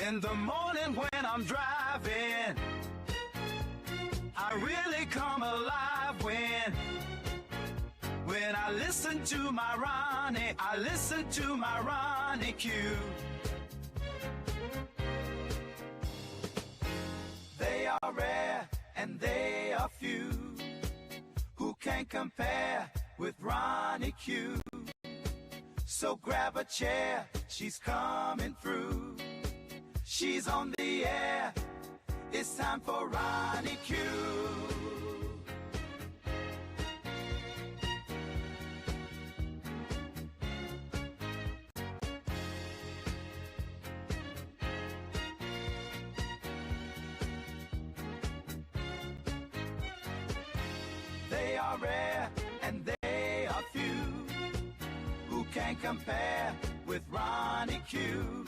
In the morning when I'm driving, I really come alive when I listen to my Ronnie, I listen to my Ronnie Q. They are rare and they are few who can compare with Ronnie Q. So grab a chair, she's coming through. She's on the air, it's time for Ronnie Q. They are rare and they are few who can compare with Ronnie Q.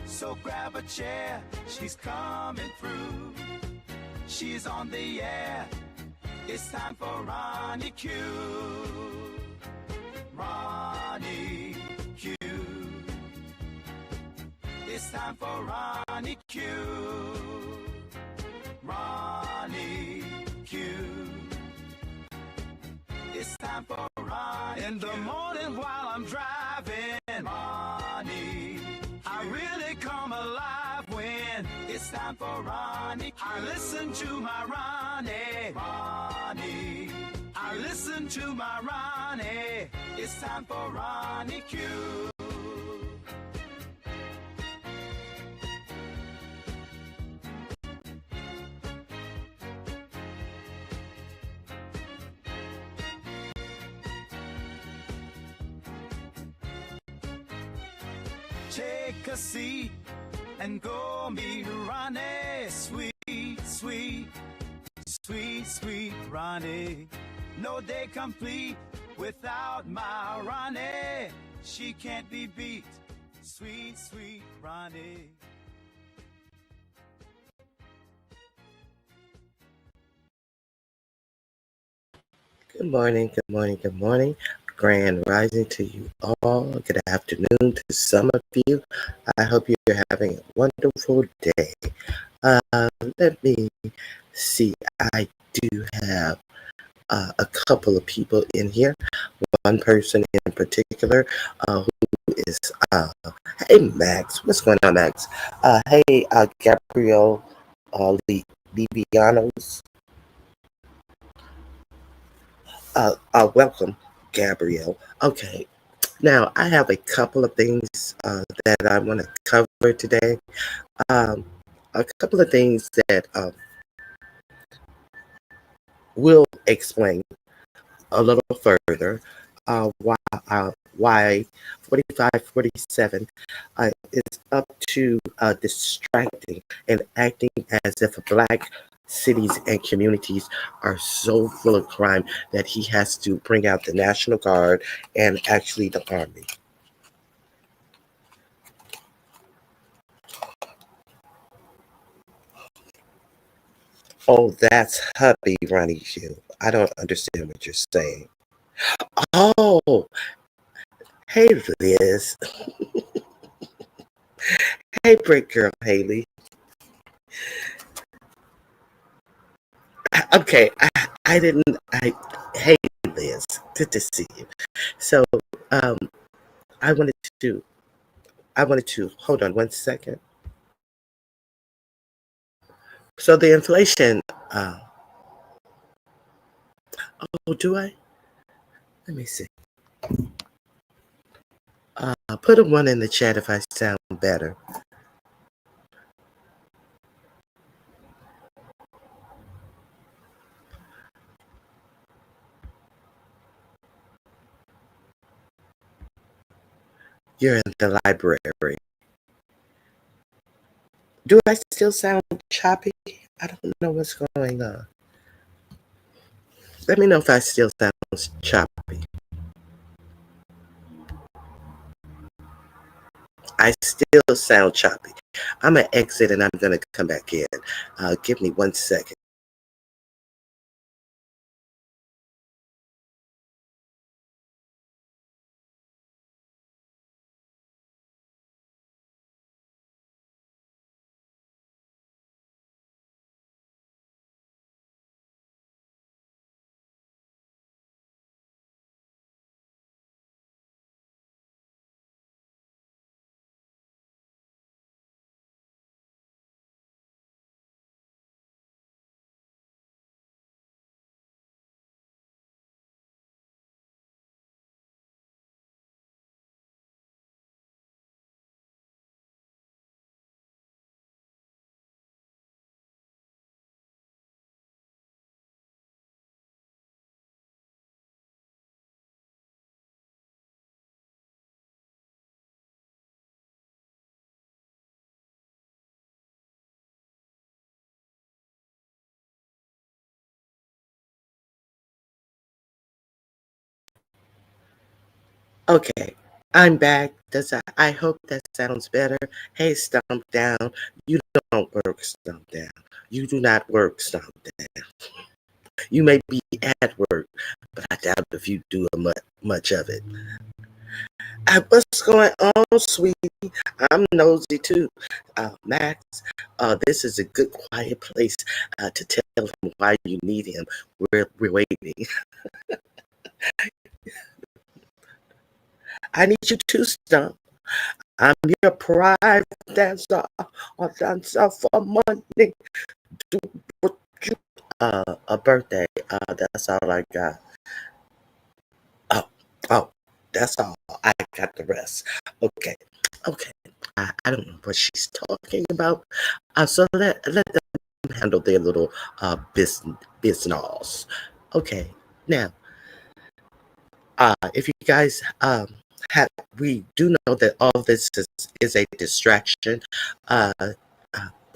So grab a chair, she's coming through. She's on the air, it's time for Ronnie Q. Ronnie Q. It's time for Ronnie Q. Ronnie Q. It's time for Ronnie in the morning while I'm driving. Ronnie, I really come alive when it's time for Ronnie Q. I listen to my Ronnie. Ronnie, I listen to my Ronnie. It's time for Ronnie Q. Take a seat and go meet Ronnie. Sweet, sweet, sweet, sweet Ronnie. No day complete without my Ronnie. She can't be beat. Sweet, sweet Ronnie. Good morning, good morning, good morning. Grand rising to you all. Good afternoon to some of you. I hope you're having a wonderful day. Let me see. I do have a couple of people in here. One person in particular who is, hey Max, what's going on, Max? Hey, Gabrielle Libianos. Welcome, Gabrielle. Okay, now I have a couple of things that I want to cover today. A couple of things that will explain a little further why 4547 is up to distracting and acting as if Black cities and communities are so full of crime that he has to bring out the National Guard and actually the Army. Oh, that's hubby Ronnie Q. I don't understand what you're saying. Oh, hey Liz. Hey Brick Girl Haley. Okay, I didn't. Hey Liz, good to see you. So, um, I wanted to. Hold on one second. So the inflation. Oh, do I? Let me see. Put a one in the chat if I sound better. You're in the library. Do I still sound choppy? I don't know what's going on. Let me know if I still sound choppy. I still sound choppy. I'm going to exit and I'm going to come back in. Give me 1 second. Okay, I'm back. I hope that sounds better. Hey, Stomp Down, you don't work Stomp Down. You do not work Stomp Down. You may be at work, but I doubt if you do much of it. What's going on, sweetie? I'm nosy too. Max, this is a good quiet place to tell him why you need him. We're waiting. I need you to stop. I'm your private dancer, a dancer for money. Do what you a birthday. That's all I got. Oh, oh, that's all. I got the rest. Okay, okay. I don't know what she's talking about. So let them handle their little business. Okay, now if you guys we do know that all this is a distraction.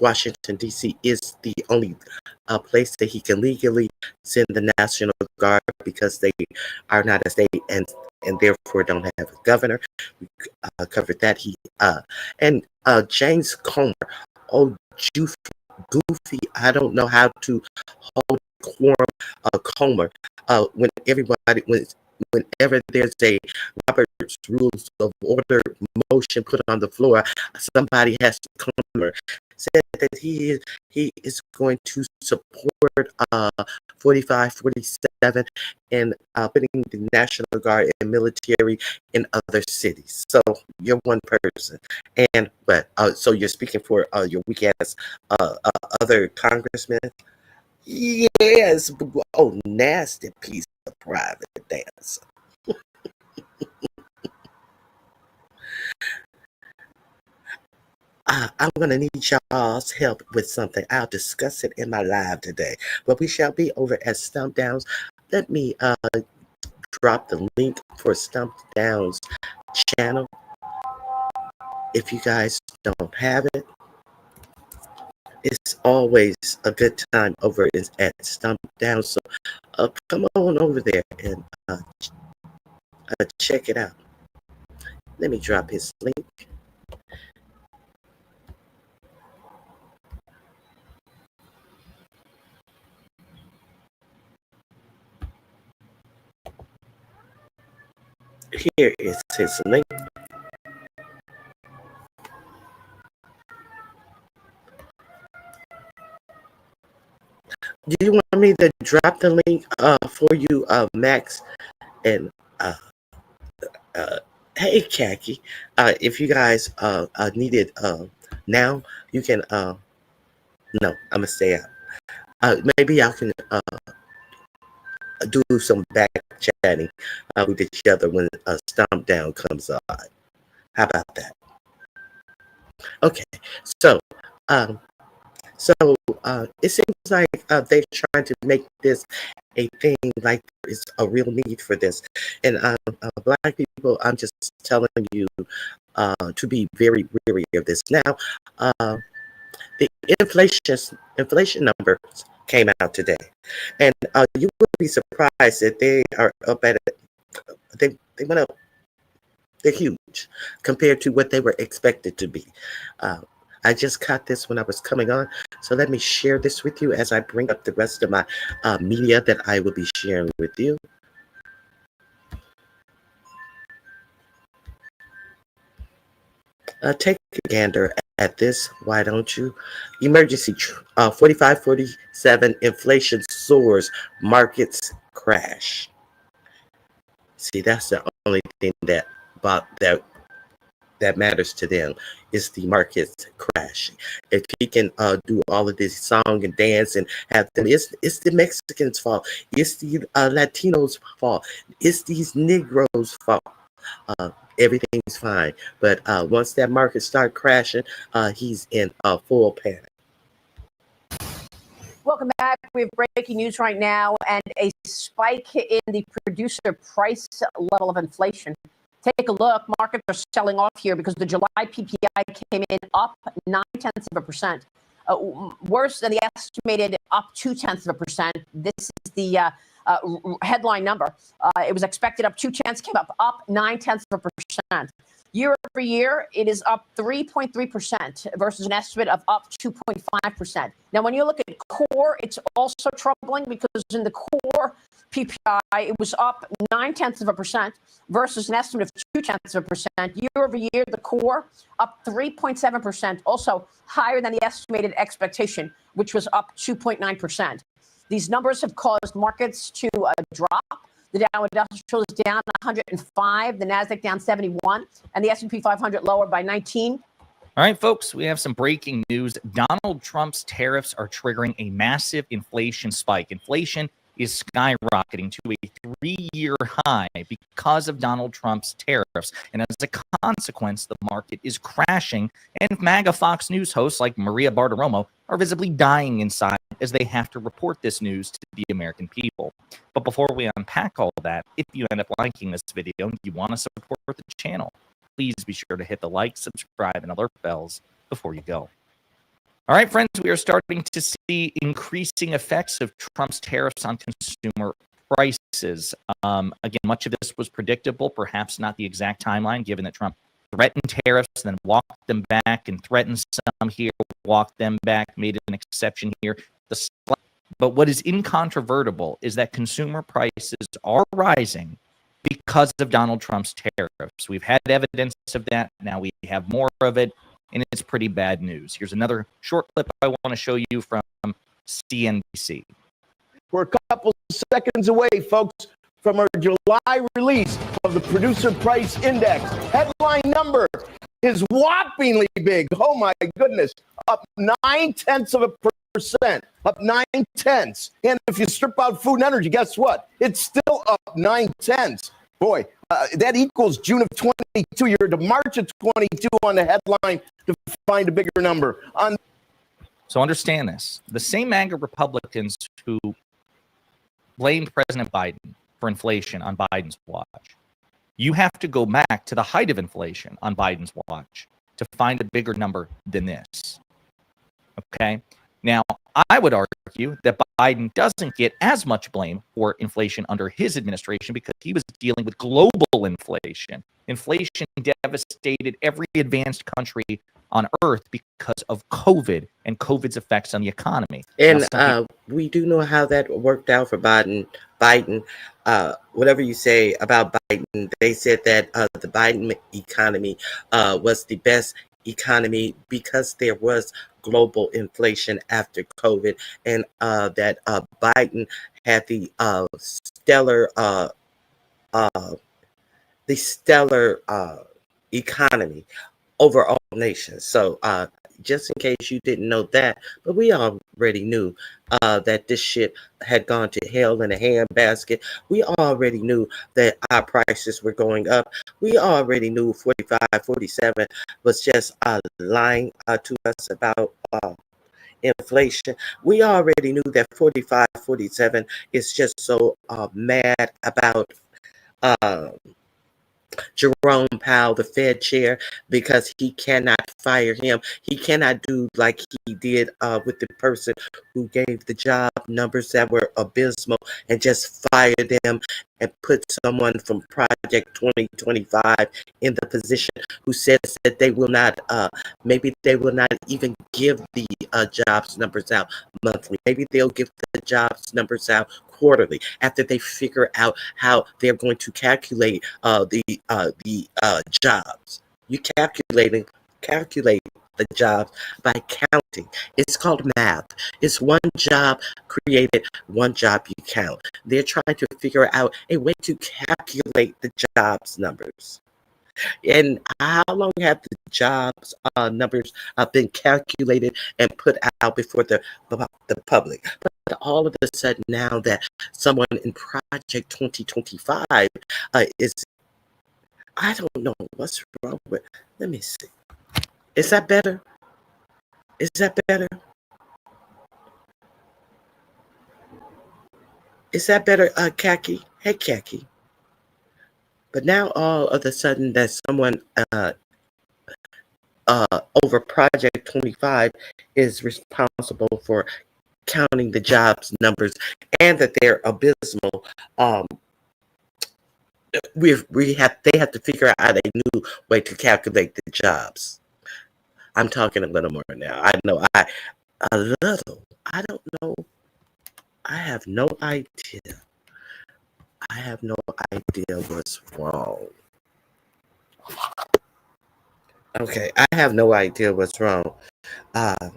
Washington, D.C. is the only place that he can legally send the National Guard because they are not a state and therefore don't have a governor. We covered that. And James Comer, oh, goofy, I don't know how to hold quorum Comer whenever there's a Robert's Rules of Order motion put on the floor, somebody has to come. Said that he is going to support 4547 and putting the National Guard and military in other cities. So you're one person, and so you're speaking for your weak ass other congressmen. Yes. Oh, nasty piece of private dance. I'm going to need y'all's help with something. I'll discuss it in my live today. But we shall be over at Stump Downs. Let me drop the link for Stump Downs channel. If you guys don't have it, it's always a good time over at Stump Downs. So come on over there and check it out. Let me drop his link. Here is his link. Do you want me to drop the link for you, Max? And hey, Khaki, if you guys need it now, you can. No, I'm gonna stay out. Maybe I can do some back chatting with each other when Stomp Down comes on. How about that? Okay, so it seems like they're trying to make this a thing, like there is a real need for this. And Black people, I'm just telling you to be very wary of this. Now, the inflation numbers came out today, and you will be surprised that they are up at it. They went up. They're huge compared to what they were expected to be. I just caught this when I was coming on, so let me share this with you as I bring up the rest of my media that I will be sharing with you. Take a gander at this, why don't you? Emergency 4547, inflation soars, markets crash. See, that's the only thing that matters to them is the markets crashing. If he can do all of this song and dance and have them, it's the Mexicans' fault. It's the Latinos' fault. It's these Negroes' fault. Everything's fine. But once that market start crashing, he's in full panic. Welcome back. We have breaking news right now and a spike in the producer price level of inflation. Take a look. Markets are selling off here because the July PPI came in up 0.9%. Worse than the estimated up 0.2%. This is the headline number. It was expected up 0.2, came up 0.9%. Year over year, it is up 3.3% versus an estimate of up 2.5%. Now, when you look at core, it's also troubling because in the core PPI, it was up 0.9% versus an estimate of 0.2%. Year over year, the core up 3.7%, also higher than the estimated expectation, which was up 2.9%. These numbers have caused markets to drop. The Dow Industrial is down 105, the Nasdaq down 71, and the S&P 500 lower by 19. All right, folks, we have some breaking news. Donald Trump's tariffs are triggering a massive inflation spike. Inflation is skyrocketing to a 3-year high because of Donald Trump's tariffs. And as a consequence, the market is crashing. And MAGA Fox News hosts like Maria Bartiromo are visibly dying inside as they have to report this news to the American people. But before we unpack all that, if you end up liking this video and you want to support the channel, please be sure to hit the like, subscribe, and alert bells before you go. All right, friends, we are starting to see increasing effects of Trump's tariffs on consumer prices. Again, much of this was predictable, perhaps not the exact timeline, given that Trump threatened tariffs, then walked them back, and threatened some here, walked them back, made an exception here. But what is incontrovertible is that consumer prices are rising because of Donald Trump's tariffs. We've had evidence of that. Now we have more of it, and it's pretty bad news. Here's another short clip I want to show you from CNBC. We're a couple seconds away, folks, from our July release of the Producer Price Index. Headline number is whoppingly big. Oh, my goodness. Up 0.9%. Up 0.9. And if you strip out food and energy, guess what? It's still up 0.9. Boy, that equals June of 22. You're to March of 22 on the headline to find a bigger number. So understand this. The same MAGA Republicans who blamed President Biden for inflation on Biden's watch, you have to go back to the height of inflation on Biden's watch to find a bigger number than this. Okay? Now, I would argue that Biden doesn't get as much blame for inflation under his administration because he was dealing with global inflation. Inflation devastated every advanced country on earth because of COVID and COVID's effects on the economy. And we do know how that worked out for Biden. Whatever you say about Biden, they said that the Biden economy was the best economy because there was global inflation after COVID, and that Biden had the stellar economy over all nations. So just in case you didn't know that, but we already knew that this shit had gone to hell in a handbasket. We already knew that our prices were going up. We already knew 45, 47 was just lying to us about inflation. We already knew that 45, 47 is just so mad about Jerome Powell, the Fed chair, because he cannot fire him. He cannot do like he did with the person who gave the job numbers that were abysmal and just fire them and put someone from Project 2025 in the position who says that they will not, maybe they will not even give the jobs numbers out monthly. Maybe they'll give the jobs numbers out quarterly after they figure out how they're going to calculate the jobs. You calculate the jobs by counting. It's called math. It's one job created, one job you count. They're trying to figure out a way to calculate the jobs numbers. And how long have the jobs numbers been calculated and put out before the public? But all of a sudden now that someone in Project 2025 is, I don't know what's wrong with, let me see. Is that better? Is that better? Is that better, Khaki? Hey, Khaki. But now all of a sudden that someone over Project 25 is responsible for counting the jobs numbers and that they're abysmal. They have to figure out a new way to calculate the jobs. I'm talking a little more now. I know a little. I don't know. I have no idea. I have no idea what's wrong. Okay, I have no idea what's wrong. Uh,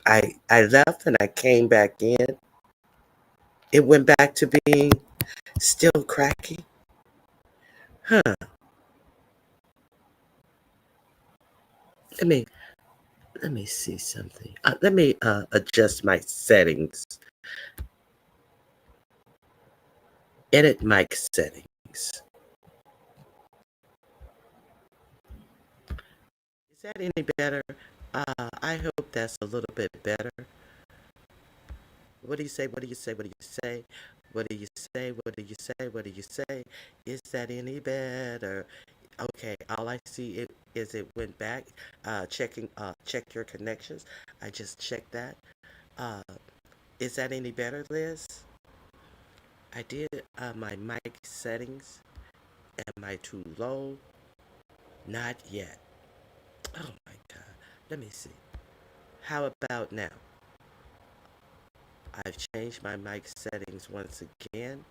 I left and I came back in. It went back to being still cracking. Huh. Let me see something. Let me adjust my settings. Edit mic settings. Is that any better? I hope that's a little bit better. What do you say? What do you say? What do you say? What do you say? What do you say? What do you say? Is that any better? Okay, all I see is it went back. Check your connections. I just checked that. Uh, is that any better, Liz? I did my mic settings. Am I too low? Not yet. Oh my God. Let me see. How about now? I've changed my mic settings once again.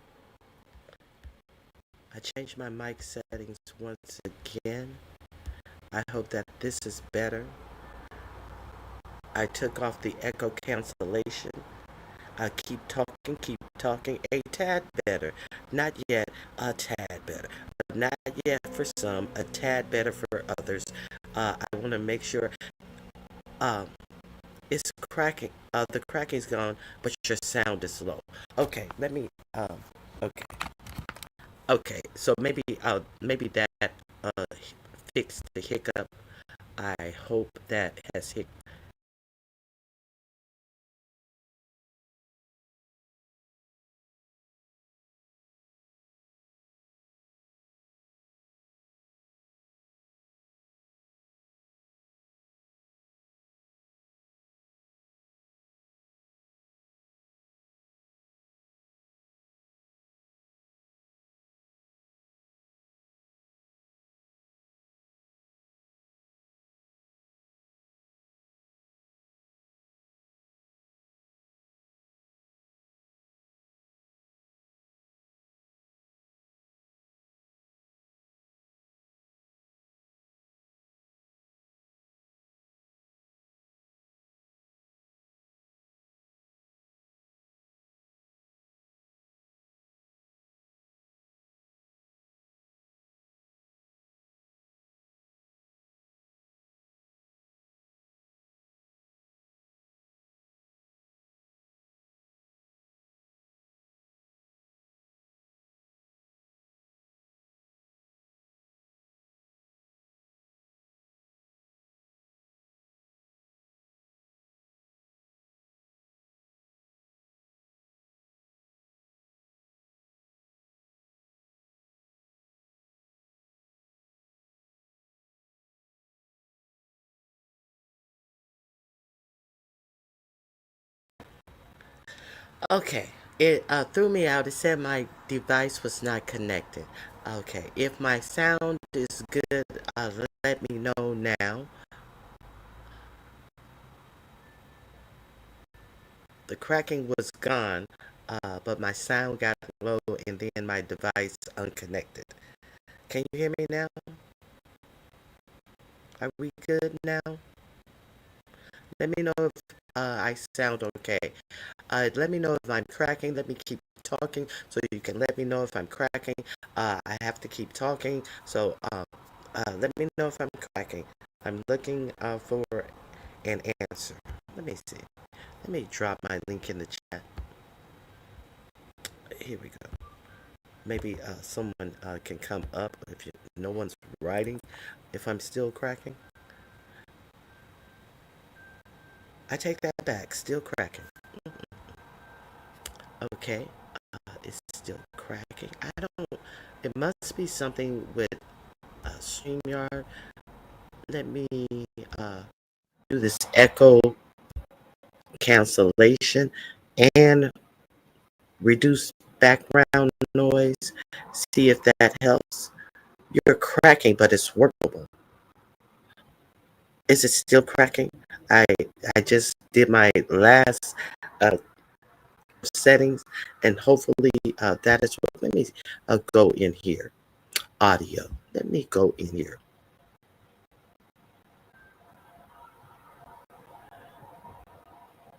I changed my mic settings once again. I hope that this is better. I took off the echo cancellation. I keep talking, a tad better. Not yet, a tad better. But not yet for some, a tad better for others. I want to make sure it's cracking. The cracking's gone, but your sound is low. Okay, let me, okay. Okay, so maybe that fixed the hiccup. I hope that has hit. Okay, it threw me out. It said my device was not connected. Okay, if my sound is good, let me know now. The cracking was gone, but my sound got low and then my device unconnected. Can you hear me now? Are we good now? Let me know if I sound okay. Let me know if I'm cracking. Let me keep talking so you can let me know if I'm cracking. I have to keep talking, so let me know if I'm cracking. I'm looking for an answer. Let me see. Let me drop my link in the chat. Here we go. Maybe someone can come up if no one's writing. If I'm still cracking, I take that back. Still cracking. Okay, it's still cracking. I don't. It must be something with StreamYard. Let me do this echo cancellation and reduce background noise. See if that helps. You're cracking, but it's workable. Is it still cracking? I just did my last settings, and hopefully that is what. Let me go in here. Audio. Let me go in here.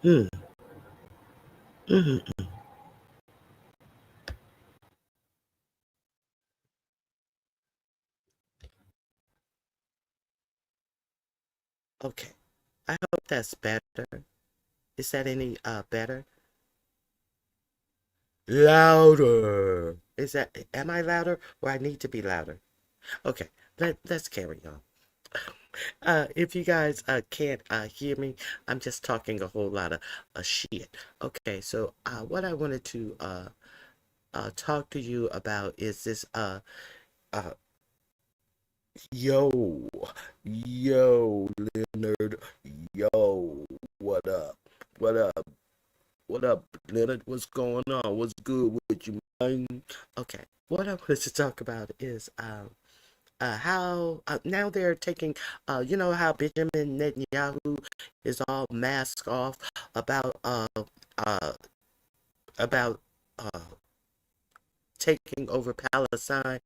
Hmm. Mm-hmm. Okay. I hope that's better. Is that any better? Louder. Is that, am I louder or I need to be louder? Okay, let's carry on. If you guys can't hear me, I'm just talking a whole lot of shit. Okay, so what I wanted to talk to you about is this uh yo yo Leonard, yo, what up? What up? What up, Leonard? What's going on? What's good with you, man? Okay, what I wanted to talk about is how now they're taking, you know how Benjamin Netanyahu is all masked off about uh about taking over Palestine,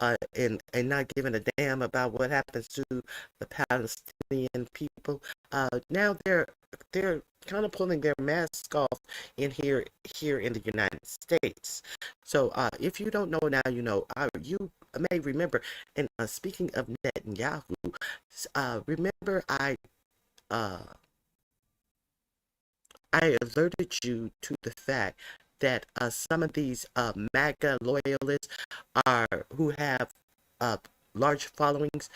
and not giving a damn about what happens to the Palestinian people. Now they're kind of pulling their mask off in here in the United States. So if you don't know now, you know. You may remember. And speaking of Netanyahu, remember uh, I alerted you to the fact that some of these MAGA loyalists are who have uh, large followings.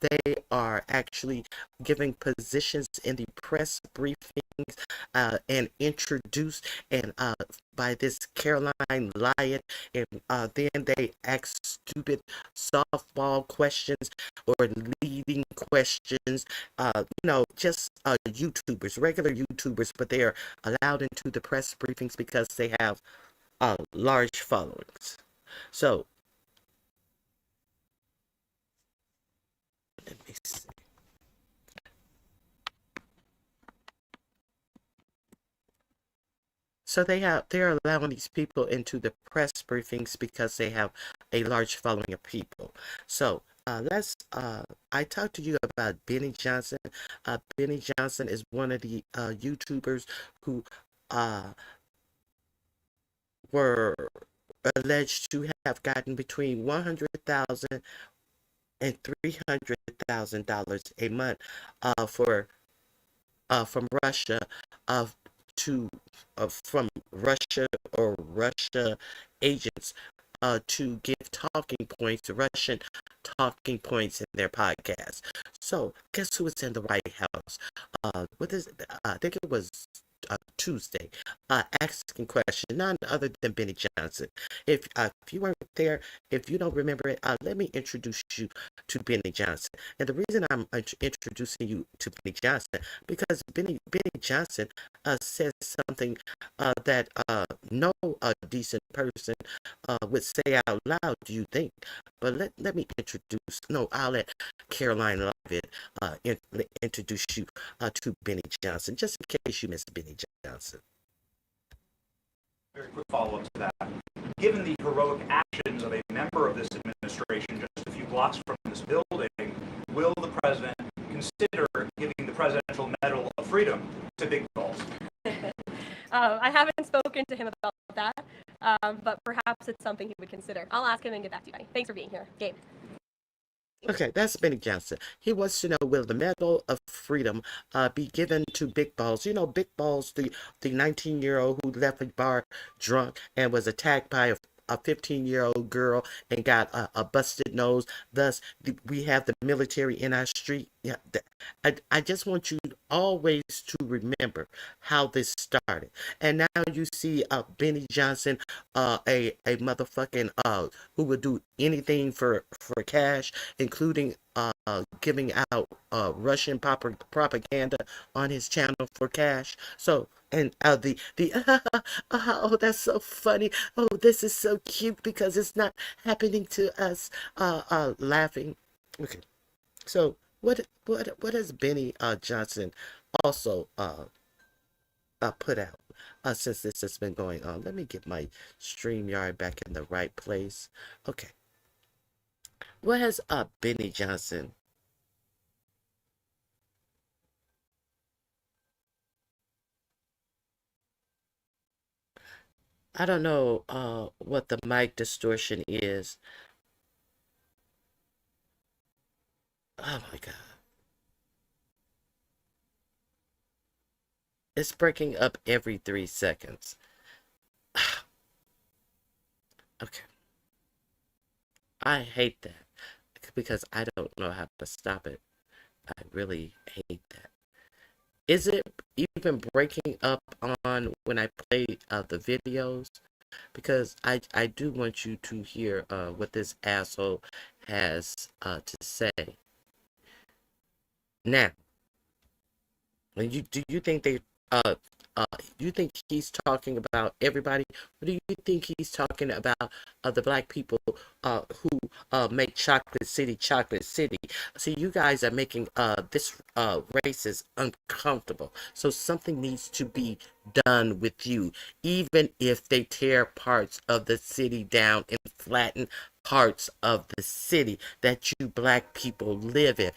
They are actually giving positions in the press briefings and introduced and by this Caroline Lyon, and then they ask stupid softball questions or leading questions. You know, just YouTubers, regular YouTubers, but they are allowed into the press briefings because they have large followings. So let me see. So they're allowing these people into the press briefings because they have a large following of people. So let's I talked to you about Benny Johnson. Benny Johnson is one of the YouTubers who uh were alleged to have gotten between 100,000 and $300,000 a month for from Russia uh, to from Russia or Russia agents to give talking points, Russian talking points in their podcast. So guess who was in the White House? What is it? I think it was Tuesday, asking questions, none other than Benny Johnson. If you weren't there, if you don't remember it, let me introduce you to Benny Johnson. And the reason I'm introducing you to Benny Johnson because Benny Johnson says something that no decent person would say out loud. Do you think? But let me introduce. No, I'll let Caroline Levitt introduce you to Benny Johnson, just in case you missed Benny Johnson. Very quick follow-up to that. Given the heroic actions of a member of this administration just a few blocks from this building, will the president consider giving the Presidential Medal of Freedom to Big Balls? I haven't spoken to him about that, but perhaps it's something he would consider. I'll ask him and get back to you, Benny. Thanks for being here. Gabe. Okay, that's Benny Johnson. He wants to know, will the Medal of Freedom be given to Big Balls? You know, Big Balls, the 19-year-old who left a bar drunk and was attacked by a 15-year-old girl and got a busted nose. Thus, we have the military in our street. Yeah, I just want you always to remember how this started. And now you see Benny Johnson, a motherfucking who would do anything for cash, including giving out Russian propaganda on his channel for cash. So and the oh, that's so funny. Oh, this is so cute because it's not happening to us. Laughing. Okay. So what has Benny Johnson also put out since this has been going on? Let me get my StreamYard back in the right place. Okay. What has Benny Johnson? I don't know what the mic distortion is. Oh my God. It's breaking up every 3 seconds. Okay. I hate that because I don't know how to stop it. I really hate that. Is it even breaking up on when I play the videos? Because I do want you to hear what this asshole has to say. Now, do you think they you think he's talking about everybody? Or do you think he's talking about the black people who make Chocolate City Chocolate City? See, you guys are making this racist uncomfortable. So something needs to be done with you, even if they tear parts of the city down and flatten parts of the city that you black people live in.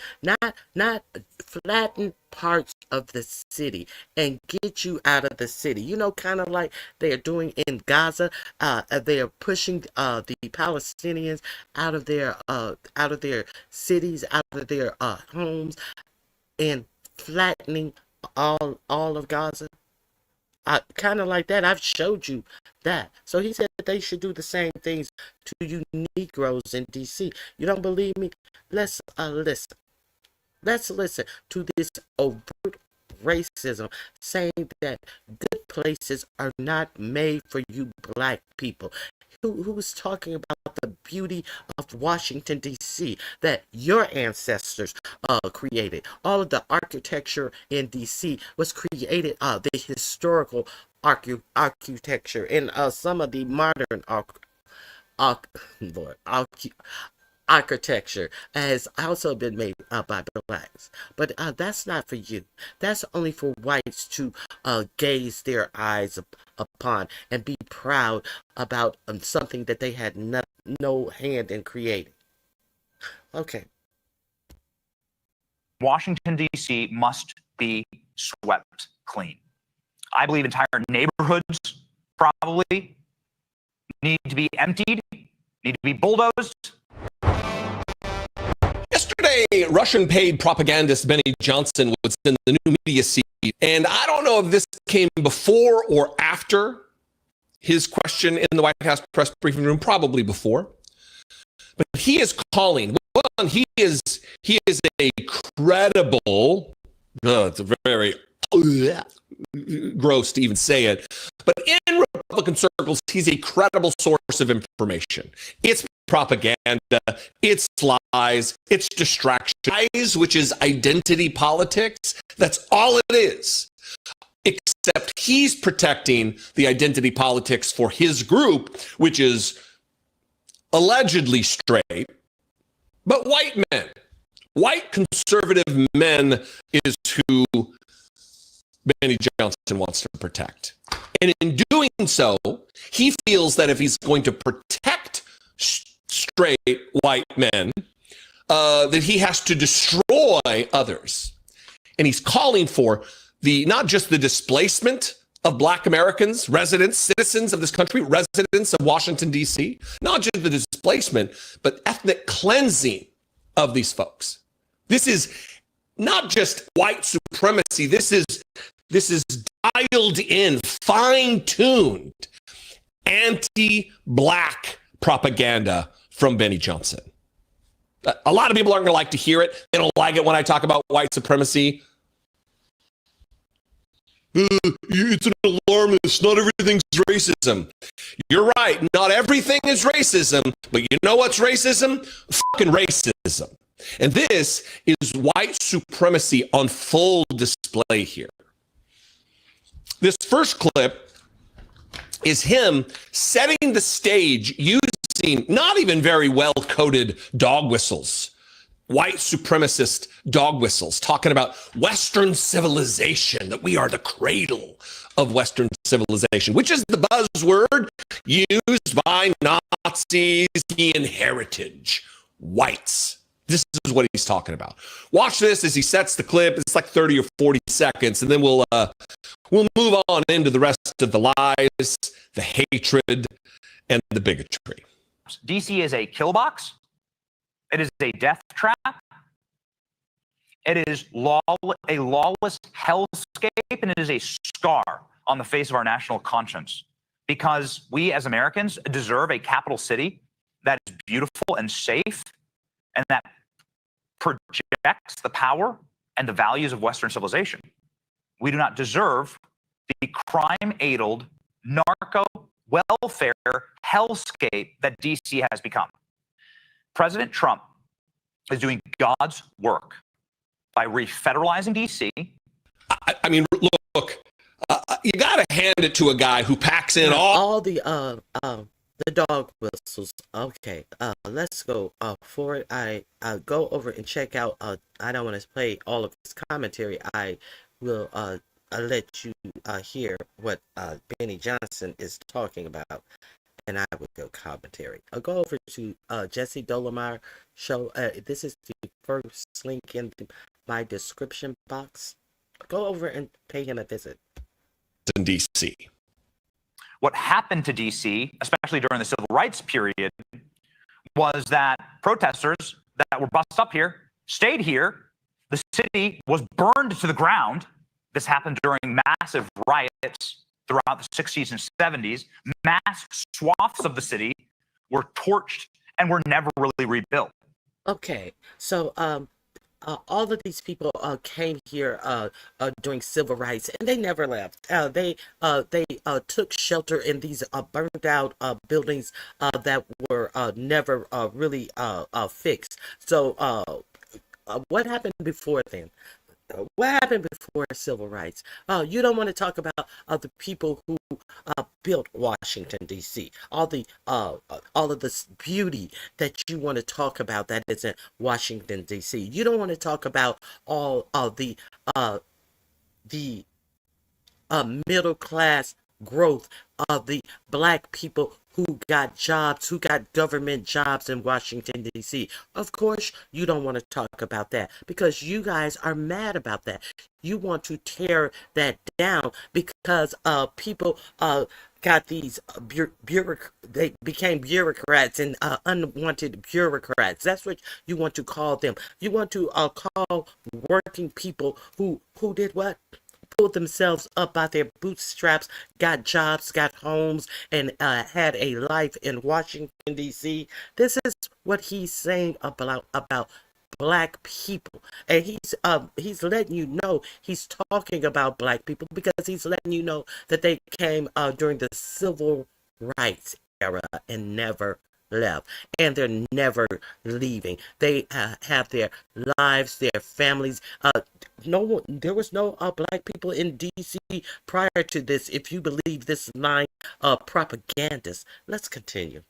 Not flatten parts of the city and get you out of the city. You know, kind of like they're doing in Gaza. They are pushing the Palestinians out of their cities, out of their homes, and flattening all of Gaza. Kind of like that. I've showed you that. So he said that they should do the same things to you Negroes in D.C. You don't believe me? Let's listen. Let's listen to this overt racism saying that good places are not made for you black people. Who was talking about the beauty of Washington, D.C., that your ancestors created. All of the architecture in D.C. was created, the historical architecture, and some of the modern architecture has also been made by blacks. But that's not for you. That's only for whites to gaze their eyes upon and be proud about something that they had no hand in creating. Okay. Washington, D.C. must be swept clean. I believe entire neighborhoods probably need to be emptied, need to be bulldozed. Yesterday, Russian-paid propagandist Benny Johnson was in the new media feed, and I don't know if this came before or after his question in the White House press briefing room, probably before. But he is calling. One, he is a credible. It's a very gross to even say it, but in Republican circles, he's a credible source of information. It's propaganda, it's lies, it's distraction, which is identity politics. That's all it is. Except he's protecting the identity politics for his group, which is allegedly straight, but white men. White conservative men is who Benny Johnson wants to protect. And in doing so, he feels that if he's going to protect straight white men, that he has to destroy others. And he's calling for not just the displacement of black Americans, residents, citizens of this country, residents of Washington, D.C., not just the displacement, but ethnic cleansing of these folks. This is not just white supremacy. This is dialed in, fine-tuned, anti-black propaganda from Benny Johnson. A lot of people aren't going to like to hear it. They don't like it when I talk about white supremacy. It's an alarmist. Not everything's racism. You're right. Not everything is racism. But you know what's racism? Fucking racism. And this is white supremacy on full display here. This first clip is him setting the stage using not even very well-coded dog whistles. White supremacist dog whistles, talking about Western civilization, that we are the cradle of Western civilization, which is the buzzword used by Nazis in heritage, whites. This is what he's talking about. Watch this as he sets the clip. It's like 30 or 40 seconds, and then we'll move on into the rest of the lies, the hatred, and the bigotry. DC is a kill box. It is a death trap. It is a lawless hellscape, and it is a scar on the face of our national conscience. Because we as Americans deserve a capital city that is beautiful and safe, and that projects the power and the values of Western civilization. We do not deserve the crime-addled, narco-welfare hellscape that DC has become. President Trump is doing God's work by refederalizing DC. I mean, look, you got to hand it to a guy who packs in all the dog whistles. Okay, let's go forward. I go over and check out. I don't want to play all of his commentary. I will I'll let you hear what Benny Johnson is talking about, and I will go commentary. I'll go over to Jesse Dolomar show. This is the first link in my description box. Go over and pay him a visit. In DC. What happened to DC, especially during the civil rights period, was that protesters that were bussed up here stayed here. The city was burned to the ground. This happened during massive riots throughout the 60s and 70s. Mass swaths of the city were torched and were never really rebuilt. Okay, so all of these people came here during civil rights, and they never left. They took shelter in these burned out buildings that were never really fixed. So what happened before then? What happened before civil rights? You don't want to talk about the people who built Washington D.C. All of this beauty that you want to talk about that is in Washington D.C. You don't want to talk about all of the middle class growth of the black people who got jobs, who got government jobs in Washington, D.C. Of course, you don't want to talk about that because you guys are mad about that. You want to tear that down because people got these they became bureaucrats and unwanted bureaucrats. That's what you want to call them. You want to call working people who did what? Pulled themselves up by their bootstraps, got jobs, got homes, and had a life in Washington, D.C. This is what he's saying about black people. And he's letting you know he's talking about black people because he's letting you know that they came during the civil rights era and never left, and they're never leaving. They have their lives, their families. There was no black people in D.C. prior to this, if you believe this line of propagandists. Let's continue.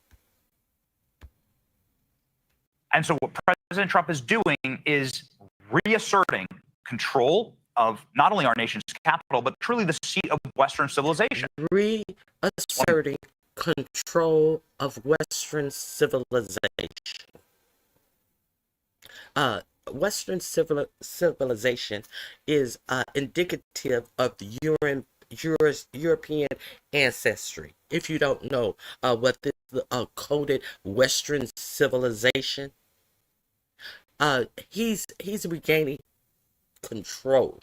And so what President Trump is doing is reasserting control of not only our nation's capital, but truly the seat of Western civilization. Reasserting control of Western civilization. Western civilization is indicative of European ancestry. If you don't know what this coded Western civilization, he's regaining control.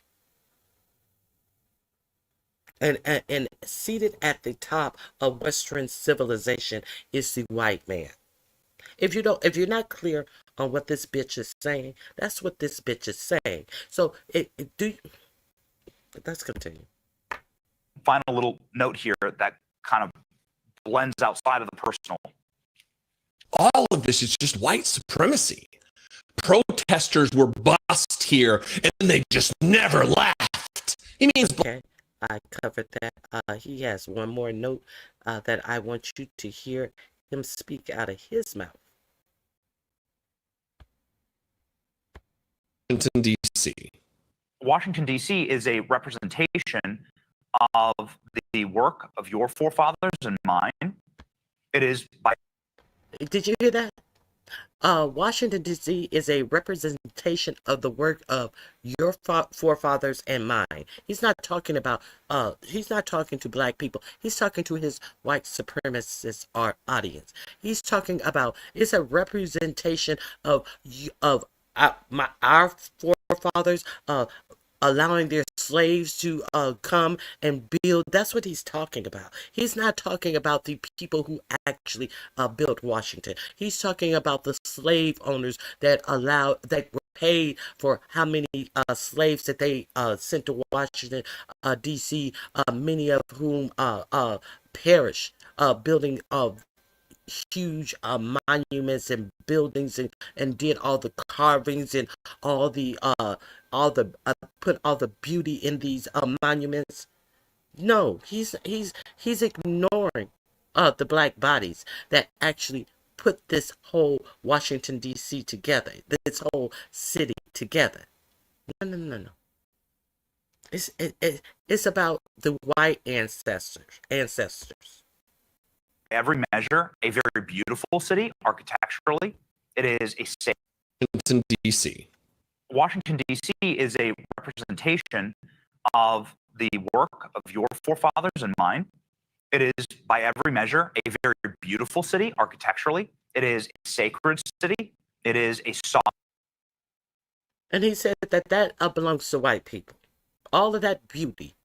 And seated at the top of Western civilization is the white man. If you're not clear on what this bitch is saying, that's what this bitch is saying. So let's continue. final little note here that kind of blends outside of the personal. All of this is just white supremacy. Protesters were bussed here and they just never left. He means Okay, I covered that. He has one more note that I want you to hear him speak out of his mouth. Washington, D.C. Washington, D.C. is a representation of the work of your forefathers and mine. It is by. Did you hear that? Washington, D.C. is a representation of the work of your forefathers and mine. He's not talking about, he's not talking to black people. He's talking to his white supremacist audience. He's talking about, it's a representation of our forefathers, allowing their slaves to come and build. That's what he's talking about. He's not talking about the people who actually built Washington. He's talking about the slave owners that were paid for how many slaves that they sent to Washington, D.C., many of whom perished building huge monuments and buildings and did all the carvings and all the put all the beauty in these monuments. No, he's ignoring the black bodies that actually put this whole Washington D.C. together, this whole city together. No. It's about the white ancestors. Every measure, a very beautiful city architecturally. It is a safe. Washington, D.C. Washington, D.C. is a representation of the work of your forefathers and mine. It is, by every measure, a very beautiful city architecturally. It is a sacred city. It is a soft. And he said that belongs to white people. All of that beauty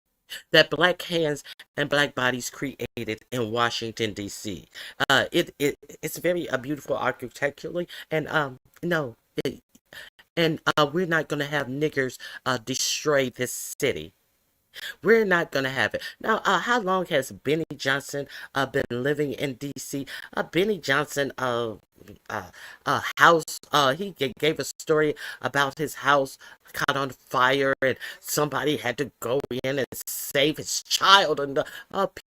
that black hands and black bodies created in Washington, D.C. It's very beautiful architecturally, and we're not going to have niggers destroy this city. We're not going to have it. Now, how long has Benny Johnson been living in D.C.? Benny Johnson house, he gave a story about his house caught on fire and somebody had to go in and save his child, and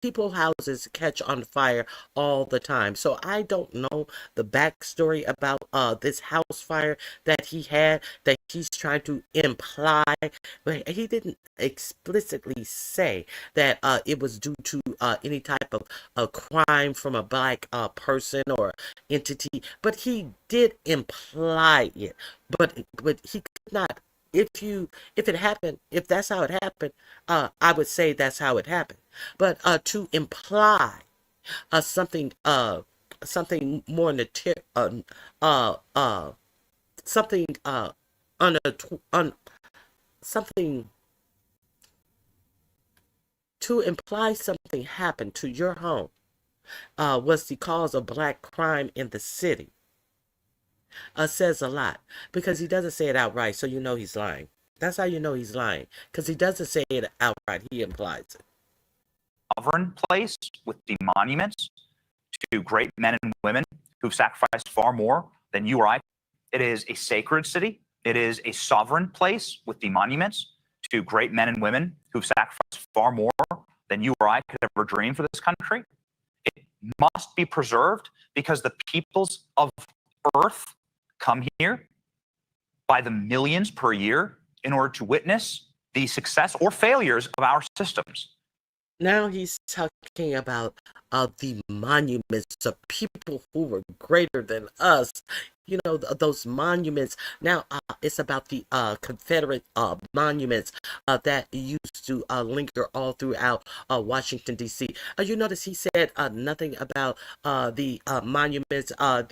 people houses catch on fire all the time. So I don't know the backstory about this house fire that he had, that he's trying to imply, but he didn't explicitly say that it was due to any type of a crime from a black person or entity, but he did imply it. But he could not. If it happened, if that's how it happened, I would say that's how it happened. But to imply something more something something to imply something happened to your home was the cause of black crime in the city says a lot, because he doesn't say it outright, so you know he's lying. That's how you know he's lying, because he doesn't say it outright, he implies it. Sovereign place with the monuments to great men and women who've sacrificed far more than you or I. It is a sacred city. It is a sovereign place with the monuments to great men and women who've sacrificed far more than you or I could ever dream for this country. It must be preserved because the peoples of Earth come here by the millions per year in order to witness the success or failures of our systems. Now he's talking about the monuments of people who were greater than us. You know, those monuments. Now it's about the Confederate monuments that used to linger all throughout Washington, D.C. You notice he said nothing about the monuments to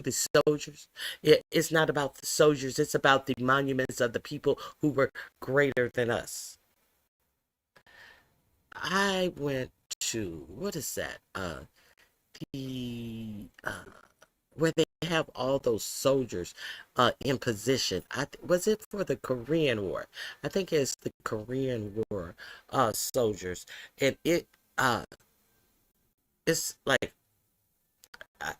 the soldiers. It's not about the soldiers, it's about the monuments of the people who were greater than us. I went to, what is that? where they have all those soldiers in position. Was it for the Korean War? I think it's the Korean War soldiers, and it's like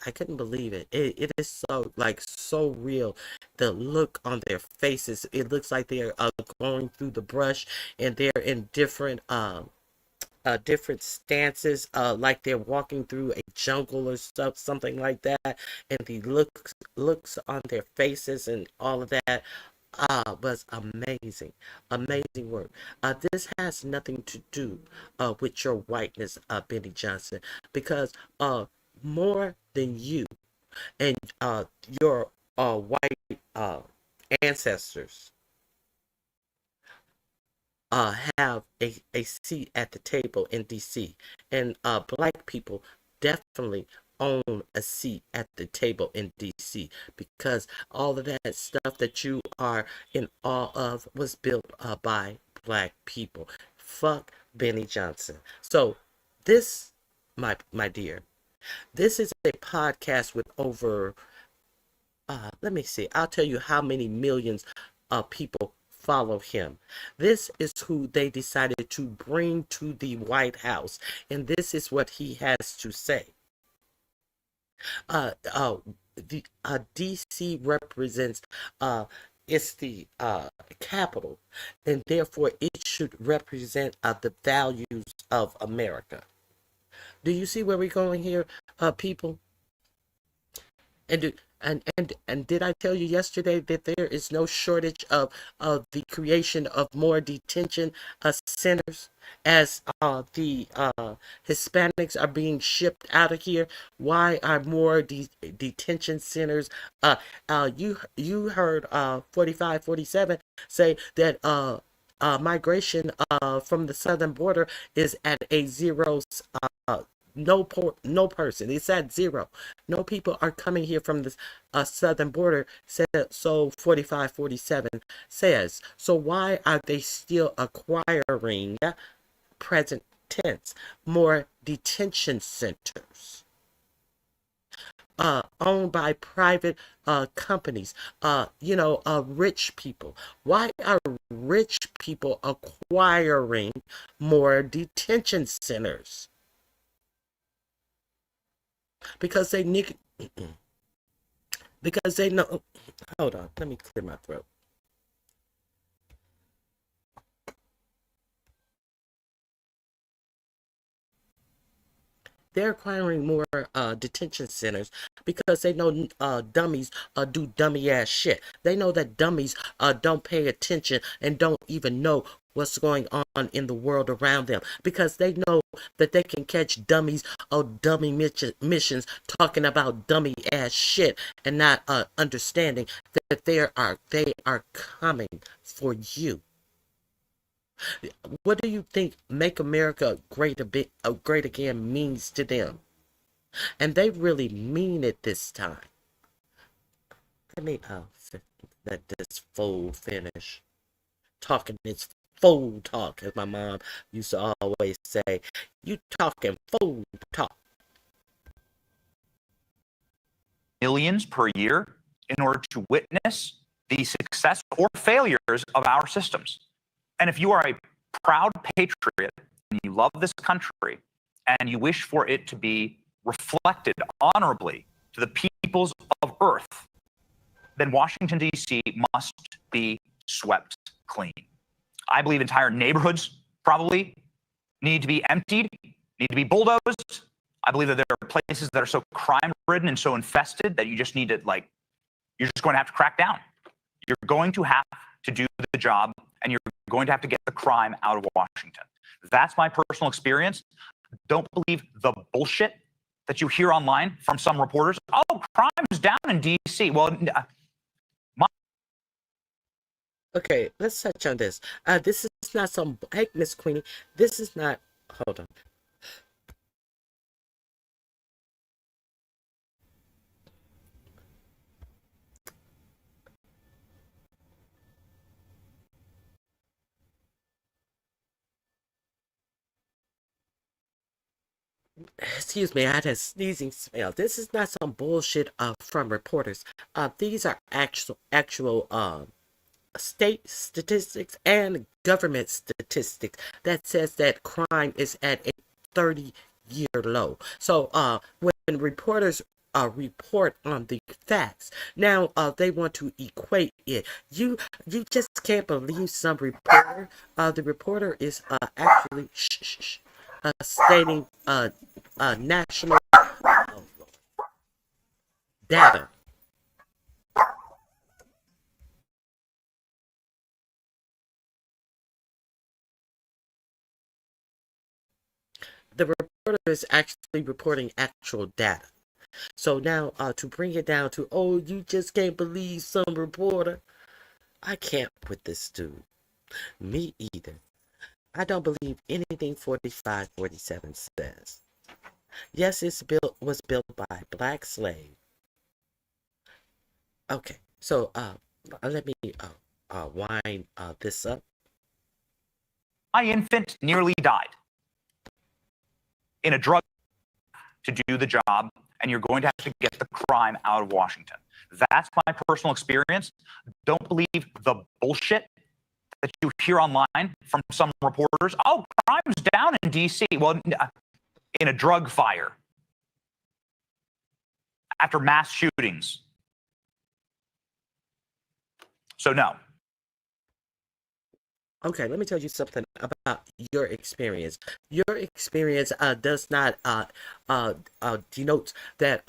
I couldn't believe it. It is so like so real. The look on their faces, it looks like they're going through the brush, and they're in different stances, like they're walking through a jungle or something like that. And the looks on their faces and all of that was amazing, amazing work. This has nothing to do with your whiteness, Benny Johnson, because more than you and your white ancestors have a seat at the table in DC, and black people definitely own a seat at the table in DC, because all of that stuff that you are in awe of was built by black people. Fuck Benny Johnson. So this, my dear, this is a podcast with over let me see, I'll tell you how many millions of people follow him. This is who they decided to bring to the White House, and this is what he has to say. The DC represents it's the capital, and therefore it should represent the values of America. Do you see where we're going here, people? And did I tell you yesterday that there is no shortage of the creation of more detention centers as the Hispanics are being shipped out of here? Why are more detention centers? You heard 4547 say that migration from the southern border is at a zero. No person. It's at zero. No people are coming here from the southern border. So 4547 says. So why are they still acquiring, present tense, more detention centers? Owned by private companies, rich people. Why are rich people acquiring more detention centers? Because they because they know. Hold on, let me clear my throat. They're acquiring more detention centers because they know dummies do dummy ass shit. They know that dummies don't pay attention and don't even know what's going on in the world around them, because they know that they can catch dummies on dummy missions talking about dummy ass shit and not understanding that they are coming for you. What do you think "Make America Great Again" means to them? And they really mean it this time. Let me let this fool finish talking his fool talk, as my mom used to always say. You talking fool talk. Millions per year in order to witness the success or failures of our systems. And if you are a proud patriot and you love this country and you wish for it to be reflected honorably to the peoples of Earth, then Washington, D.C. must be swept clean. I believe entire neighborhoods probably need to be emptied, need to be bulldozed. I believe that there are places that are so crime-ridden and so infested that you just need to, you're just going to have to crack down. You're going to have to do the job, and you're going to have to get the crime out of Washington. That's my personal experience. Don't believe the bullshit that you hear online from some reporters. Oh, crime's down in D.C. Well, okay, let's touch on this. This is not some. Hey, Miss Queenie, this is not. Hold on. Excuse me, I had a sneezing spell. This is not some bullshit from reporters. These are actual state statistics and government statistics that says that crime is at a 30-year low. So when reporters report on the facts, now they want to equate it. You just can't believe some reporter. The reporter is actually stating national data. The reporter is actually reporting actual data. So now to bring it down to, oh, you just can't believe some reporter. I can't with this dude. Me either. I don't believe anything 4547 says. Yes, was built by black slave. Okay, so let me wind this up. My infant nearly died in a drug to do the job, and you're going to have to get the crime out of Washington. That's my personal experience. Don't believe the bullshit that you hear online from some reporters. Oh, crime's down in D.C. Well, in a drug fire, after mass shootings. So no. Okay, let me tell you something about your experience. Your experience does not denote that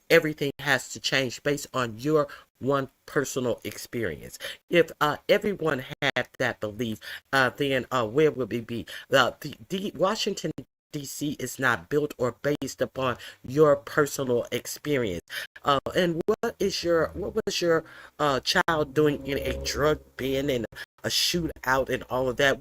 everything has to change based on your one personal experience. If everyone had that belief, then where would we be? The Washington DC is not built or based upon your personal experience. And what was your child doing in a drug bin and a shootout and all of that?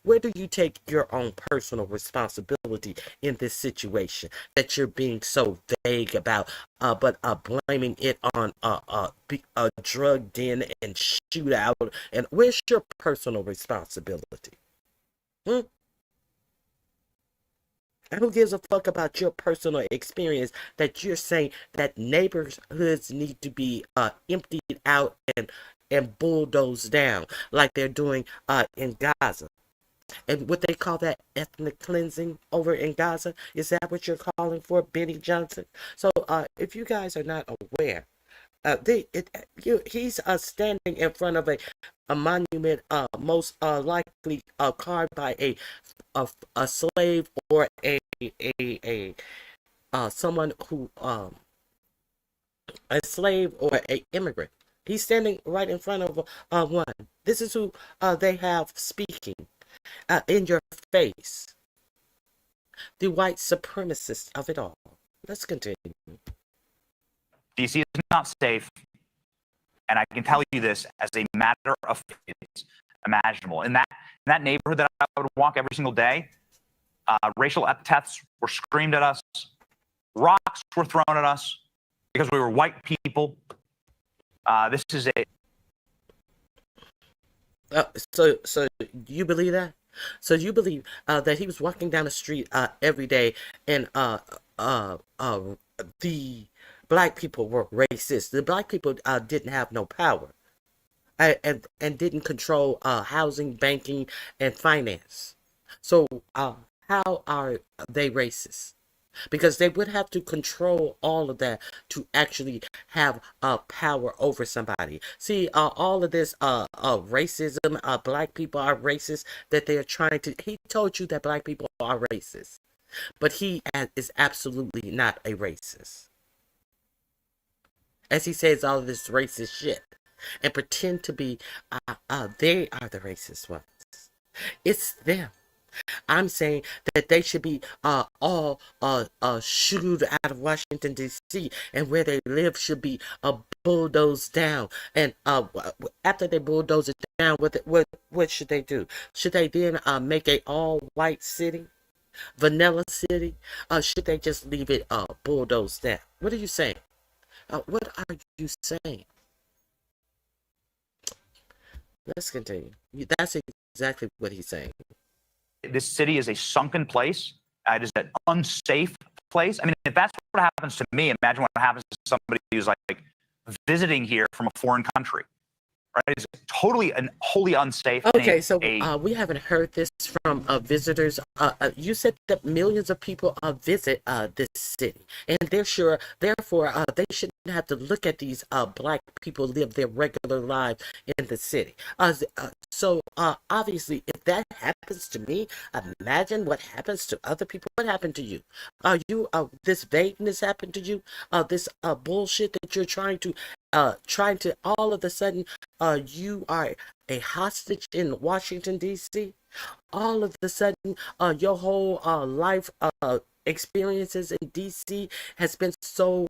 Where do you take your own personal responsibility in this situation that you're being so vague about, but blaming it on a drug den and shootout? And where's your personal responsibility? And who gives a fuck about your personal experience that you're saying that neighborhoods need to be emptied out and bulldozed down like they're doing in Gaza? And what they call that ethnic cleansing over in Gaza? Is that what you're calling for, Benny Johnson? So if you guys are not aware, he's standing in front of a monument most likely carved by a slave or a someone who a slave or a immigrant. He's standing right in front of one. This is who they have speaking in your face. The white supremacists of it all. Let's continue. DC is not safe, and I can tell you this as a matter of fact, it's imaginable. In that neighborhood that I would walk every single day, racial epithets were screamed at us, rocks were thrown at us because we were white people. This is So you believe that? So you believe that he was walking down the street every day, and the black people were racist. The black people didn't have no power, and didn't control housing, banking, and finance. So how are they racist? Because they would have to control all of that to actually have power over somebody. See, all of this racism, black people are racist, that they are trying to. He told you that black people are racist, but he is absolutely not a racist. As he says all of this racist shit and pretend to be, they are the racist ones. It's them. I'm saying that they should be all shooed out of Washington, D.C., and where they live should be bulldozed down. And after they bulldoze it down, what should they do? Should they then make a all-white city? Vanilla city? Should they just leave it bulldozed down? What are you saying? What are you saying? Let's continue. That's exactly what he's saying. this city is a sunken place, It is an unsafe place. I mean, if that's what happens to me, imagine what happens to somebody who's like visiting here from a foreign country. Right? It's totally and wholly unsafe. Okay, so we haven't heard this from visitors. You said that millions of people visit this city, and therefore they shouldn't have to look at these black people live their regular lives in the city. So obviously, if that happens to me, imagine what happens to other people. What happened to you? This vagueness happened to you? This bullshit that you're trying to all of a sudden you are a hostage in Washington D.C. All of a sudden your whole life experiences in D.C. has been so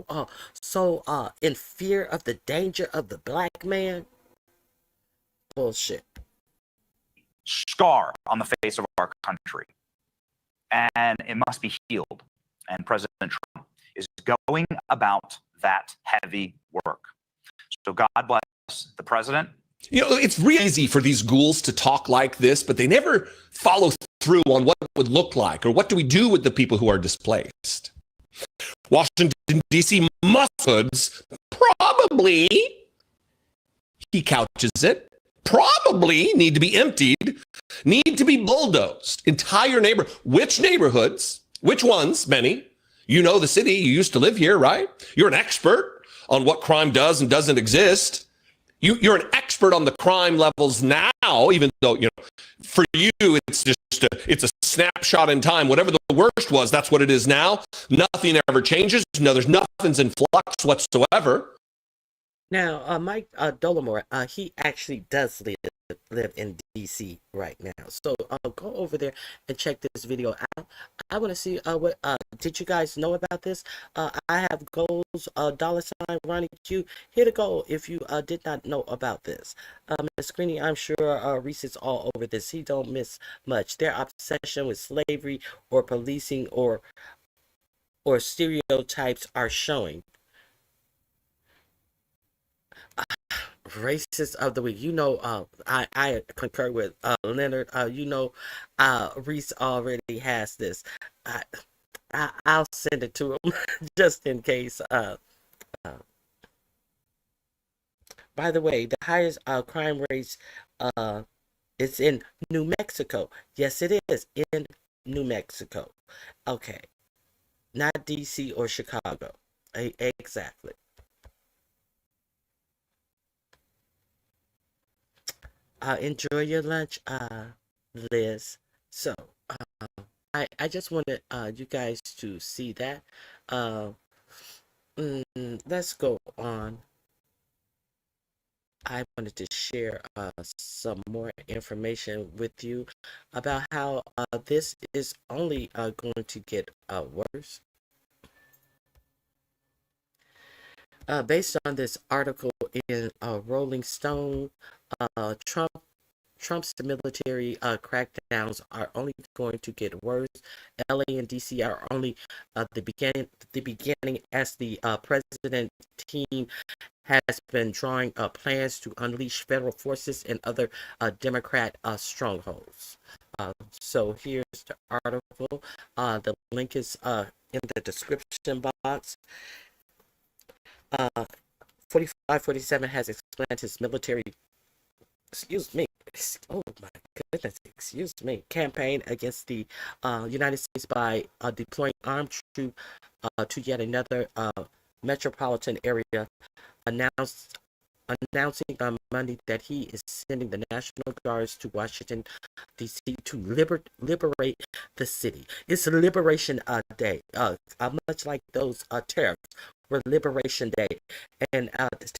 in fear of the danger of the black man. Bullshit. Scar on the face of our country, and it must be healed. And President Trump is going about that heavy work. So God bless the president. You know, it's really easy for these ghouls to talk like this, but they never follow through on what it would look like or what do we do with the people who are displaced. Washington, D.C. hoods probably, he couches it, probably need to be emptied, need to be bulldozed. Entire which neighborhoods, which ones, many? You know the city, you used to live here, right? You're an expert on what crime does and doesn't exist. You're an expert on the crime levels now, even though, for you, it's just it's a snapshot in time. Whatever the worst was, that's what it is now. Nothing ever changes. No, there's nothing's in flux whatsoever. Now, Mike Dolomore, he actually does live in D.C. right now. So go over there and check this video out. I want to see what did you guys know about this? I have goals, $ Ronnie Q. Here to go if you did not know about this. Ms. Greeny, I'm sure Reese is all over this. He don't miss much. Their obsession with slavery or policing or stereotypes are showing. Racist of the week. I concur with Leonard. Reese already has this. I'll send it to him just in case. By the way, the highest crime rates is in New Mexico. Yes, it is in New Mexico. Okay, not DC or Chicago. Exactly. Enjoy your lunch, Liz. So, I just wanted you guys to see that. Let's go on. I wanted to share some more information with you about how this is only going to get worse. Based on this article in Rolling Stone, Trump's military crackdowns are only going to get worse. LA and DC are only the beginning as the president team has been drawing up plans to unleash federal forces and other Democrat strongholds. So here's the article. The link is in the description box. 4547 has explained his military, campaign against the United States by deploying armed troops to yet another metropolitan area, announcing on Monday that he is sending the National Guards to Washington, D.C. to liberate the city. It's a Liberation Day, much like those tariffs were Liberation Day. And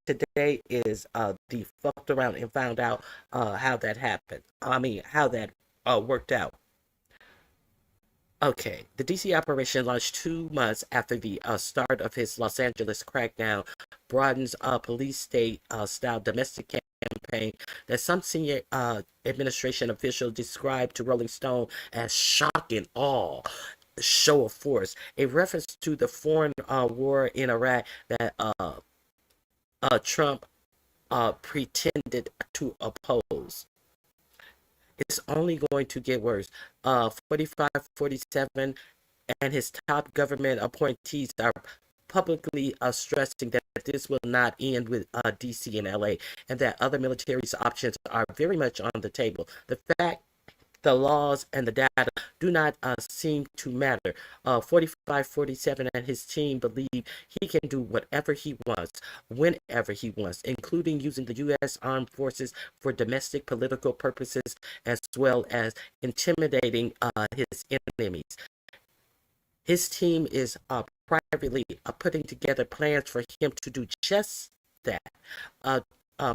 today is the fucked around and found out how that happened. How that worked out. Okay, the DC operation launched 2 months after the start of his Los Angeles crackdown broadens police state-style domestic campaign that some senior administration officials described to Rolling Stone as shock and awe show of force, a reference to the foreign war in Iraq that Trump pretended to oppose. It's only going to get worse. 4547 and his top government appointees are publicly stressing that this will not end with DC and LA, and that other military options are very much on the table. The fact the laws and the data do not seem to matter. 4547 and his team believe he can do whatever he wants, whenever he wants, including using the U.S. armed forces for domestic political purposes, as well as intimidating his enemies. His team is privately putting together plans for him to do just that.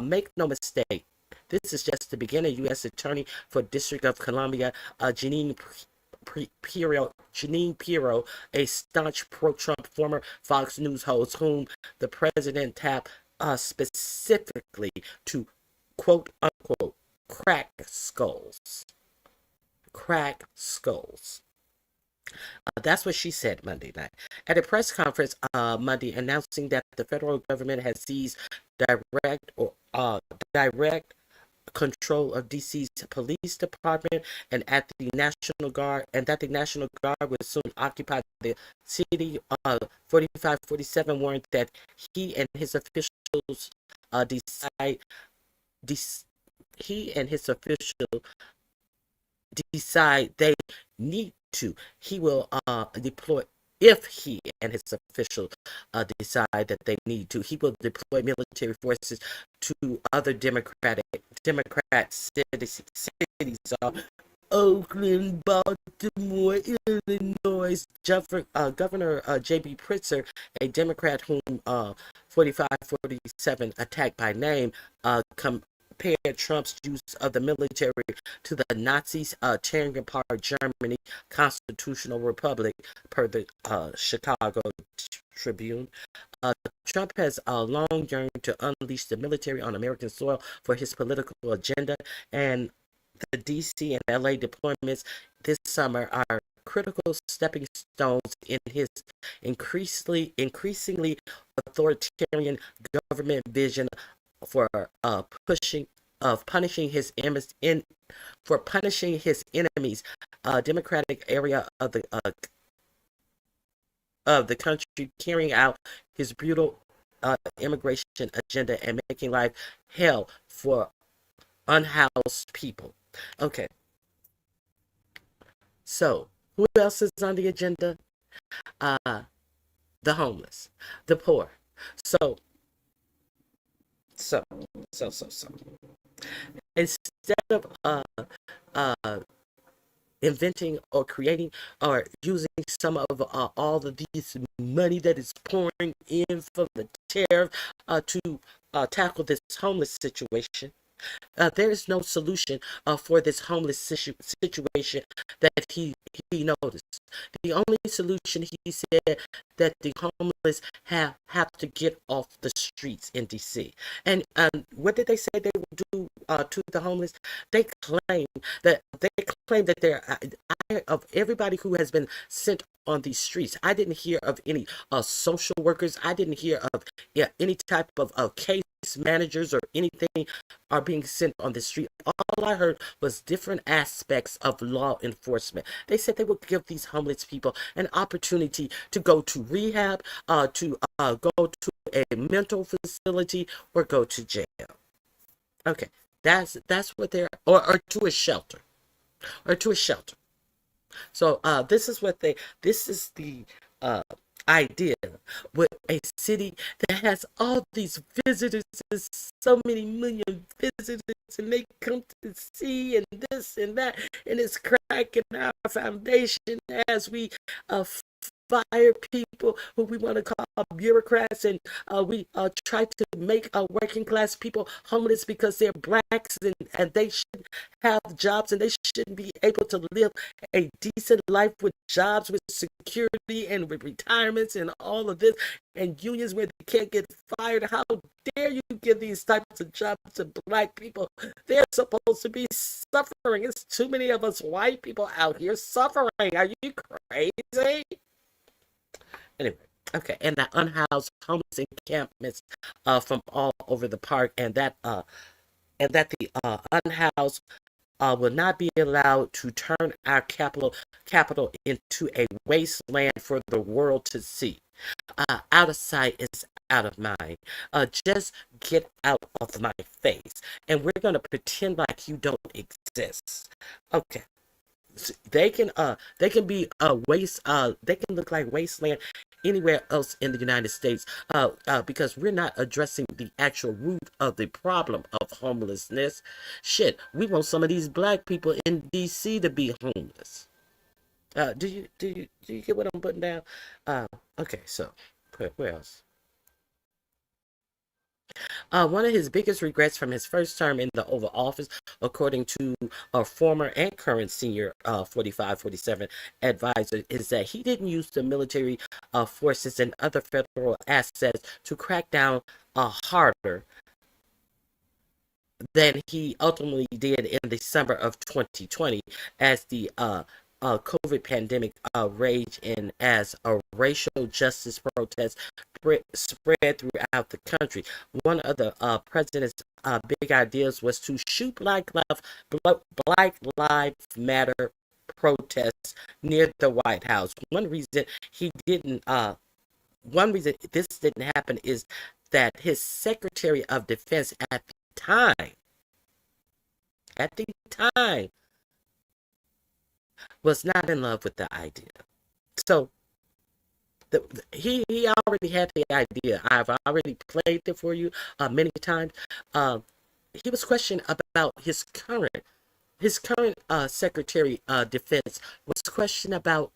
Make no mistake, this is just the beginning. U.S. Attorney for District of Columbia, Jeanine Pirro, a staunch pro-Trump former Fox News host, whom the president tapped specifically to quote unquote crack skulls. Crack skulls. That's what she said Monday night at a press conference Monday, announcing that the federal government has seized direct control of DC's police department, and at the National Guard, and that the National Guard will soon occupy the city. 4547 warned that he and his officials decide they need to. He will deploy. If he and his officials decide that they need to, he will deploy military forces to other Democrat cities, Oakland, Baltimore, Illinois. Governor J.B. Pritzker, a Democrat whom 4547 attacked by name, compared Trump's use of the military to the Nazis tearing apart Germany constitutional republic, per the Chicago Tribune. Trump has long yearned to unleash the military on American soil for his political agenda, and the DC and LA deployments this summer are critical stepping stones in his increasingly authoritarian government vision for punishing his enemies. Democratic area of the country, carrying out his brutal immigration agenda and making life hell for unhoused people. Okay, so who else is on the agenda? The homeless, the poor. So instead of inventing or creating or using some of all of these money that is pouring in from the tariff to tackle this homeless situation, there is no solution for this homeless situation that he noticed. The only solution, he said, that the homeless have to get off the streets in DC. And what did they say they would do to the homeless? They claim that they're of everybody who has been sent on these streets. I didn't hear of any social workers. I didn't hear of any type of case managers or anything are being sent on the street. All I heard was different aspects of law enforcement. They said they would give these homeless people an opportunity to go to rehab, to go to a mental facility, or go to jail. Okay, that's what they're, or to a shelter, So this is the idea with a city that has all these visitors, so many million visitors, and they come to see and this and that, and it's cracking our foundation as we fire people who we want to call bureaucrats, and we try to make working class people homeless because they're blacks, and they shouldn't have jobs, and they shouldn't be able to live a decent life with jobs, with security, and with retirements, and all of this, and unions where they can't get fired. How dare you give these types of jobs to black people? They're supposed to be suffering. It's too many of us white people out here suffering. Are you crazy? Anyway, okay, and the unhoused homeless encampments from all over the park, and that the unhoused will not be allowed to turn our capital into a wasteland for the world to see. Out of sight is out of mind. Just get out of my face, and we're gonna pretend like you don't exist. Okay. They can be they can look like wasteland anywhere else in the United States, because we're not addressing the actual root of the problem of homelessness. Shit, we want some of these black people in DC to be homeless. Do you get what I'm putting down? Okay, so where else? One of his biggest regrets from his first term in the Oval Office, according to a former and current senior 45-47 advisor, is that he didn't use the military forces and other federal assets to crack down harder than he ultimately did in December of 2020 as the COVID pandemic raged and as a racial justice protest spread throughout the country. One of the president's big ideas was to shoot Black Lives Matter protests near the White House. One reason this didn't happen is that his Secretary of Defense at the time was not in love with the idea. So he already had the idea. I've already played it for you many times. He was questioned about his current Secretary of Defense was questioned about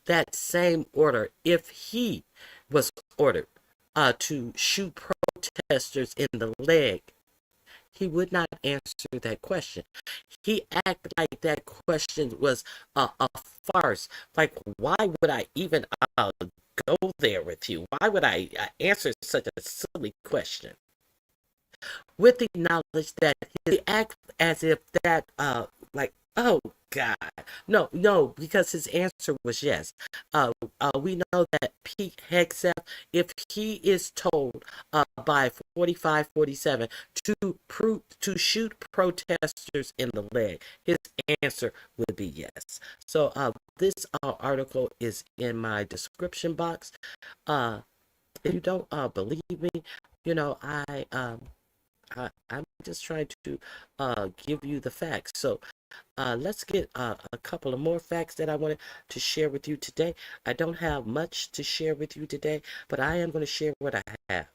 that same order if he was ordered to shoot protesters in the leg. He would not answer that question. He acted like that question was a farce. Like, why would I even go there with you? Why would I answer such a silly question? With the knowledge that he acted as if that, oh God, no, because his answer was yes. We know that Pete Hegseth, if he is told by 45-47 to shoot protesters in the leg, his answer would be yes. So this article is in my description box. If you don't believe me, I'm just trying to give you the facts. So let's get a couple of more facts that I wanted to share with you today. I don't have much to share with you today, but I am going to share what I have.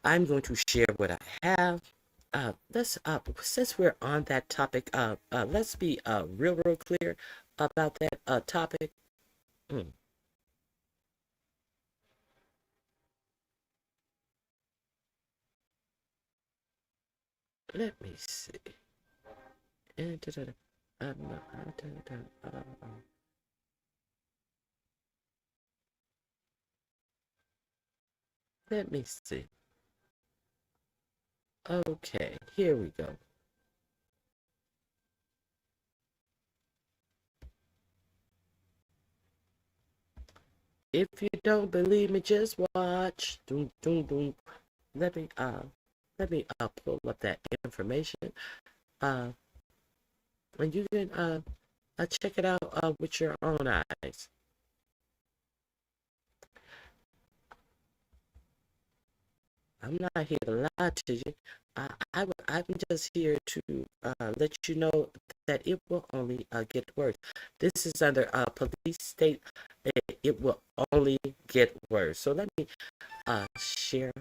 I'm going to share what I have. Since we're on that topic, let's be real clear about that topic. Let me see. Let me see. Okay, here we go. If you don't believe me, just watch. Doom, doom, doom. Let me pull up that information. And you can check it out with your own eyes. I'm not here to lie to you. I'm just here to let you know that it will only get worse. This is under police state. It will only get worse. So let me share.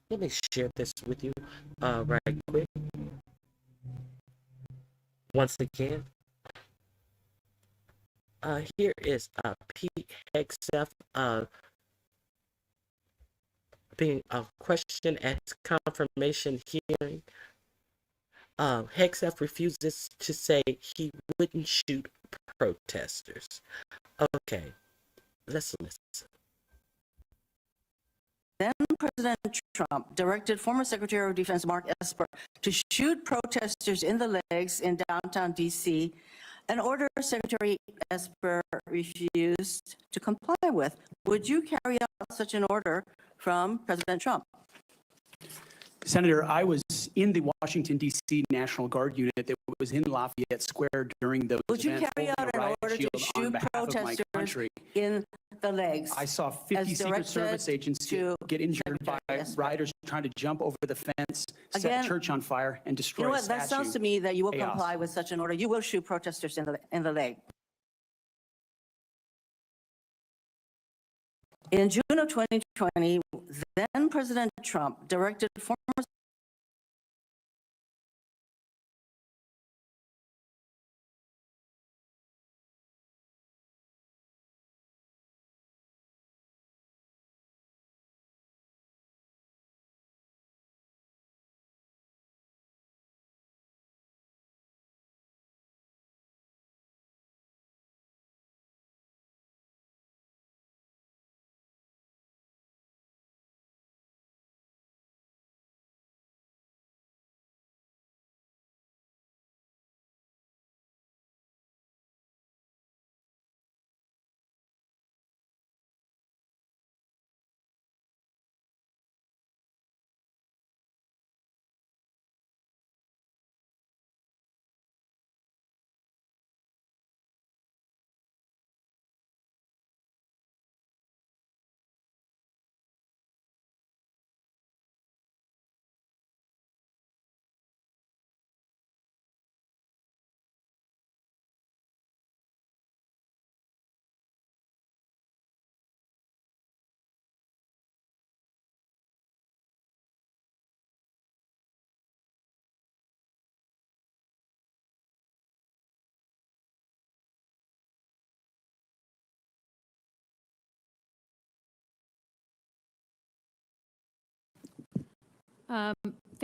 Let me share this with you right quick. Once again, here is Pete Hegseth being questioned at his confirmation hearing. Hegseth refuses to say he wouldn't shoot protesters. Okay, let's listen. Then President Trump directed former Secretary of Defense Mark Esper to shoot protesters in the legs in downtown D.C., an order Secretary Esper refused to comply with. Would you carry out such an order from President Trump? Senator, I was in the Washington, D.C. National Guard unit that was in Lafayette Square during those Would you events, carry holding out a an riot order to shield on shoot behalf of my protesters country. in the legs? I saw 50 as Secret directed Service agents to get injured by Secretary Esper? rioters trying to jump over the fence, set Again, a church on fire, and destroy You know a what? That statue. sounds to me that you will Chaos. comply with such an order. You will shoot protesters in the leg. In June of 2020, then President Trump directed former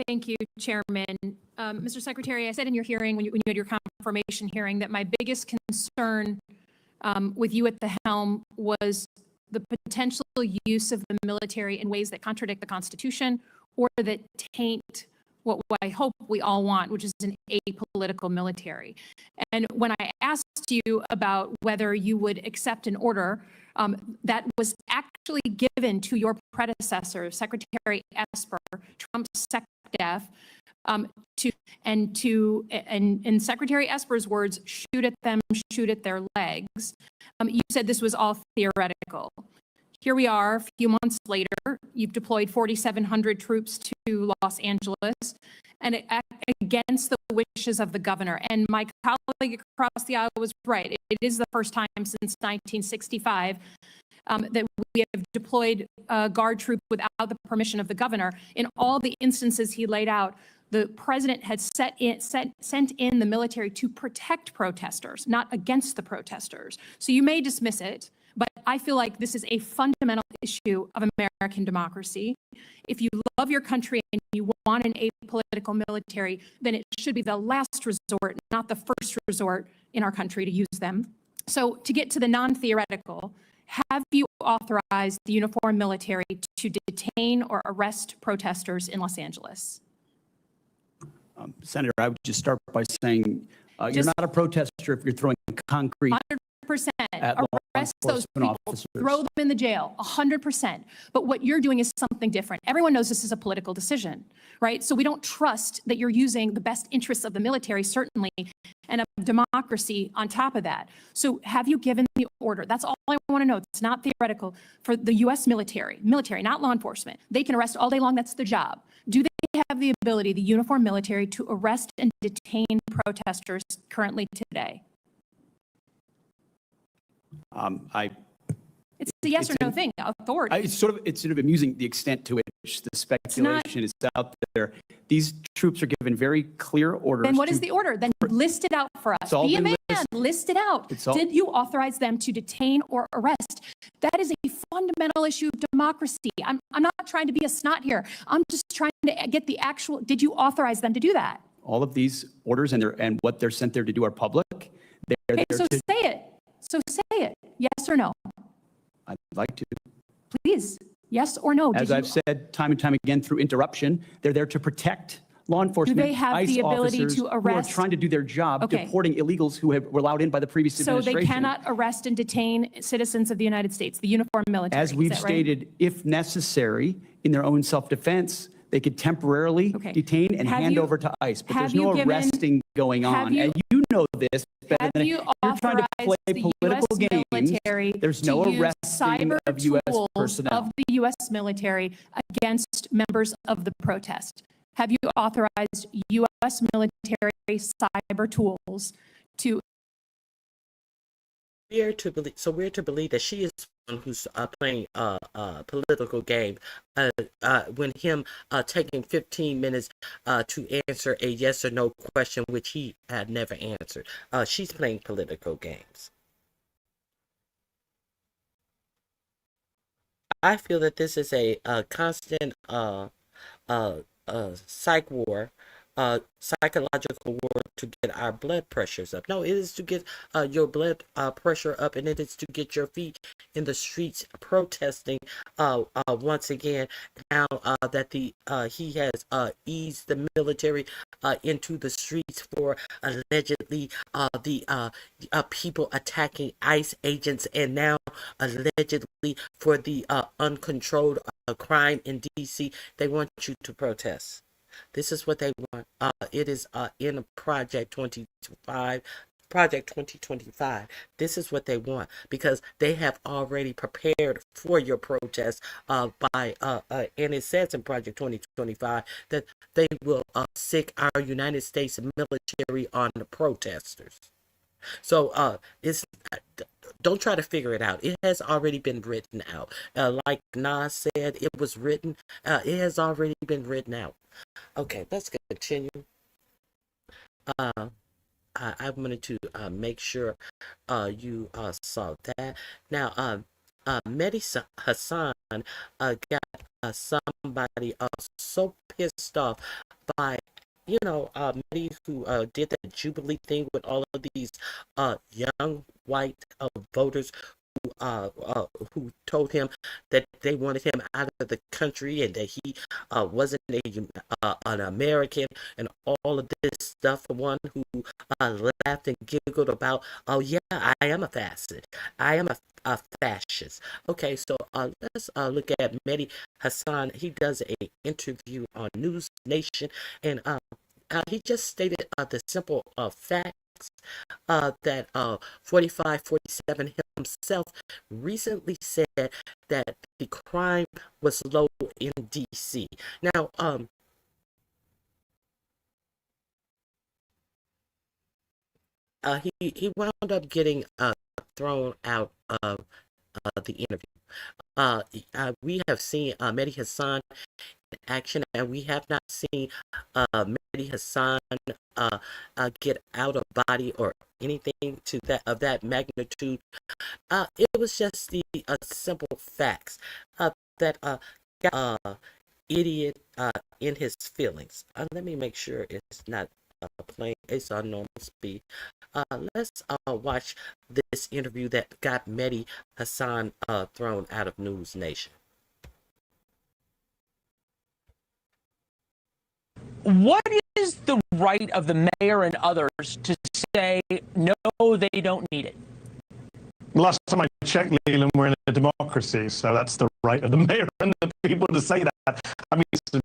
Thank you, Chairman. Mr. Secretary, I said in your hearing, when you had your confirmation hearing, that my biggest concern with you at the helm was the potential use of the military in ways that contradict the Constitution or that taint what I hope we all want, which is an apolitical military. And when I asked you about whether you would accept an order that was actually given to your predecessor, Secretary Esper, Trump's SecDef, in Secretary Esper's words, shoot at them, shoot at their legs. You said this was all theoretical. Here we are, a few months later, you've deployed 4,700 troops to Los Angeles and against the wishes of the governor. And my colleague across the aisle was right. It is the first time since 1965 that we have deployed Guard troops without the permission of the governor. In all the instances he laid out, the president had sent in the military to protect protesters, not against the protesters. So you may dismiss it, but I feel like this is a fundamental issue of American democracy. If you love your country and you want an apolitical military, then it should be the last resort, not the first resort in our country to use them. So to get to the non-theoretical, have you authorized the uniformed military to detain or arrest protesters in Los Angeles? Senator, I would just start by saying you're not a protester if you're throwing concrete 100%. at law Arrest those enforcement people, officers. throw them in the jail, 100%. But what you're doing is something different. Everyone knows this is a political decision, right? So we don't trust that you're using the best interests of the military, certainly, and of democracy on top of that. So have you given the order? That's all I want to know. It's not theoretical. For the U.S. military, not law enforcement. They can arrest all day long. That's their job. Do they have the ability, the uniformed military, to arrest and detain protesters currently today? It's a yes or no thing, authority. It's sort of amusing the extent to which the speculation is out there. These troops are given very clear orders. Then what is the order? Then list it out for us. Be a man, list it out. Did you authorize them to detain or arrest? That is a fundamental issue of democracy. I'm not trying to be a snot here. I'm just trying to get the actual, did you authorize them to do that? All of these orders and what they're sent there to do are public. Okay, so say it. So say it. Yes or no? I'd like to. Please, yes or no? As I've said time and time again through interruption, they're there to protect law enforcement. Do they have ICE the ability officers to arrest? who are trying to do their job, Okay. deporting illegals who were allowed in by the previous So administration. they cannot arrest and detain citizens of the United States, the uniformed military. As is we've that right? stated, if necessary, in their own self-defense, They could temporarily Okay. detain and Have hand you- over to ICE, but have there's you no given- arresting going have on. you- And you know this better Have than you you're trying to play authorized the political U.S. games. military There's to no use arresting cyber of U.S. tools personnel. of the U.S. military against members of the protest? Have you authorized U.S. military cyber tools to We're to believe that she is someone who's playing political game. When him taking 15 minutes to answer a yes or no question which he had never answered. She's playing political games. I feel that this is a constant psych war, psychological war to get our blood pressures up. No, it is to get your blood pressure up, and it is to get your feet in the streets protesting once again. Now that he has eased the military into the streets for allegedly the people attacking ICE agents, and now allegedly for the uncontrolled crime in DC. They want you to protest. This is what they want. It is in Project 2025. This is what they want, because they have already prepared for your protest and it says in Project 2025 that they will sic our United States military on the protesters. So don't try to figure it out. It has already been written out. Like Nas said, it was written. It has already been written out. Okay, let's continue. I wanted to make sure you saw that. Now, Mehdi Hassan got somebody so pissed off by Mehdi, who did that Jubilee thing with all of these young white voters who told him that they wanted him out of the country and that he wasn't an American and all of this stuff. One who laughed and giggled about, oh yeah, I am a fascist. I am a fascist. Okay, so let's look at Mehdi Hassan. He does an interview on News Nation, and he just stated the simple facts that 4547 himself recently said that the crime was low in DC. Now, he wound up getting thrown out of the interview. We have seen Mehdi Hassan in action, and we have not seen Mehdi Hassan get out of body or anything to that magnitude. It was just the simple facts that got idiot in his feelings. Let me make sure it's not playing. It's on normal speed. Let's watch this interview that got Mehdi Hassan thrown out of News Nation. What is the right of the mayor and others to say, no, they don't need it? Last time I checked, Leland, we're in a democracy, so that's the right of the mayor and the people to say that. I mean, it's been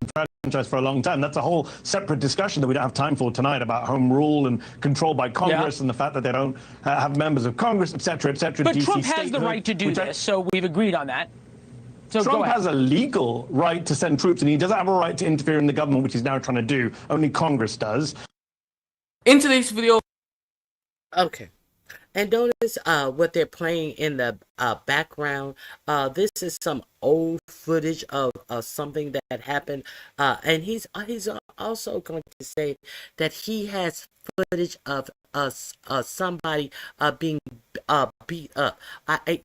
franchised for a long time. That's a whole separate discussion that we don't have time for tonight about home rule and control by Congress and the fact that they don't have members of Congress, et cetera, et cetera. But DC Trump has the statehood, right to do this, so we've agreed on that. So Trump has a legal right to send troops, and he doesn't have a right to interfere in the government, which he's now trying to do. Only Congress does. In today's video. Okay. And notice what they're playing in the background. This is some old footage of something that happened. And he's also going to say that he has footage of somebody being beat up.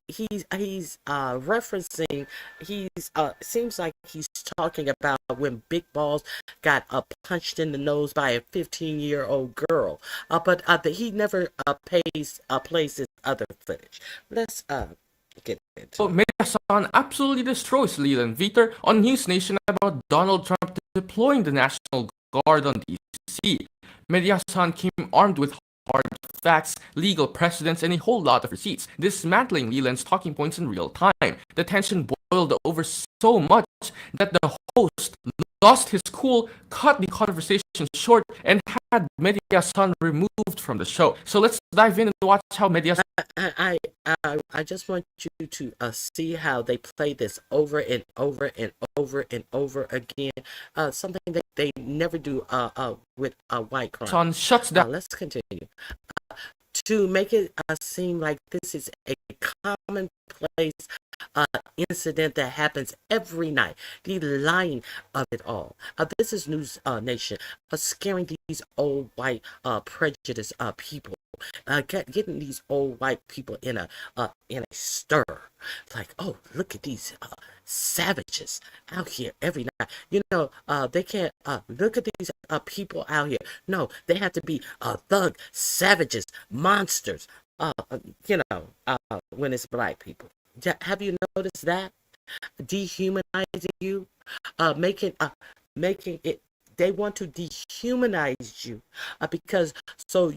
He's referencing. Seems like he's talking about when Big Balls got punched in the nose by a 15-year-old girl. But he never plays this other footage. Let's get into it. Mehdi Hassan absolutely destroys Leland Viter on News Nation about Donald Trump deploying the National Guard on DC. Mehdi Hassan came armed with hard facts, legal precedents, and a whole lot of receipts, dismantling Leland's talking points in real time. The tension boiled over so much that the host lost his cool, cut the conversation short, and had Mediasan removed from the show. So let's dive in and watch how Mediasan... I just want you to see how they play this over and over and over and over again. Something that they never do with white crime. Son shuts down. Let's continue. To make it seem like this is a commonplace incident that happens every night. The lying of it all. This is News Nation scaring these old white prejudiced people. Getting these old white people in a stir, like, oh, look at these savages out here every night. You know, they can't look at these people out here. No, they have to be thug savages, monsters. You know, when it's black people. Have you noticed that? Dehumanizing you, making it. They want to dehumanize you because so.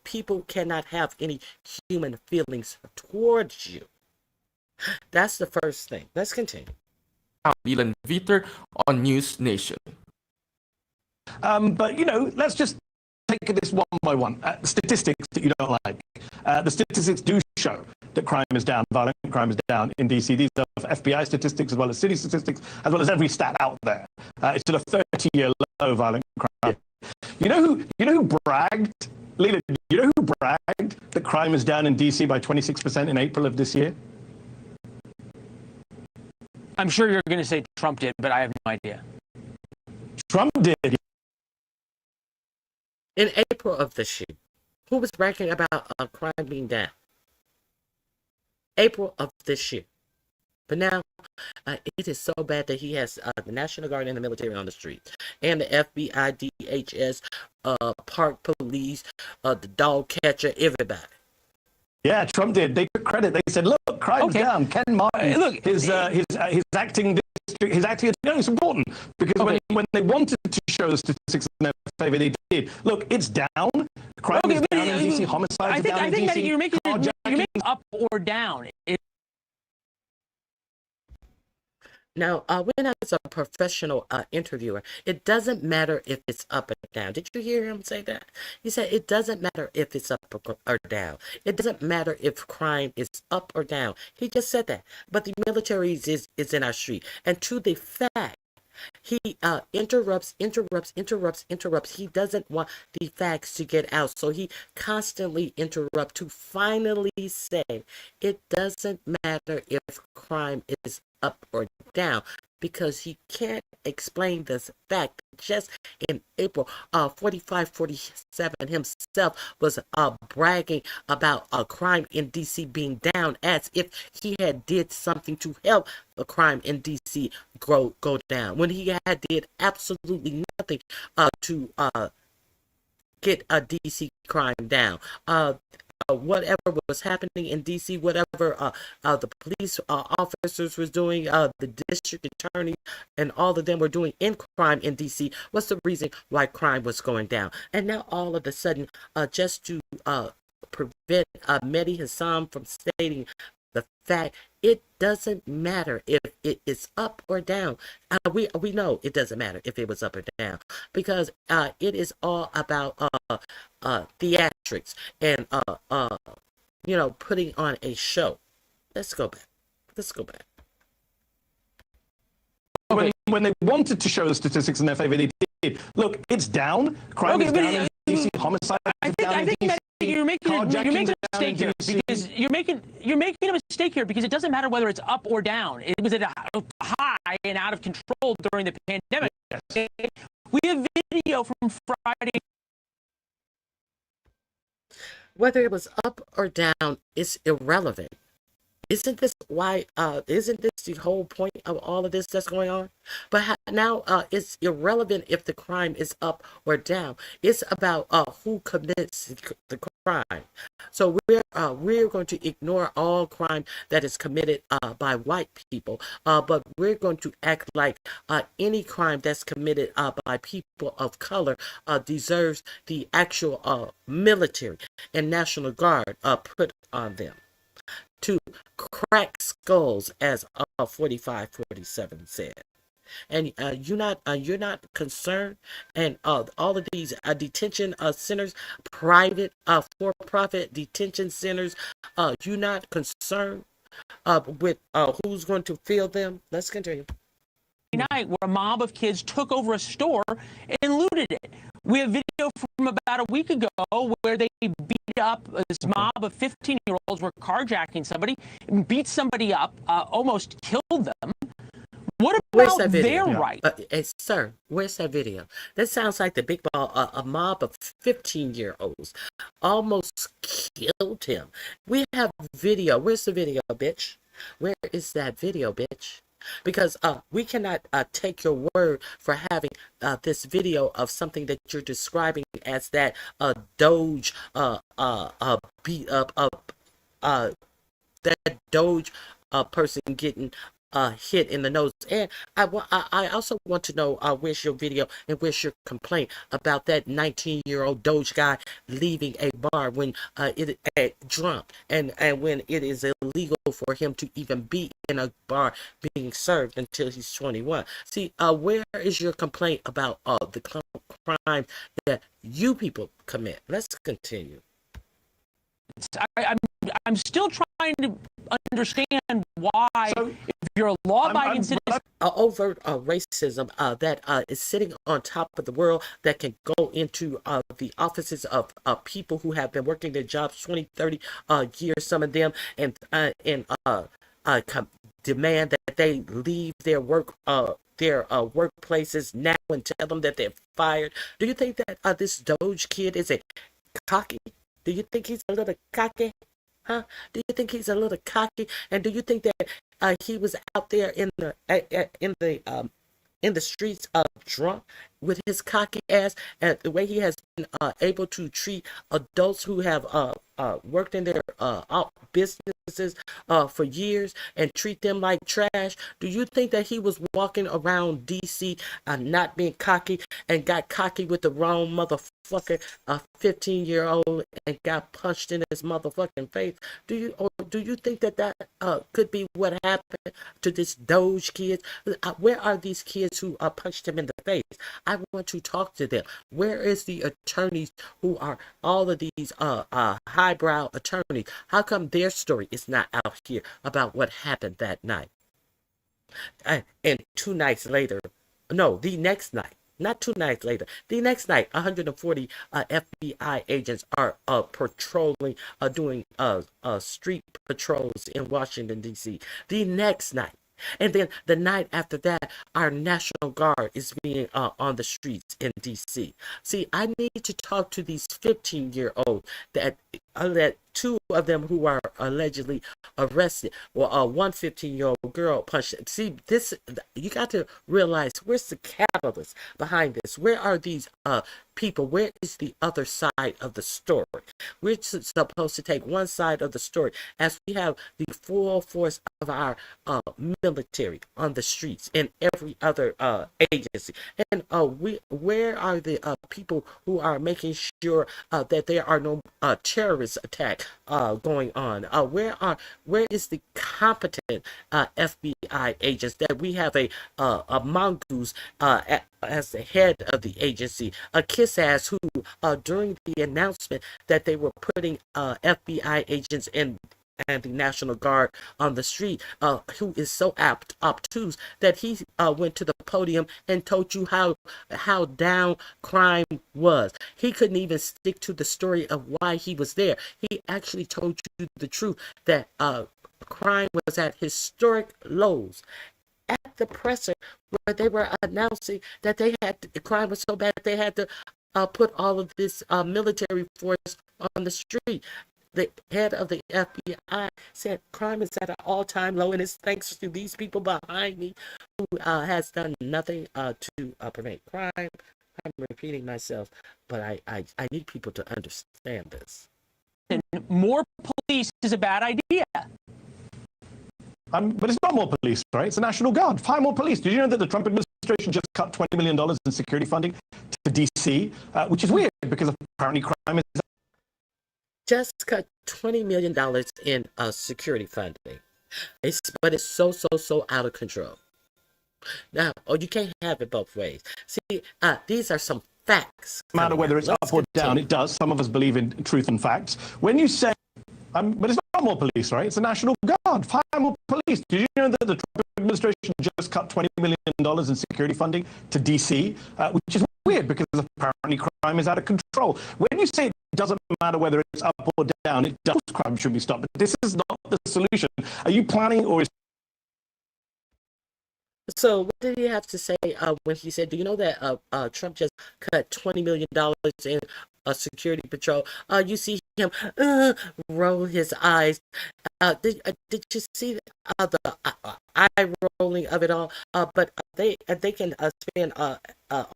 People cannot have any human feelings towards you. That's the first thing. Let's continue. Leland Viter on News Nation. But, you know, let's just take this one by one. Statistics that you don't like. The statistics do show that crime is down, violent crime is down in DC. These are FBI statistics as well as city statistics, as well as every stat out there. It's at a 30-year low, violent crime. You know who bragged? Leland, you know who bragged that crime is down in DC by 26% in April of this year? I'm sure you're going to say Trump did, but I have no idea. Trump did. In April of this year, who was bragging about crime being down? April of this year. But now, it is so bad that he has the National Guard and the military on the street, and the FBI, DHS, park police, the dog catcher, everybody. Yeah, Trump did. They took credit. They said, "Look, crime's down." Ken Martin, look, his acting district, his acting. No, it's important because when they wanted to show the statistics in their favor, they did. Look, it's down. Crime is down in DC. Homicides are down in DC. I think you're making up or down. Now, when I was a professional interviewer, it doesn't matter if it's up or down. Did you hear him say that? He said it doesn't matter if it's up or down. It doesn't matter if crime is up or down. He just said that. But the military is in our street. And to the fact, he interrupts. He doesn't want the facts to get out. So he constantly interrupts to finally say it doesn't matter if crime is up or down, because he can't explain this fact. Just in April 4547 himself was bragging about crime in DC being down, as if he had did something to help the crime in DC go down, when he had did absolutely nothing to get a DC crime down. Whatever was happening in DC, whatever the police officers was doing, the district attorney and all of them were doing in crime in DC, was the reason why crime was going down. And now all of a sudden, just to prevent Mehdi Hasan from stating the fact, it doesn't matter if it is up or down. We know it doesn't matter if it was up or down, because it is all about theatrics and putting on a show. Let's go back. When they wanted to show the statistics in their favor, they did. Look, it's down. Crime is down in DC. Homicide is down in DC. You're making a mistake here, because you're making a mistake here, because it doesn't matter whether it's up or down. It was at a high and out of control during the pandemic. Yes. We have video from Friday. Whether it was up or down is irrelevant. Isn't this why? Isn't this the whole point of all of this that's going on? But now it's irrelevant if the crime is up or down. It's about who commits the crime. So we're going to ignore all crime that is committed by white people, but we're going to act like any crime that's committed by people of color deserves the actual military and National Guard put on them. to crack skulls, as 4547 said. And you're not concerned, and all of these detention centers, private for-profit detention centers, you're not concerned with who's going to fill them. Let's continue. Night where a mob of kids took over a store and looted it. We have video from about a week ago where they beat up this mob of 15-year-olds were carjacking somebody, beat somebody up, almost killed them. What about their right? Sir, where's that video? That sounds like the big ball, a mob of 15-year-olds almost killed him. We have video. Where's the video, bitch? Where is that video, bitch? Because we cannot take your word for having this video of something that you're describing as that Doge beat up that Doge person getting hit in the nose. And I also want to know where's your video and where's your complaint about that 19-year-old Doge guy leaving a bar when it drunk and when it is illegal for him to even be in a bar being served until he's 21. See, where is your complaint about the crime that you people commit? Let's continue. I'm still trying to understand why, if you're a law-abiding citizen, overt racism that is sitting on top of the world, that can go into the offices of people who have been working their jobs 20, 30 years, some of them, and demand that they leave their workplaces now and tell them that they're fired. Do you think that this Doge kid is a cocky? Do you think he's a little cocky? Huh? Do you think he's a little cocky? And do you think that he was out there in the streets drunk with his cocky ass, and the way he has been able to treat adults who have worked in their businesses for years and treat them like trash? Do you think that he was walking around DC not being cocky and got cocky with the wrong motherfucker, a 15-year-old, and got punched in his motherfucking face? Do you think that could be what happened to this Doge kid? Where are these kids who punched him in the face? I want to talk to them. Where is the attorneys who are all of these highbrow attorneys? How come their story is not out here about what happened that night? And 2 nights later, no, the next night, not 2 nights later, the next night, 140 FBI agents are patrolling, doing street patrols in Washington, D.C. The next night. And then the night after that, our National Guard is being on the streets in D.C. See, I need to talk to these 15-year-olds that 2 of them who are allegedly arrested. Well, one 15-year-old girl punched. See, this, you got to realize, where's the catalyst behind this? Where are these people? Where is the other side of the story? We're supposed to take one side of the story as we have the full force of our military on the streets and every other agency. And where are the people who are making sure that there are no terrorist attacks going on? Where is the competent FBI agents that we have a mongoose as the head of the agency, a kiss ass who during the announcement that they were putting FBI agents in and the National Guard on the street, who is so obtuse that he went to the podium and told you how down crime was. He couldn't even stick to the story of why he was there. He actually told you the truth that crime was at historic lows. At the presser, where they were announcing that crime was so bad they had to put all of this military force on the street. The head of the FBI said crime is at an all-time low, and it's thanks to these people behind me who has done nothing to prevent crime. I'm repeating myself, but I need people to understand this. More police is a bad idea. But it's not more police, right? It's the National Guard. 5 more police. Did you know that the Trump administration just cut $20 million in security funding to D.C., which is weird because apparently crime is just cut $20 million in security funding. But it's so out of control. Now, you can't have it both ways. See, these are some facts. No matter whether it's up or down, it does. Some of us believe in truth and facts. When you say, but it's not more police, right? It's the National Guard. Fire more police. Did you know that the Trump administration just cut $20 million in security funding to D.C., which is weird because apparently crime is out of control. When you say it doesn't matter whether it's up or down, it does. Crime should be stopped. But this is not the solution. Are you planning or is... So what did he have to say when he said, do you know that Trump just cut $20 million in security patrol? You see him roll his eyes. Did you see the eye rolling of it all? But they can spend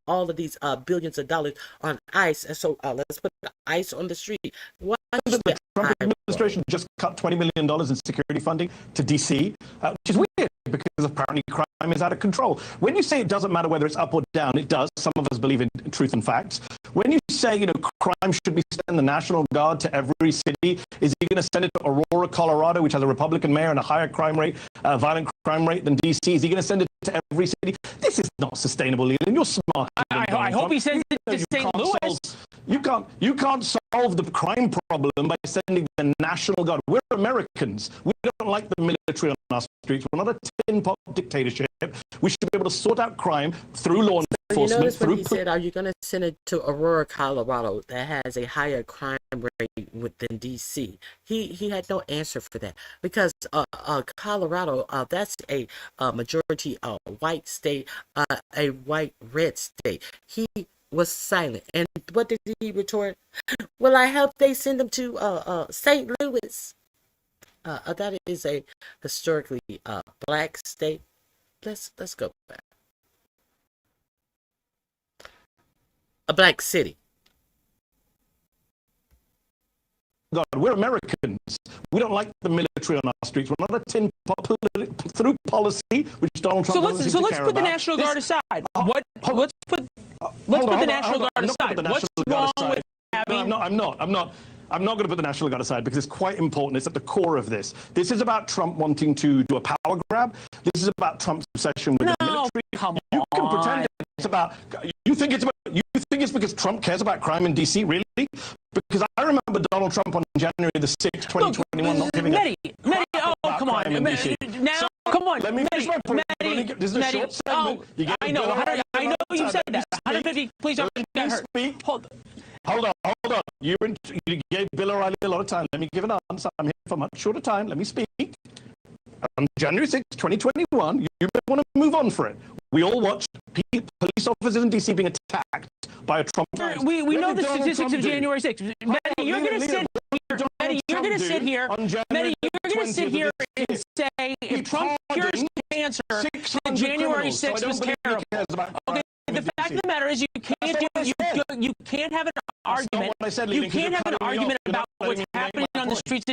all of these billions of dollars on ICE, and so let's put ICE on the street. Why the Trump administration just cut $20 million in security funding to D.C., which is weird because apparently crime is out of control. When you say it doesn't matter whether it's up or down, it does. Some of us believe in truth and facts. When you say, crime should be sent the National Guard to every city, is he going to send it to Aurora, Colorado, which has a Republican mayor and a higher crime rate, violent crime rate than D.C.? Is he going to send it to every city? This is not sustainable, Leland. You're smart. I hope he sends it to St. Louis. You can't solve the crime problem by sending the National Guard. We're Americans. We don't like the military on our streets. We're not a tin pot dictatorship. We should be able to sort out crime through law enforcement. You notice when he said, are you going to send it to Aurora, Colorado, that has a higher crime rate than D.C.? He had no answer for that because Colorado, that's a majority white state, a white red state. He was silent. And what did he retort? Well, I hope they send them to St. Louis. That is a historically black state. Let's go back. A black city. God, we're Americans. We don't like the military on our streets. We're not a tin pot through policy, which Donald Trump doesn't seem to care let's put the about. National Guard aside. Let's put the National Guard aside. What's wrong with having? No, I'm not going to put the National Guard aside because it's quite important. It's at the core of this. This is about Trump wanting to do a power grab. This is about Trump's obsession with the military. Come you on. can pretend it's about. You think it's because Trump cares about crime in D.C. Really? Because I remember Donald Trump on January the 6th, 2021, not giving Mehdi, come on. Now, come on. Let me finish my point. This is a short segment. I know you said that. 150, please don't get hurt. Hold on. You gave Bill O'Reilly a lot of time. Let me give an answer. I'm here for much shorter time. Let me speak. On January 6th, 2021, you may want to move on for it. We all watched police officers in D.C. being attacked by a Trump. We know the statistics of January 6th. Mehdi, you're going to sit here. Mehdi, you're going to sit here. Mehdi, you're going to sit here and say if Trump cures cancer, then January 6th was terrible. Okay. The fact of the matter is you can't have an argument. You can't have an argument about what's happening on the streets.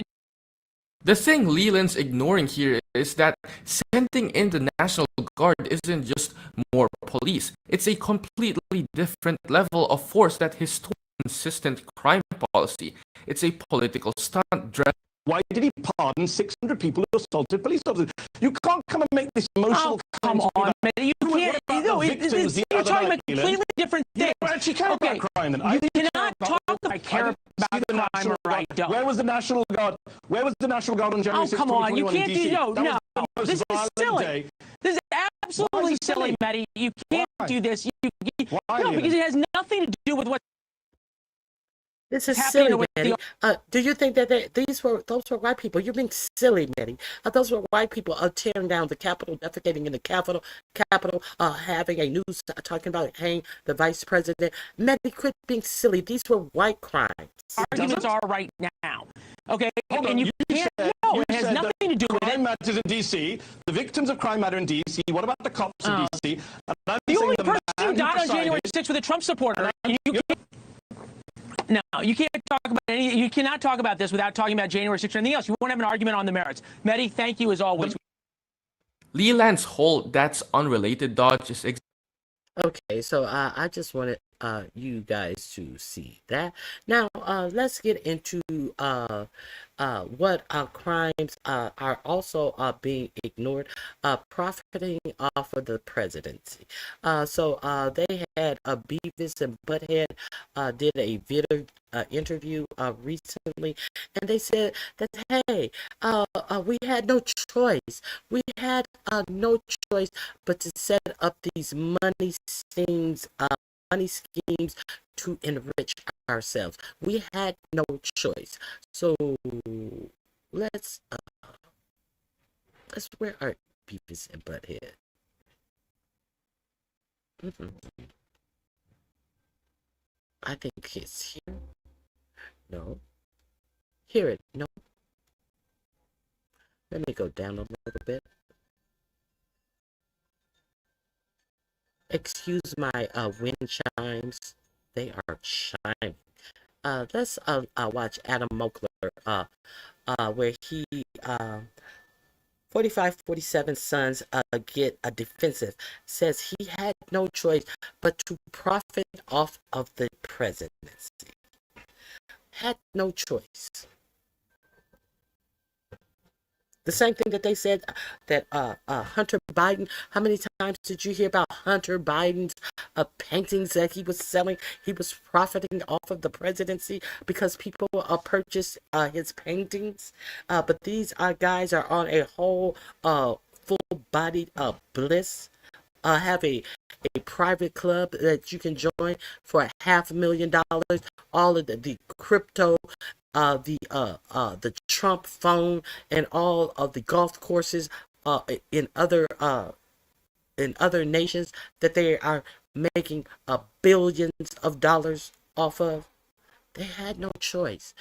The thing Leland's ignoring here is that sending in the National Guard isn't just more police. It's a completely different level of force that his consistent crime policy. It's a political stunt dressed. Why did he pardon 600 people who assaulted police officers? You can't come and make this emotional. Come on, man. You can't. You're talking about completely different things. You actually care about crime, then. You cannot talk about. I care about crime, or I don't. Where was the National Guard? Where was the National Guard on January 6th, 2021? Come on, you can't in do DC? no. This is silly. This is absolutely silly, Mehdi. You can't do this. No, because it has nothing to do with what. This is silly, Mehdi. Do you think that those were white people? You're being silly, Mehdi. Those were white people tearing down the Capitol, defecating in the Capitol, having a news talking about hanging the vice president. Mehdi, quit being silly. These were white crimes. Arguments are right now. Okay? And you can't. No, it has nothing to do with it. Crime matters in D.C. The victims of crime matter in D.C. What about the cops in D.C.? The only person who died on January 6th was a Trump supporter. No, you can't talk about any. You cannot talk about this without talking about January 6th or anything else. You won't have an argument on the merits. Mehdi, thank you as always. Leland's whole "that's unrelated" dodge is. Okay, so I just wanted you guys to see that. Now let's get into what crimes are also being ignored, profiting off of the presidency. So they had Beavis and Butthead did a video interview recently, and they said that hey, we had no choice. We had no choice but to set up these money schemes to enrich ourselves. We had no choice. So let's where are Beavis and Butthead? I think it's here. No. Hear it. No. Let me go down a little bit. Excuse my wind chimes. They are chiming. Let's watch Adam Mokler, where he 45-47 Sons get a defensive. Says he had no choice but to profit off of the presidency. Had no choice. The same thing that they said that Hunter Biden, how many times did you hear about Hunter Biden's paintings that he was selling? He was profiting off of the presidency because people purchased his paintings. But these guys are on a whole full-bodied bliss. Have a private club that you can join for $500,000. All of the crypto, the Trump phone, and all of the golf courses in other nations that they are making billions of dollars off of. They had no choice.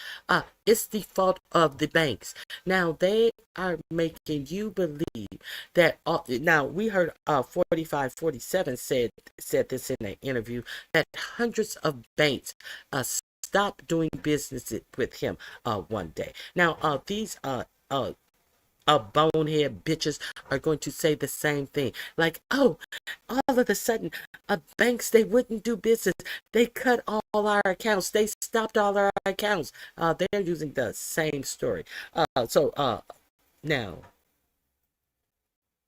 It's the fault of the banks. Now they are making you believe that. Now we heard 45-47 said this in an interview that hundreds of banks stop doing business with him one day. Now these bonehead bitches are going to say the same thing. Like, oh, all of a sudden, banks, they wouldn't do business. They cut all our accounts. They stopped all our accounts. They're using the same story. Now,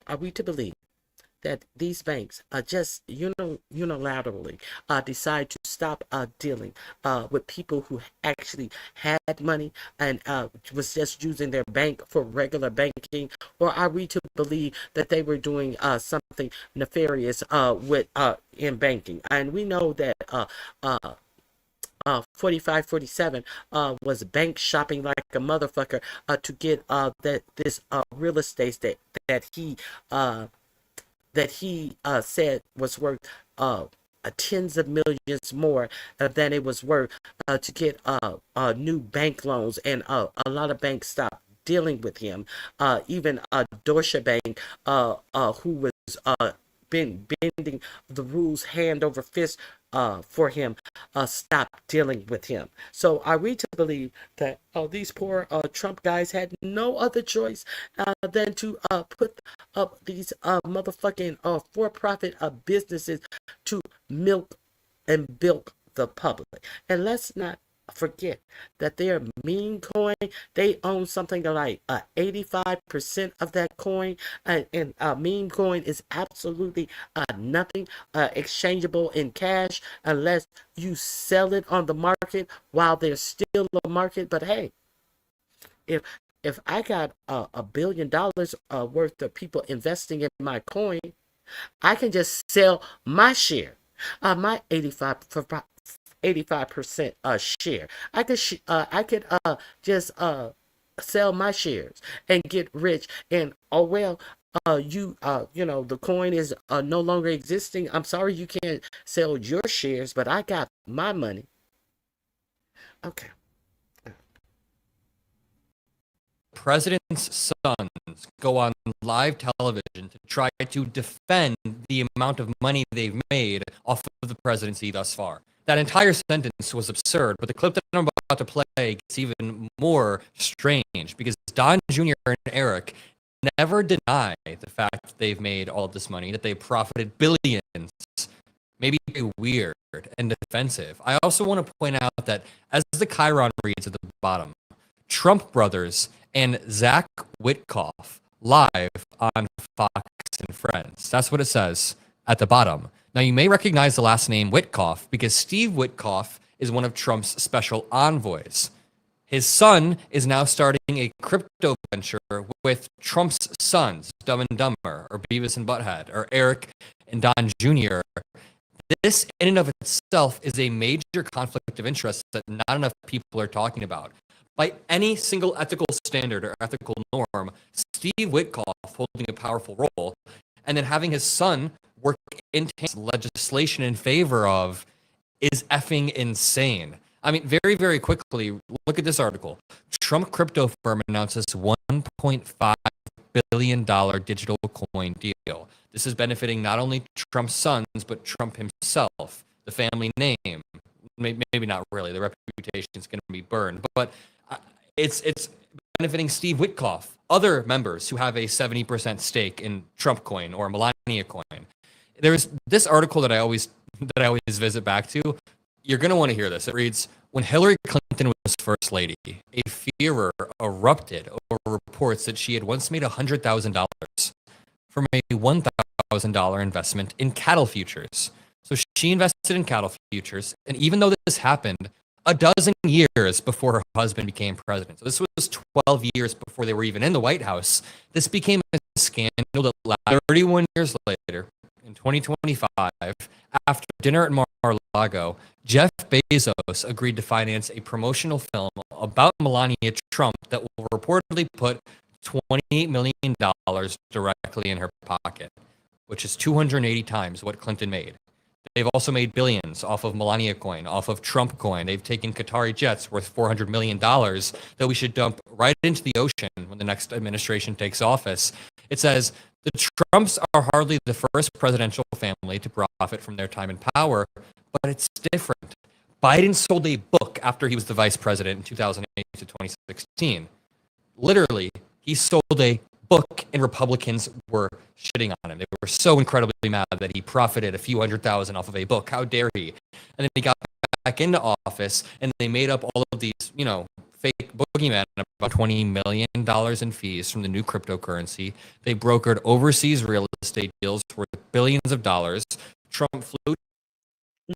are we to believe that these banks just unilaterally decide to stop dealing with people who actually had money and was just using their bank for regular banking? Or are we to believe that they were doing something nefarious with in banking? And we know that 45-47 was bank shopping like a motherfucker to get this real estate that he said was worth tens of millions more than it was worth to get new bank loans, and a lot of banks stopped dealing with him. Even Deutsche Bank, who was been bending the rules hand over fist for him, stopped dealing with him. So are we to believe that these poor Trump guys had no other choice than to put up these motherfucking for-profit businesses to milk and bilk the public? And let's not forget that their meme coin, they own something like 85% of that coin, and meme coin is absolutely nothing exchangeable in cash unless you sell it on the market while there's still a market. But hey, if I got $1 billion worth of people investing in my coin, I can just sell my share, my 85% share. I could just sell my shares and get rich. And the coin is no longer existing. I'm sorry you can't sell your shares, but I got my money. Okay. President's sons go on live television to try to defend the amount of money they've made off of the presidency thus far. That entire sentence was absurd, but the clip that I'm about to play gets even more strange because Don Jr. and Eric never deny the fact that they've made all of this money, that they profited billions maybe weird and defensive. I also want to point out that as the Chiron reads at the bottom, Trump brothers and Zach Witkoff live on Fox and Friends. That's what it says at the bottom. Now, you may recognize the last name Witkoff because Steve Witkoff is one of Trump's special envoys. His son is now starting a crypto venture with Trump's sons, Dumb and Dumber, or Beavis and Butthead, or Eric and Don Jr. This, in and of itself, is a major conflict of interest that not enough people are talking about. By any single ethical standard or ethical norm, Steve Witkoff holding a powerful role, and then having his son work in legislation in favor of is effing insane. I mean, very, very quickly, look at this article. Trump crypto firm announces $1.5 billion digital coin deal. This is benefiting not only Trump's sons, but Trump himself, the family name. Maybe not really. The reputation is going to be burned. But it's benefiting Steve Witkoff, other members who have a 70% stake in Trump coin or Melania coin. There's this article that I always visit back to. You're going to want to hear this. It reads, when Hillary Clinton was first lady, a furor erupted over reports that she had once made $100,000 from a $1,000 investment in cattle futures. So she invested in cattle futures, and even though this happened a dozen years before her husband became president, so this was 12 years before they were even in the White House, this became a scandal that lasted 31 years later. In 2025, after dinner at Mar-a-Lago, Jeff Bezos agreed to finance a promotional film about Melania Trump that will reportedly put $28 million directly in her pocket, which is 280 times what Clinton made. They've also made billions off of Melania coin, off of Trump coin. They've taken Qatari jets worth $400 million that we should dump right into the ocean when the next administration takes office. It says, the Trumps are hardly the first presidential family to profit from their time in power, but it's different. Biden sold a book after he was the vice president in 2008 to 2016. Literally, he sold a book and Republicans were shitting on him. They were so incredibly mad that he profited a few $100,000 off of a book. How dare he? And then he got back into office and they made up all of these, fake boogeymen, about $20 million in fees from the new cryptocurrency. They brokered overseas real estate deals worth billions of dollars. Trump flew.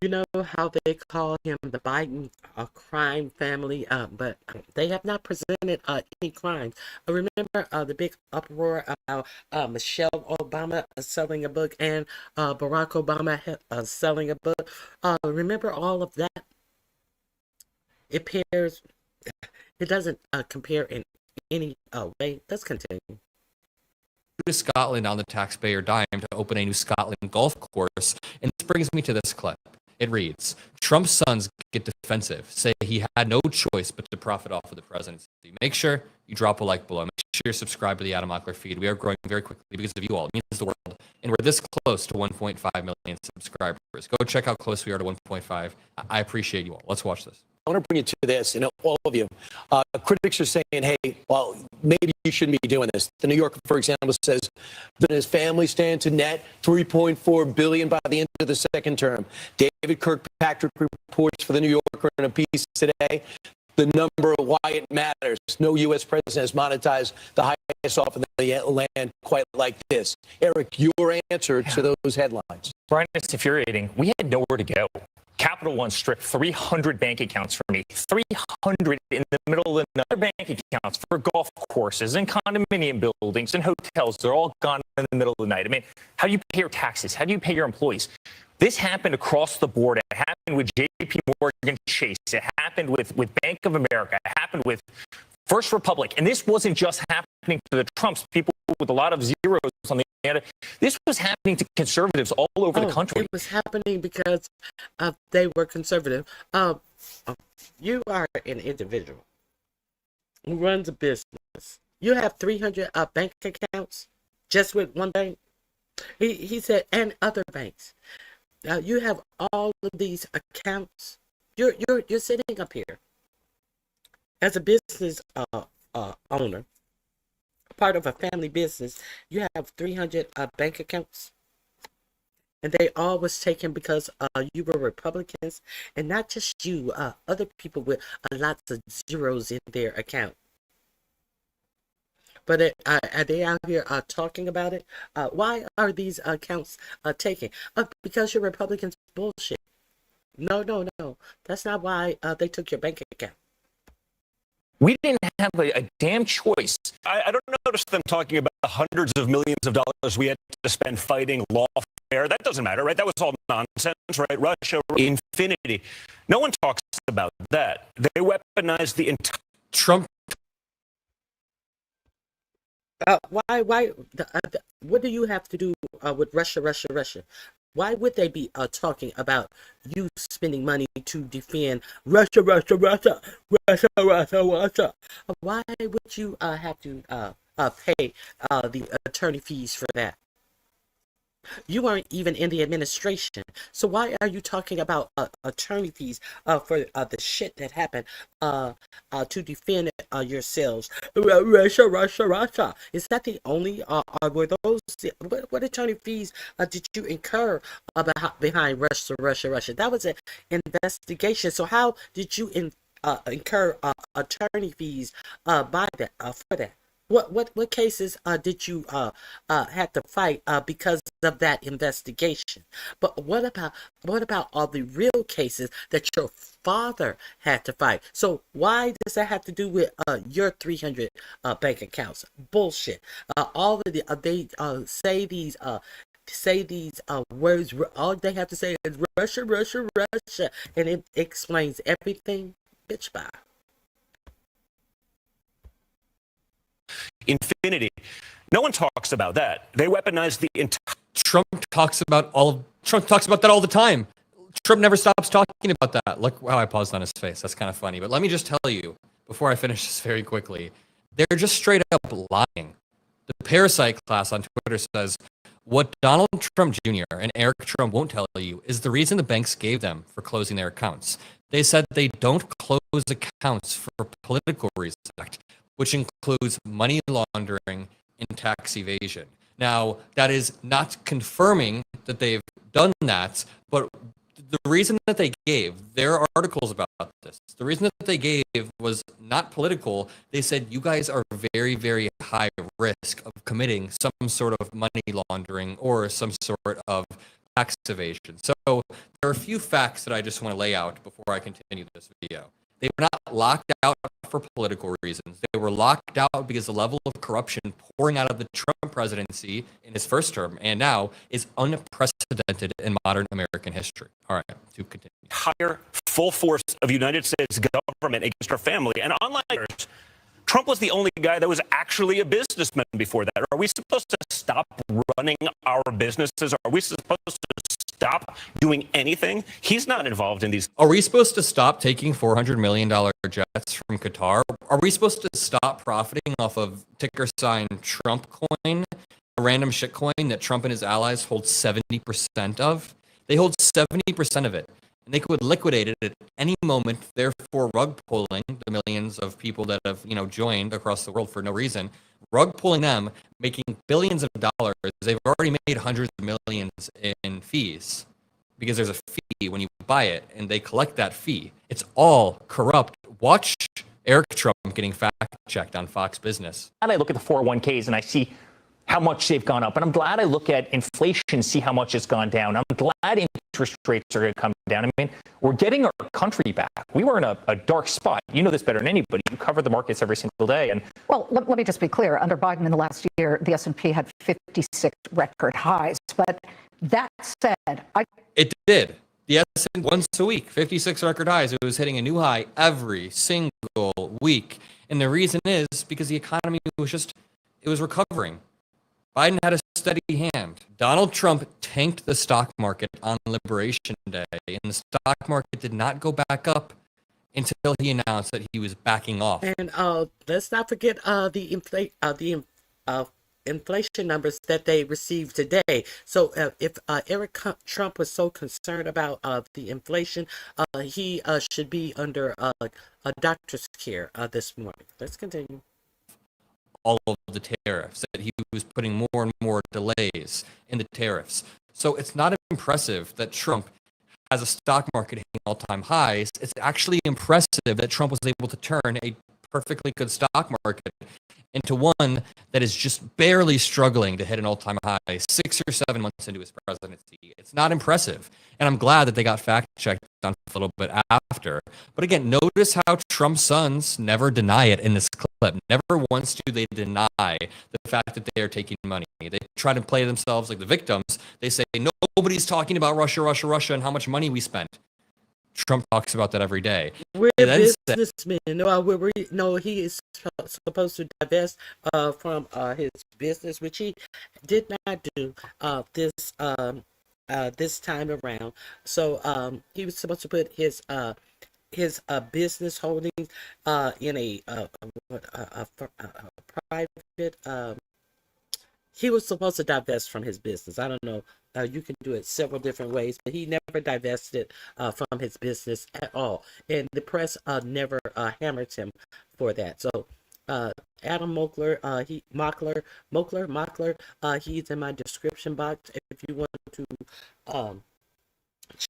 You know how they call him the Biden crime family, but they have not presented any crimes. Remember the big uproar about Michelle Obama selling a book and Barack Obama selling a book? Remember all of that? It doesn't compare in any way. Let's continue. To Scotland on the taxpayer dime to open a new Scotland golf course. And this brings me to this clip. It reads, Trump's sons get defensive, say he had no choice but to profit off of the presidency. Make sure you drop a like below. Make sure you're subscribed to the Adam Mockler feed. We are growing very quickly because of you all. It means the world. And we're this close to 1.5 million subscribers. Go check how close we are to 1.5. I appreciate you all. Let's watch this. I want to bring you to this, all of you. Critics are saying, hey, well, maybe you shouldn't be doing this. The New Yorker, for example, says that his family stand to net $3.4 billion by the end of the second term. David Kirkpatrick reports for the New Yorker in a piece today the number of why it matters. No U.S. president has monetized the highest off of the land quite like this. Eric, your answer to those headlines. Brian, it's infuriating. We had nowhere to go. Capital One stripped 300 bank accounts from me, 300 in the middle of the night. Bank accounts for golf courses and condominium buildings and hotels. They're all gone in the middle of the night. I mean, how do you pay your taxes? How do you pay your employees? This happened across the board. It happened with J.P. Morgan Chase. It happened with Bank of America. It happened with First Republic. And this wasn't just happening to the Trumps, people with a lot of zeros on the end. This was happening to conservatives all over the country. It was happening because they were conservative. You are an individual who runs a business. You have 300 bank accounts just with one bank. He said, and other banks. You have all of these accounts. You're sitting up here as a business owner, part of a family business. You have 300 bank accounts. And they all was taken because you were Republicans, and not just you, other people with lots of zeros in their account. But are they out here talking about it? Why are these accounts taken? Because you're Republicans bullshit. No. That's not why they took your bank account. We didn't have a damn choice. I don't notice them talking about the hundreds of millions of dollars we had to spend fighting lawfare. That doesn't matter, right? That was all nonsense, right? Russia, infinity. No one talks about that. They weaponized the entire Trump. What do you have to do with Russia? Why would they be talking about you spending money to defend Russia? Why would you have to pay the attorney fees for that? You weren't even in the administration, so why are you talking about attorney fees for the shit that happened to defend yourselves? Russia. Is that the only? Were those? What attorney fees did you incur behind Russia? That was an investigation. So how did you incur attorney fees by that for that? What cases did you have to fight because of that investigation? But what about all the real cases that your father had to fight? So why does that have to do with your 300 bank accounts? Bullshit. All of the they say these words. All they have to say is Russia, and it explains everything. Bitch, bye. infinity. No one talks about that. They weaponize the entire. Trump talks about that all the time. Trump never stops talking about that. Look how I paused on his face. That's kind of funny. But let me just tell you, before I finish this very quickly, they're just straight up lying. The Parasite class on Twitter says, what Donald Trump Jr. and Eric Trump won't tell you is the reason the banks gave them for closing their accounts. They said they don't close accounts for political reasons, which includes money laundering and tax evasion. Now, that is not confirming that they've done that, but the reason that they gave, there are articles about this, the reason that they gave was not political. They said, you guys are very, very high risk of committing some sort of money laundering or some sort of tax evasion. So there are a few facts that I just want to lay out before I continue this video. They were not locked out for political reasons. They were locked out because the level of corruption pouring out of the Trump presidency in his first term and now is unprecedented in modern American history. All right, to continue. Higher full force of United States government against our family. And unlike others, Trump was the only guy that was actually a businessman before that. Are we supposed to stop running our businesses? Are we supposed to stop doing anything? He's not involved in these. Are we supposed to stop taking $400 million jets from Qatar? Are we supposed to stop profiting off of ticker sign Trump coin, a random shit coin that Trump and his allies hold 70% of? They hold 70% of it, and they could liquidate it at any moment, therefore rug pulling the millions of people that have, joined across the world for no reason, rug pulling them, making billions of dollars. They've already made hundreds of millions in fees because there's a fee when you buy it, and they collect that fee. It's all corrupt. Watch Eric Trump getting fact-checked on Fox Business. And I look at the 401ks and I see how much they've gone up. And I'm glad I look at inflation, see how much it's gone down. I'm glad interest rates are going to come down. I mean, we're getting our country back. We were in a dark spot. You know this better than anybody. You cover the markets every single day. And well, let me just be clear. Under Biden in the last year, the S&P had 56 record highs. But that said, It did. The S&P once a week, 56 record highs. It was hitting a new high every single week. And the reason is because the economy was recovering. Biden had a steady hand. Donald Trump tanked the stock market on Liberation Day, and the stock market did not go back up until he announced that he was backing off. And let's not forget the inflation numbers that they received today. So if Eric Trump was so concerned about the inflation, he should be under a doctor's care this morning. Let's continue. All of the tariffs, that he was putting more and more delays in the tariffs. So it's not impressive that Trump has a stock market hitting all-time highs. It's actually impressive that Trump was able to turn a perfectly good stock market into one that is just barely struggling to hit an all-time high 6 or 7 months into his presidency. It's not impressive. And I'm glad that they got fact-checked on a little bit after. But again, notice how Trump's sons never deny it in this clip. Never once do they deny the fact that they are taking money. They try to play themselves like the victims. They say, nobody's talking about Russia, Russia, Russia, and how much money we spent. Trump talks about that every day. We're And then businessmen. No, he is supposed to divest from his business, which he did not do this time around. So he was supposed to put his business holdings in a private. He was supposed to divest from his business. I don't know. You can do it several different ways, but he never divested from his business at all. And the press never hammered him for that. So Adam Mockler, he's in my description box if you want to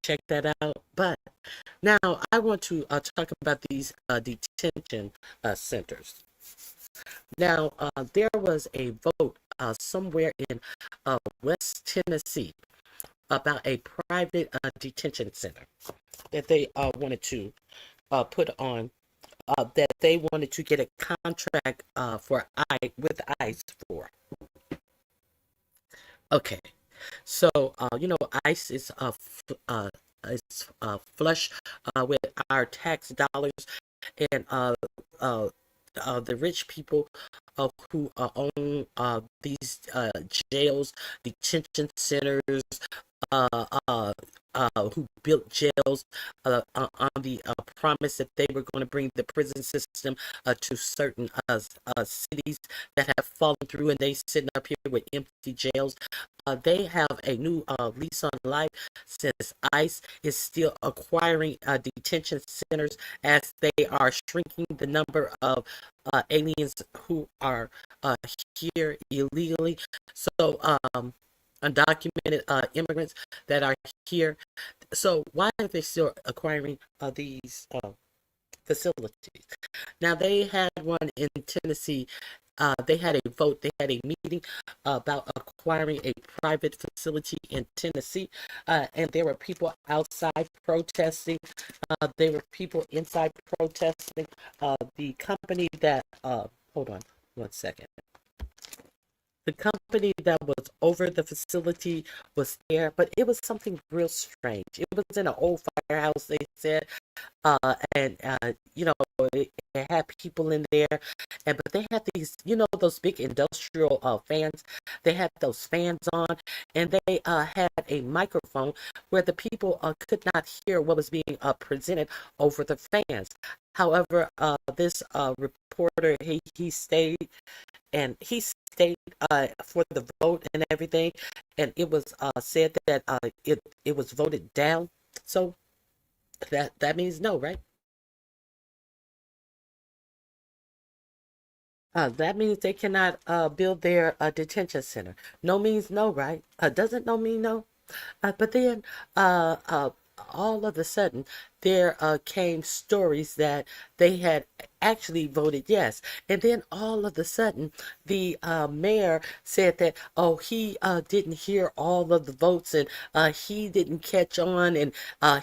check that out. But now I want to talk about these detention centers. Now, there was a vote somewhere in West Tennessee about a private detention center that they wanted to put on, that they wanted to get a contract with ICE for. Okay, so ICE is flush with our tax dollars, and the rich people who own these jails, detention centers, who built jails on the promise that they were going to bring the prison system to certain cities that have fallen through, and they sitting up here with empty jails. They have a new lease on life since ICE is still acquiring detention centers as they are shrinking the number of aliens who are here illegally. So undocumented immigrants that are here. So why are they still acquiring these facilities? Now, they had one in Tennessee. They had a vote. They had a meeting about acquiring a private facility in Tennessee, and there were people outside protesting. There were people inside protesting. The company that hold on one second. The company that was over the facility was there, but it was something real strange. It was in an old firehouse, they said, and it had people in there, but they had these, those big industrial fans. They had those fans on, and they had a microphone where the people could not hear what was being presented over the fans. However, this reporter, he stayed, and he stayed for the vote and everything, and it was said that it was voted down. So that means no, right? That means they cannot build their detention center. No means no, right? Doesn't no mean no? But then all of a sudden, there came stories that they had actually voted yes. And then all of a sudden, the mayor said that, he didn't hear all of the votes, and he didn't catch on, and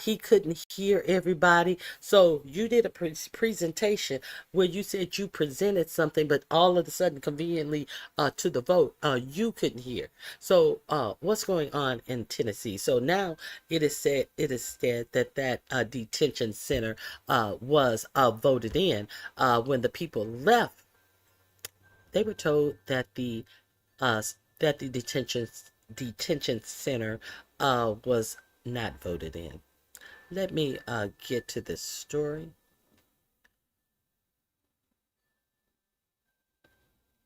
he couldn't hear everybody. So you did a presentation where you said you presented something, but all of a sudden, conveniently to the vote, you couldn't hear. So what's going on in Tennessee? So now it is said that detention center was voted in. When the people left, they were told that the detention center was not voted in. Let me get to this story.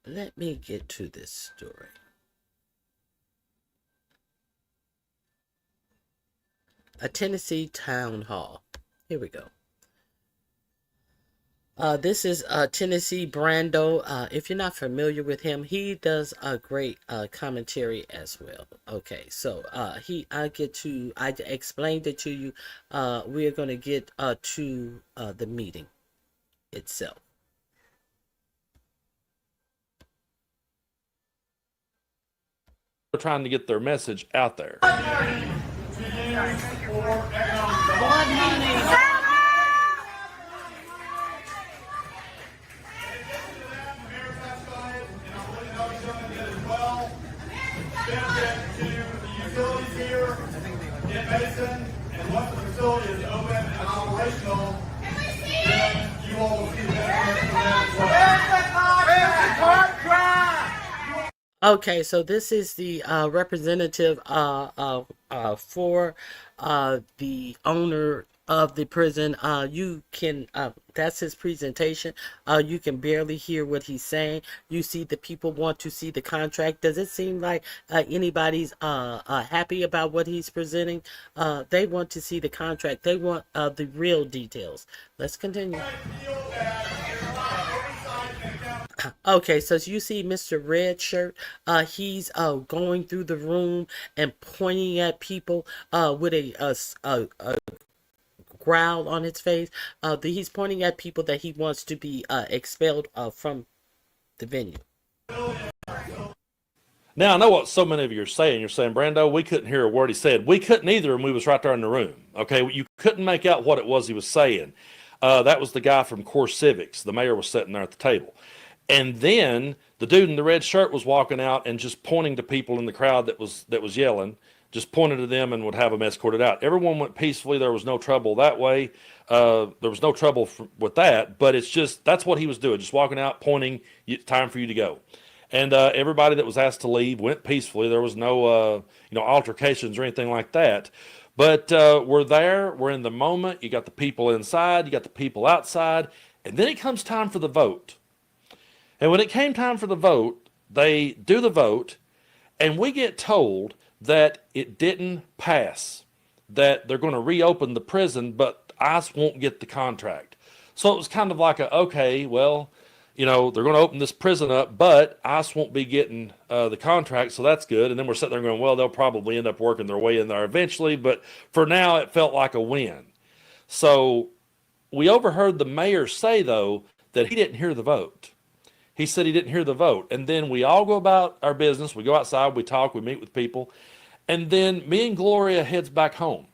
Let me get to this story. A Tennessee town hall. Here we go. This is Tennessee Brando. If you're not familiar with him, he does a great commentary as well. Okay, so I explained it to you. We are going to get to the meeting itself. They're trying to get their message out there. Mason, and once the facility is open and operational, then you all will see the Okay, so this is the representative for the owner of the prison. You can that's his presentation. You can barely hear what he's saying. You see the people want to see the contract. Does it seem like anybody's happy about what he's presenting? They want to see the contract. They want the real details. Let's continue. Okay, so you see Mr. Red Shirt. He's going through the room and pointing at people with a growl on his face. He's pointing at people that he wants to be expelled from the venue. Now, I know what so many of you are saying. You're saying, Brando, we couldn't hear a word he said. We couldn't either, and we was right there in the room. Okay, you couldn't make out what it was he was saying. That was the guy from Core Civics. The mayor was sitting there at the table. And then the dude in the red shirt was walking out and just pointing to people in the crowd that was yelling, just pointed to them and would have them escorted out. Everyone went peacefully. There was no trouble that way. There was no trouble with that, but it's just, that's what he was doing, just walking out, pointing, time for you to go. And everybody that was asked to leave went peacefully. There was no, altercations or anything like that. But we're there. We're in the moment. You got the people inside. You got the people outside. And then it comes time for the vote. And when it came time for the vote, they do the vote, and we get told that it didn't pass, that they're going to reopen the prison, but ICE won't get the contract. So it was kind of like okay, well, they're going to open this prison up, but ICE won't be getting the contract, so that's good. And then we're sitting there going, well, they'll probably end up working their way in there eventually, but for now it felt like a win. So we overheard the mayor say, though, that he didn't hear the vote. He said he didn't hear the vote. And then we all go about our business. We go outside, we talk, we meet with people. And then me and Gloria heads back home.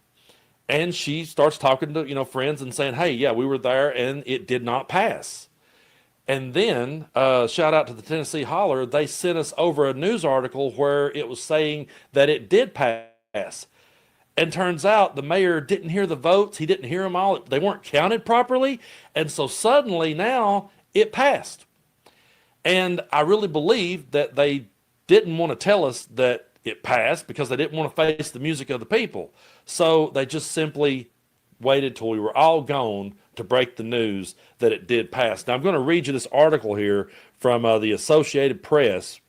And she starts talking to, friends and saying, hey, yeah, we were there and it did not pass. And then, shout out to the Tennessee Holler, they sent us over a news article where it was saying that it did pass. And turns out the mayor didn't hear the votes. He didn't hear them all. They weren't counted properly. And so suddenly now it passed. And I really believe that they didn't want to tell us that it passed because they didn't want to face the music of the people. So they just simply waited till we were all gone to break the news that it did pass. Now I'm going to read you this article here from the Associated Press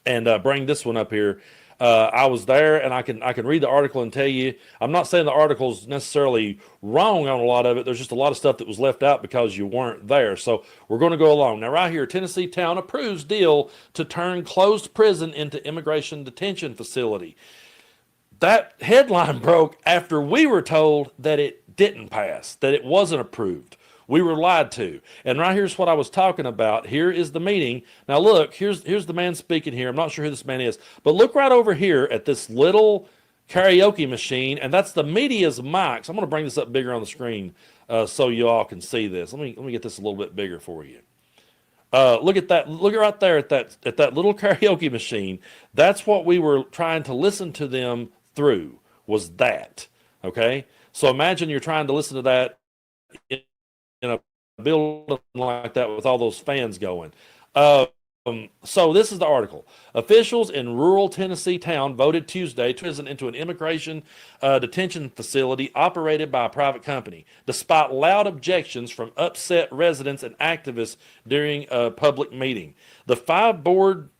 and bring this one up here. I was there, and I can read the article and tell you, I'm not saying the article's necessarily wrong on a lot of it. There's just a lot of stuff that was left out because you weren't there. So we're going to go along. Now, right here, Tennessee Town approves deal to turn closed prison into immigration detention facility. That headline broke after we were told that it didn't pass, that it wasn't approved. We were lied to. And right here's what I was talking about. Here is the meeting. Now look, here's the man speaking here. I'm not sure who this man is, but look right over here at this little karaoke machine, and that's the media's mics. I'm going to bring this up bigger on the screen so you all can see this. Let me get this a little bit bigger for you. Look at that. Look right there at that little karaoke machine. That's what we were trying to listen to them through, was that. Okay? So imagine you're trying to listen to that in a building like that with all those fans going. So this is the article. Officials in rural Tennessee town voted Tuesday to turn into an immigration detention facility operated by a private company, despite loud objections from upset residents and activists during a public meeting. The five-member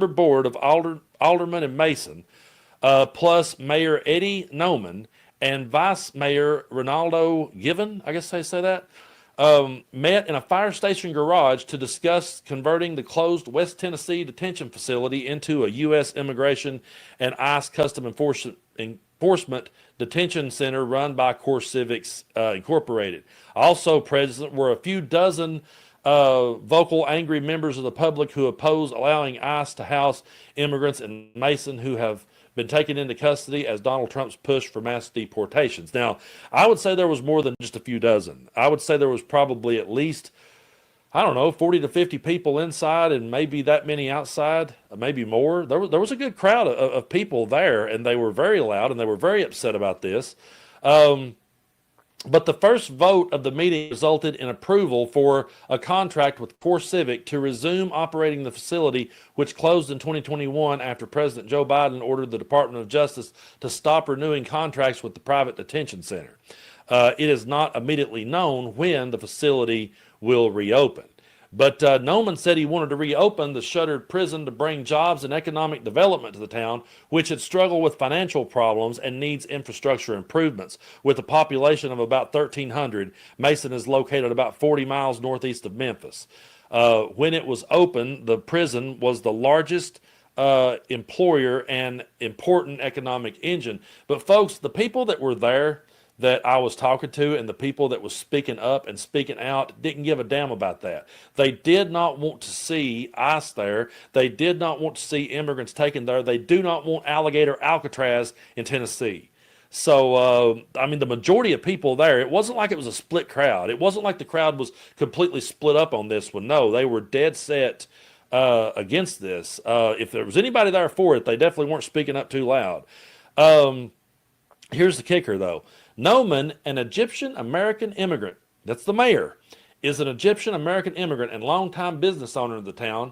board of Alderman and Mason, plus Mayor Eddie Noman and Vice Mayor Ronaldo Given, I guess they say that, met in a fire station garage to discuss converting the closed West Tennessee detention facility into a U.S. Immigration and ICE Custom Enforcement Detention Center run by CoreCivics Incorporated. Also present were a few dozen vocal, angry members of the public who oppose allowing ICE to house immigrants in Mason who have been taken into custody as Donald Trump's push for mass deportations. Now, I would say there was more than just a few dozen. I would say there was probably at least, I don't know, 40 to 50 people inside and maybe that many outside, maybe more. There was a good crowd of people there, and they were very loud and they were very upset about this. But the first vote of the meeting resulted in approval for a contract with CoreCivic to resume operating the facility, which closed in 2021 after President Joe Biden ordered the Department of Justice to stop renewing contracts with the private detention center. It is not immediately known when the facility will reopen. But Noman said he wanted to reopen the shuttered prison to bring jobs and economic development to the town, which had struggled with financial problems and needs infrastructure improvements. With a population of about 1,300, Mason is located about 40 miles northeast of Memphis. When it was open, the prison was the largest employer and important economic engine. But folks, the people that were there that I was talking to and the people that was speaking up and speaking out didn't give a damn about that. They did not want to see ICE there. They did not want to see immigrants taken there. They do not want alligator Alcatraz in Tennessee. So, I mean, the majority of people there, it wasn't like it was a split crowd. It wasn't like the crowd was completely split up on this one. No, they were dead set against this. If there was anybody there for it, they definitely weren't speaking up too loud. Here's the kicker, though. Noman, an Egyptian-American immigrant, that's the mayor, is an Egyptian-American immigrant and longtime business owner of the town,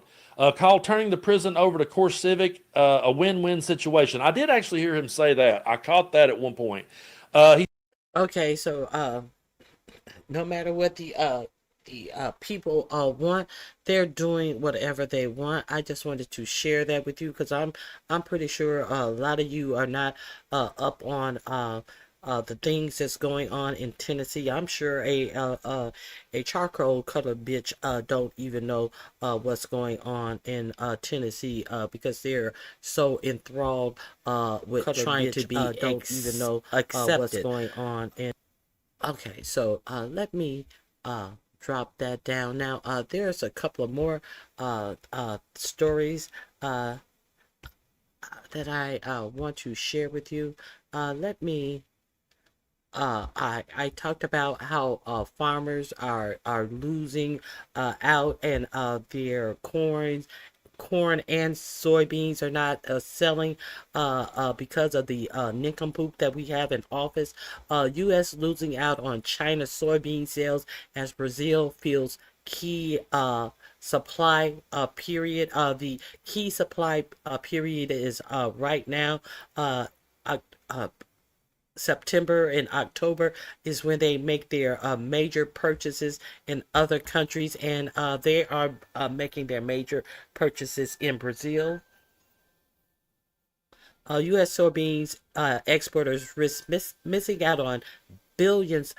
called turning the prison over to CoreCivic a win-win situation. I did actually hear him say that. I caught that at one point. Okay, so no matter what the people want, they're doing whatever they want. I just wanted to share that with you because I'm pretty sure a lot of you are not up on the things that's going on in Tennessee. I'm sure a charcoal cutter bitch don't even know what's going on in Tennessee because they're so enthralled with trying to be don't even know what's going on. And okay, so let me drop that down. Now there's a couple of more stories that I want to share with you. Let me I talked about how farmers are losing out and their corn and soybeans are not selling because of the nincompoop that we have in office. U.S. losing out on China soybean sales as Brazil feels key supply period. The key supply period is right now. September and October is when they make their major purchases in other countries, and they are making their major purchases in Brazil. U.S. soybeans exporters risk missing out on billions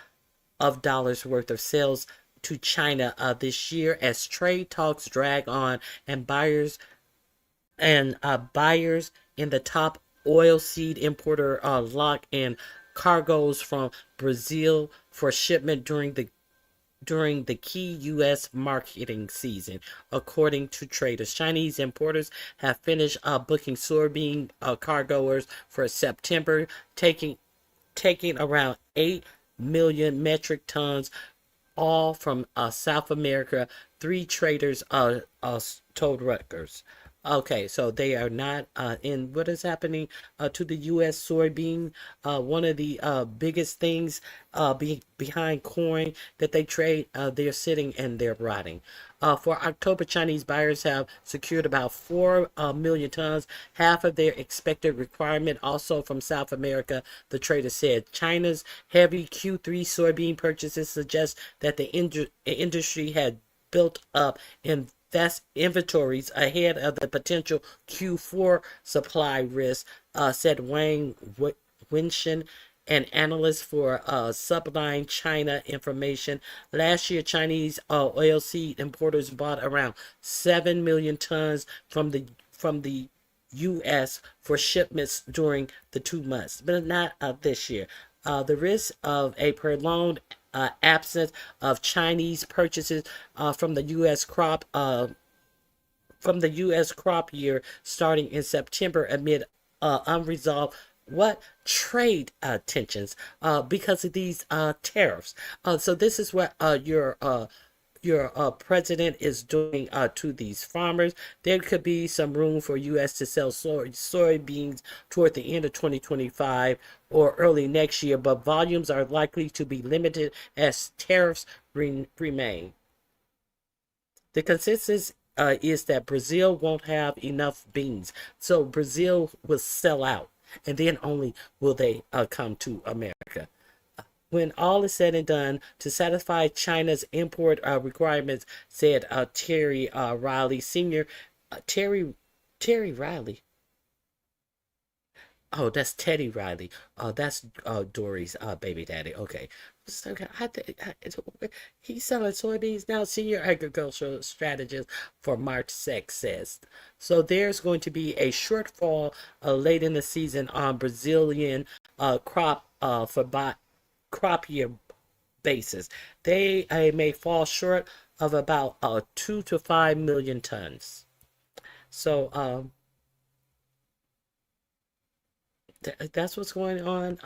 of dollars worth of sales to China this year as trade talks drag on, and buyers in the top oilseed importer lock in cargoes from Brazil for shipment during the key U.S. marketing season, according to traders. Chinese importers have finished booking soybean cargoers for September, taking around 8 million metric tons, all from South America. 3 traders told Reuters. Okay, so they are not in what is happening to the U.S. soybean. One of the biggest things behind corn that they trade, they're sitting and they're rotting. For October, Chinese buyers have secured about 4 million tons, half of their expected requirement, also from South America, the trader said. China's heavy Q3 soybean purchases suggest that the industry had built up that's inventories ahead of the potential Q4 supply risk, said Wang Wenshin, an analyst for Subline China Information. Last year, Chinese oilseed importers bought around 7 million tons from the U.S. for shipments during the 2 months, but not this year. The risk of a prolonged absence of Chinese purchases from the U.S. crop year starting in September amid unresolved trade tensions because of these tariffs. So this is what your president is doing to these farmers. There could be some room for U.S. to sell soybeans toward the end of 2025 or early next year, but volumes are likely to be limited as tariffs remain. The consensus is that Brazil won't have enough beans, so Brazil will sell out, and then only will they come to America. When all is said and done, to satisfy China's import requirements, said Terry Riley Sr. Terry Riley. Oh, that's Teddy Riley. That's Dory's baby daddy. Okay. So he's selling soybeans now. Senior agricultural strategist for March 6 says. So there's going to be a shortfall late in the season on Brazilian crop year basis. They may fall short of about 2 to 5 million tons. So that's what's going on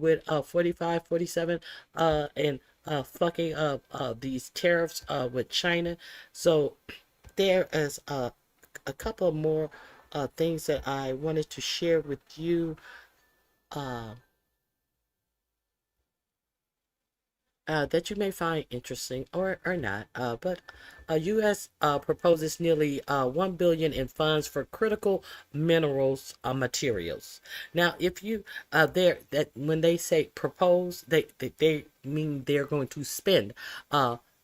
with 45, 47 and fucking up these tariffs with China. So there is a couple more things that I wanted to share with you. That you may find interesting or not, but U.S. Proposes nearly $1 billion in funds for critical minerals materials. Now, if you that when they say propose, they mean they're going to spend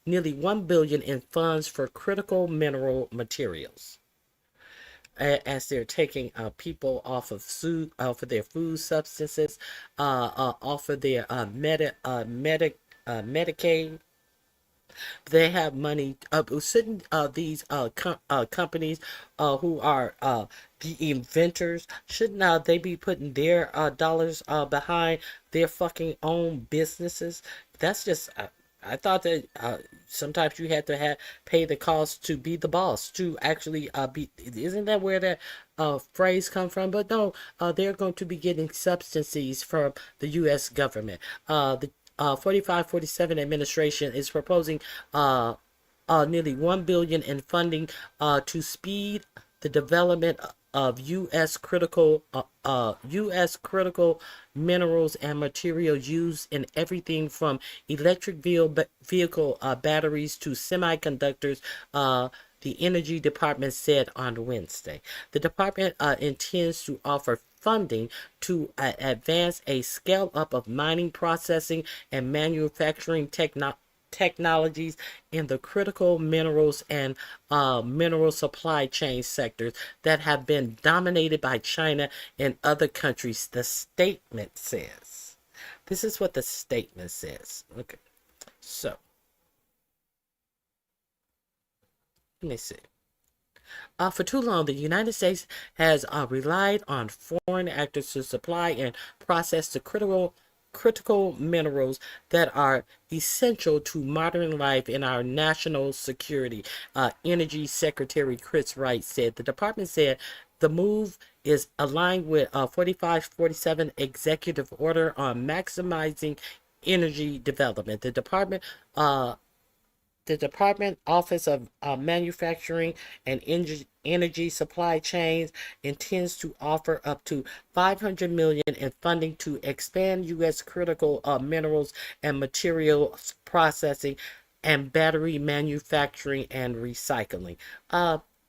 nearly $1 billion in funds for critical mineral materials. As they're taking people off of their food substances, off of their Medicaid. They have money. Shouldn't these companies who are the inventors, shouldn't they be putting their dollars behind their fucking own businesses? That's just. I thought that sometimes you had to pay the cost to be the boss, to actually be. Isn't that where that phrase come from? But no, they're going to be getting subsidies from the U.S. government. The 45-47 administration is proposing nearly $1 billion in funding to speed the development of U.S. critical minerals and materials used in everything from electric vehicle batteries to semiconductors. The Energy Department said on Wednesday. The department intends to offer funding to advance a scale-up of mining, processing, and manufacturing technologies in the critical minerals and mineral supply chain sectors that have been dominated by China and other countries, the statement says. This is what the statement says. Okay, so let me see. For too long, the United States has relied on foreign actors to supply and process the critical minerals that are essential to modern life and our national security. Energy Secretary Chris Wright said. The department said the move is aligned with 45-47 executive order on maximizing energy development. The Department Office of Manufacturing and Energy Supply Chains intends to offer up to $500 million in funding to expand U.S. critical minerals and materials processing and battery manufacturing and recycling.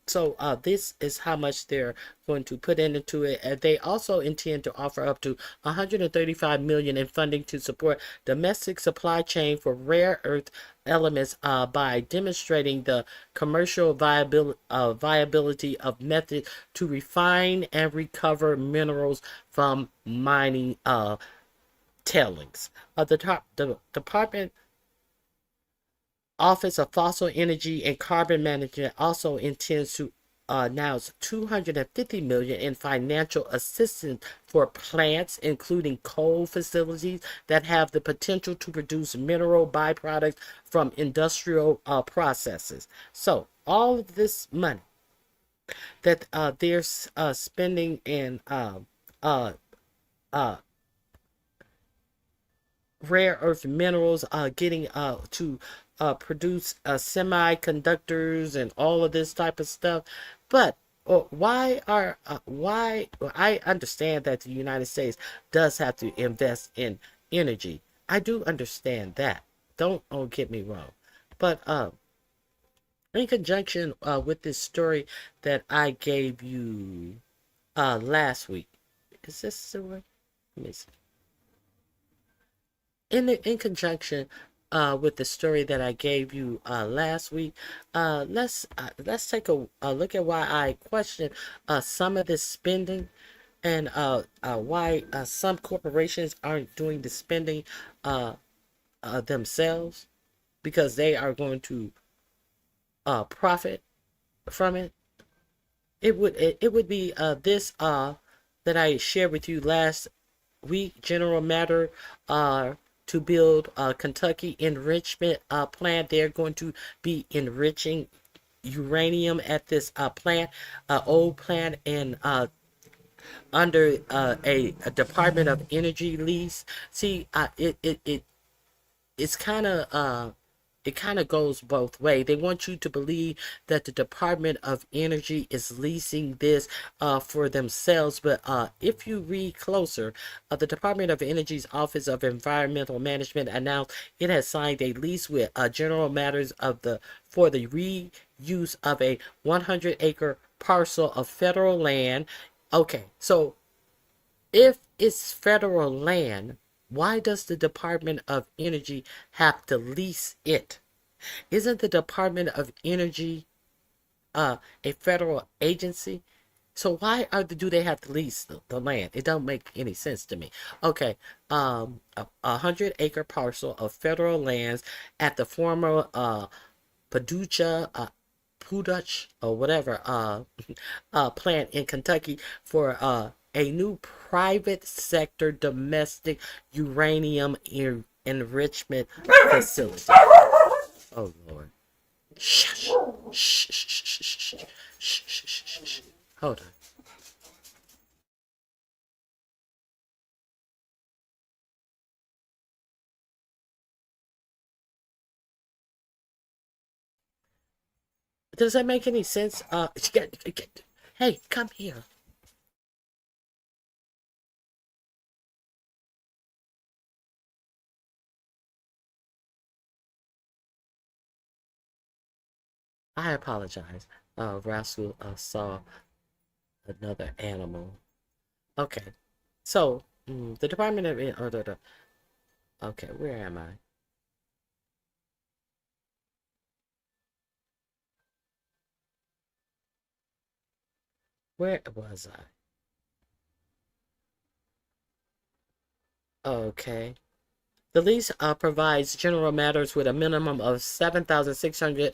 So this is how much they're going to put into it. They also intend to offer up to $135 million in funding to support domestic supply chain for rare earth elements by demonstrating the commercial viability of methods to refine and recover minerals from mining tailings. The Department Office of Fossil Energy and Carbon Management also intends to announce $250 million in financial assistance for plants, including coal facilities that have the potential to produce mineral byproducts from industrial processes. So all of this money that they're spending in rare earth minerals, getting to produce semiconductors and all of this type of stuff. But why I understand that the United States does have to invest in energy. I do understand that. Don't get me wrong. But in conjunction with this story that I gave you last week, is this the one? Let me see. In conjunction with the story that I gave you last week, let's take a look at why I question some of this spending and why some corporations aren't doing the spending themselves because they are going to profit from it. It would be this that I shared with you last week. General Matter to build a Kentucky enrichment plant. They're going to be enriching uranium at this plant, old plant, and under a Department of Energy lease. See, it's kind of it kind of goes both ways. They want you to believe that the Department of Energy is leasing this for themselves. But if you read closer, the Department of Energy's Office of Environmental Management announced it has signed a lease with General Matters for the reuse of a 100-acre parcel of federal land. Okay, so if it's federal land, why does the Department of Energy have to lease it? Isn't the Department of Energy a federal agency? So why do they have to lease the land? It don't make any sense to me. Okay, a 100-acre parcel of federal lands at the former Paducah or whatever plant in Kentucky for a new private sector domestic uranium enrichment facility. Oh Lord! Shush! Shh! Shh! Shh! Shh! Shh! Shh! Shh! Hold on. Does that make any sense? Hey, come here. I apologize. Rasul saw another animal. Okay, so the Department of okay, where am I? Where was I? Okay. The lease provides General Matters with a minimum of 7,600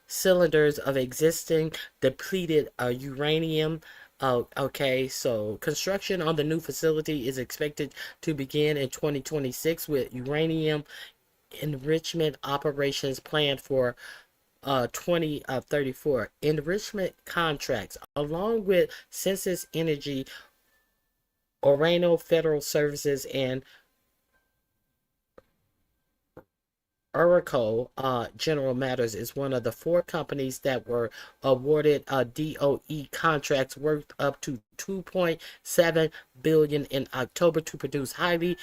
cylinders of existing depleted uranium. Okay, so construction on the new facility is expected to begin in 2026 with uranium enrichment operations planned for 2034. Enrichment contracts, along with Census Energy, Orano Federal Services, and Oracle General Matters is one of the 4 companies that were awarded DOE contracts worth up to $2.7 billion in October to produce highly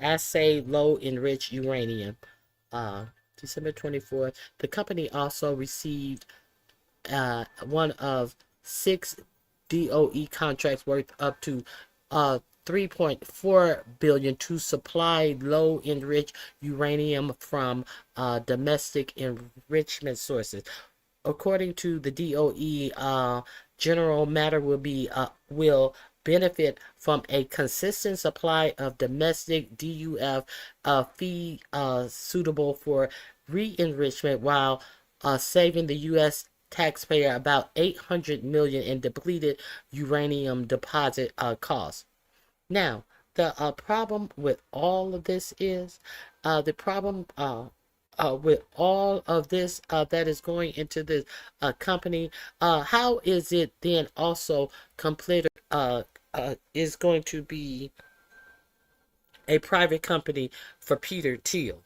assayed low enriched uranium. December 24th, the company also received one of 6 DOE contracts worth up to $3.4 billion to supply low enriched uranium from domestic enrichment sources. According to the DOE, General Matter will benefit from a consistent supply of domestic DUF feed suitable for re-enrichment while saving the U.S. taxpayer about $800 million in depleted uranium deposit costs. Now, the problem with all of this is with all of this that is going into this company, how is it then also completed is going to be a private company for Peter Thiel?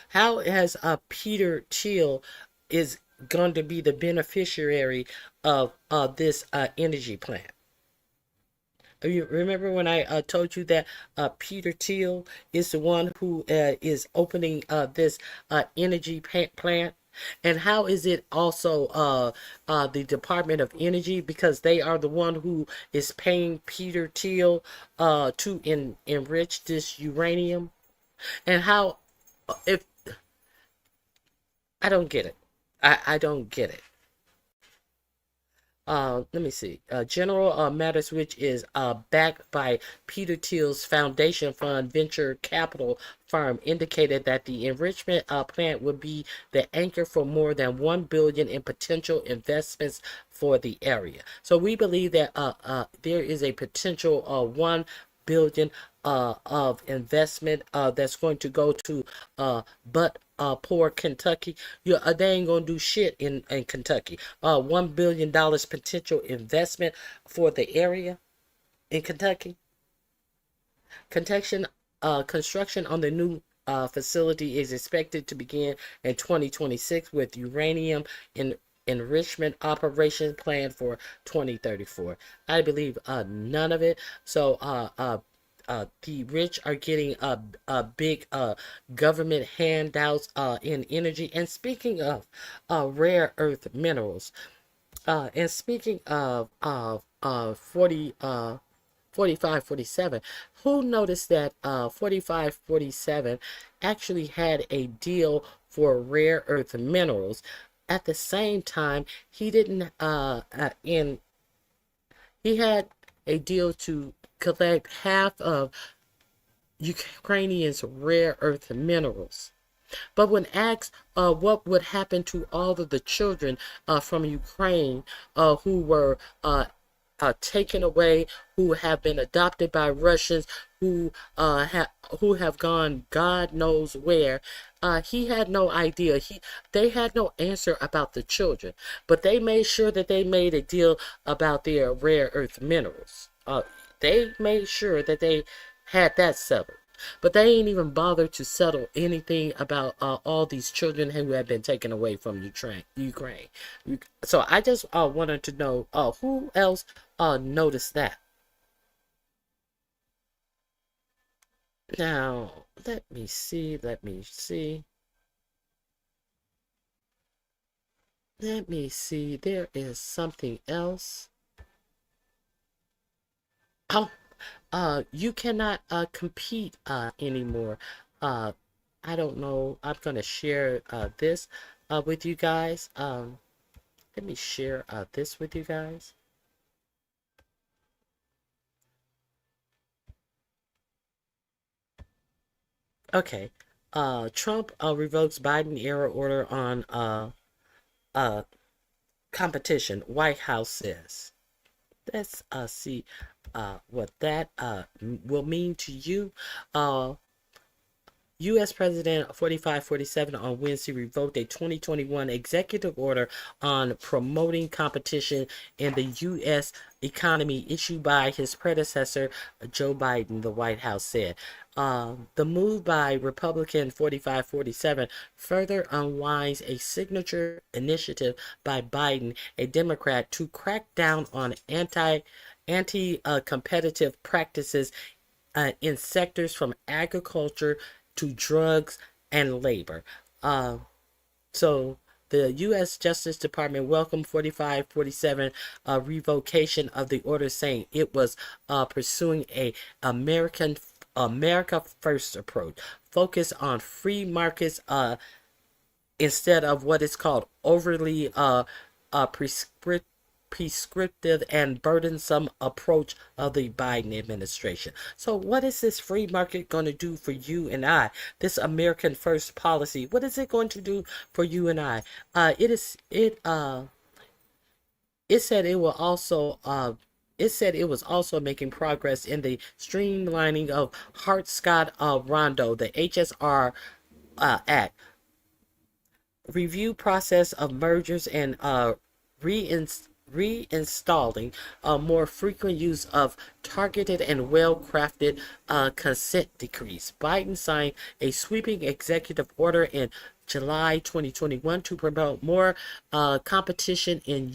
How has Peter Thiel is going to be the beneficiary of this energy plant? You remember when I told you that Peter Thiel is the one who is opening this energy plant? And how is it also the Department of Energy, because they are the one who is paying Peter Thiel to enrich this uranium? And how, if, I don't get it. I don't get it. Let me see. General Matters, which is backed by Peter Thiel's foundation fund venture capital firm, indicated that the enrichment plant would be the anchor for more than $1 billion in potential investments for the area. So we believe that there is a potential $1 billion of investment that's going to go to poor Kentucky. They ain't gonna do shit in Kentucky. $1 billion potential investment for the area in Kentucky. Construction on the new facility is expected to begin in 2026 with uranium enrichment operation planned for 2034. I believe none of it. So the rich are getting a big government handouts in energy. And speaking of rare earth minerals, and speaking of 4547, who noticed that 4547 actually had a deal for rare earth minerals? At the same time, he didn't he had a deal to collect half of Ukrainians' rare earth minerals. But when asked what would happen to all of the children from Ukraine who were taken away, who have been adopted by Russians, who have gone God knows where, he had no idea. They had no answer about the children, but they made sure that they made a deal about their rare earth minerals. They made sure that they had that settled. But they ain't even bothered to settle anything about all these children who have been taken away from Ukraine. So I just wanted to know who else noticed that. Now, let me see. Let me see. There is something else. Oh, you cannot compete anymore. I don't know. I'm gonna share this with you guys. Let me share this with you guys. Okay. Trump revokes Biden era order on competition, White House says. Let's see what that will mean to you. U.S. President 4547 on Wednesday revoked a 2021 executive order on promoting competition in the U.S. economy issued by his predecessor, Joe Biden, the White House said. The move by Republican 4547 further unwinds a signature initiative by Biden, a Democrat, to crack down on anti-competitive practices in sectors from agriculture to drugs and labor. So the U.S. Justice Department welcomed 4547 revocation of the order, saying it was pursuing a America First approach, focused on free markets instead of what is called overly prescriptive and burdensome approach of the Biden administration. So what is this free market going to do for you and I? This American first policy, what is it going to do for you and I? It said it will also it said it was also making progress in the streamlining of Hart-Scott-Rodino, the HSR Act review process of mergers and reinstalling a more frequent use of targeted and well-crafted consent decrees. Biden signed a sweeping executive order in July 2021 to promote more competition in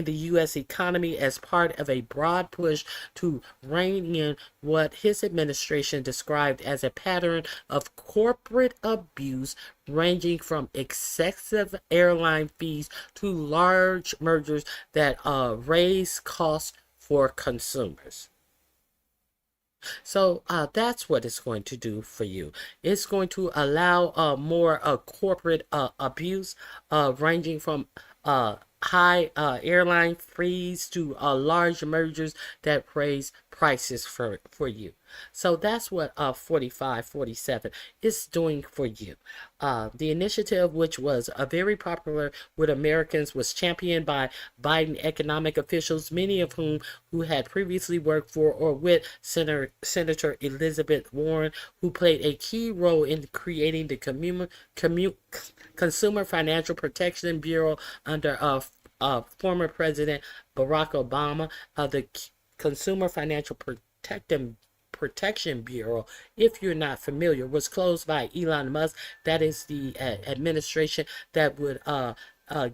the U.S. economy as part of a broad push to rein in what his administration described as a pattern of corporate abuse ranging from excessive airline fees to large mergers that raise costs for consumers. So that's what it's going to do for you. It's going to allow more corporate abuse ranging from high airline fees to large mergers that raise prices for you. So that's what 4547 is doing for you. The initiative, which was very popular with Americans, was championed by Biden economic officials, many of whom who had previously worked for or with Senator Elizabeth Warren, who played a key role in creating the Consumer Financial Protection Bureau under former President Barack Obama. The Consumer Financial Protection Bureau, if you're not familiar, was closed by Elon Musk. That is the administration that would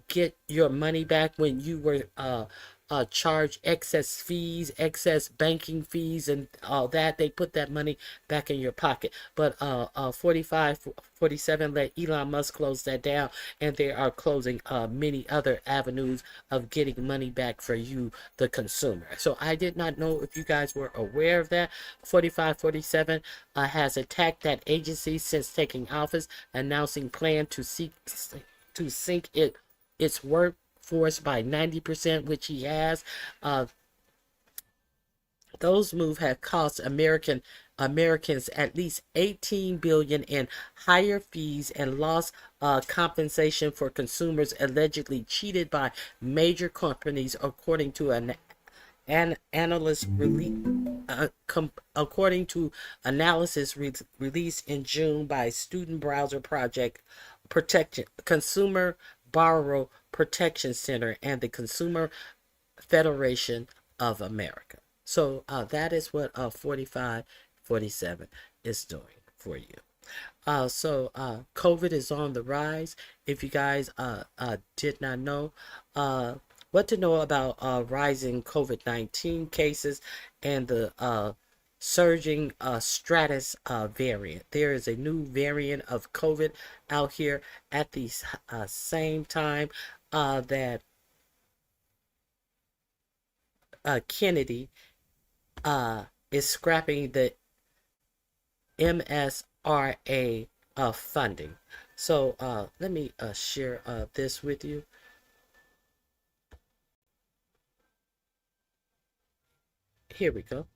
get your money back when you were charged excess fees, excess banking fees, and all that. They put that money back in your pocket. But 4547 let Elon Musk close that down, and they are closing many other avenues of getting money back for you, the consumer. So I did not know if you guys were aware of that. 4547 has attacked that agency since taking office, announcing plan to sink its workforce by 90%, which he has. Those moves have cost Americans at least $18 billion in higher fees and lost compensation for consumers allegedly cheated by major companies, according to analysis released in June by Student Browser Project Consumer Borrower Protection Center and the Consumer Federation of America. So that is what 4547 is doing for you. So COVID is on the rise. If you guys did not know, what to know about rising COVID-19 cases and the surging Stratus variant. There is a new variant of COVID out here at the same time that Kennedy is scrapping the MSRA funding. So let me share this with you. Here we go.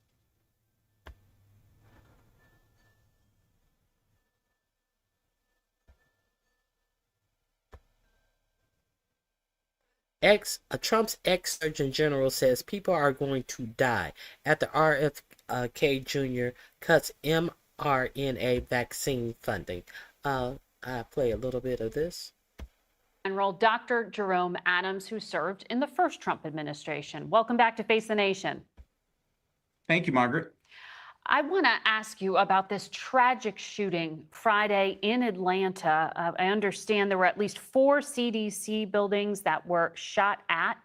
Trump's ex-Surgeon General says people are going to die after RFK Jr. cuts mRNA vaccine funding. I play a little bit of this. General Dr. Jerome Adams, who served in the first Trump administration. Welcome back to Face the Nation. Thank you, Margaret. I want to ask you about this tragic shooting Friday in Atlanta. I understand there were at least 4 CDC buildings that were shot at,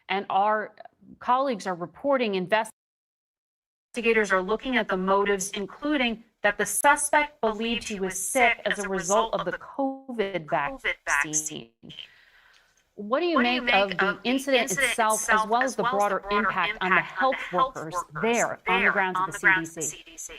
and our colleagues are reporting investigators are looking at the motives, including that the suspect believed he was sick as a result of the COVID vaccine. What do you make of the incident itself, as well as the broader impact on the health workers there on the grounds of the CDC?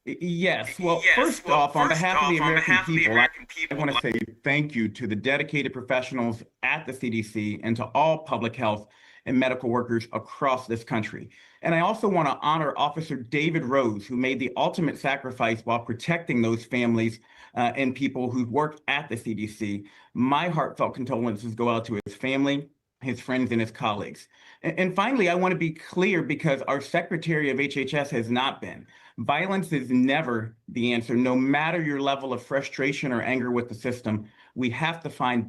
Yes. Well, first off, on behalf of the American people, I want to say thank you to the dedicated professionals at the CDC and to all public health and medical workers across this country. And I also want to honor Officer David Rose, who made the ultimate sacrifice while protecting those families and people who worked at the CDC. My heartfelt condolences go out to his family, his friends, and his colleagues. And finally, I want to be clear, because our Secretary of HHS has not been. Violence is never the answer. No matter your level of frustration or anger with the system, we have to find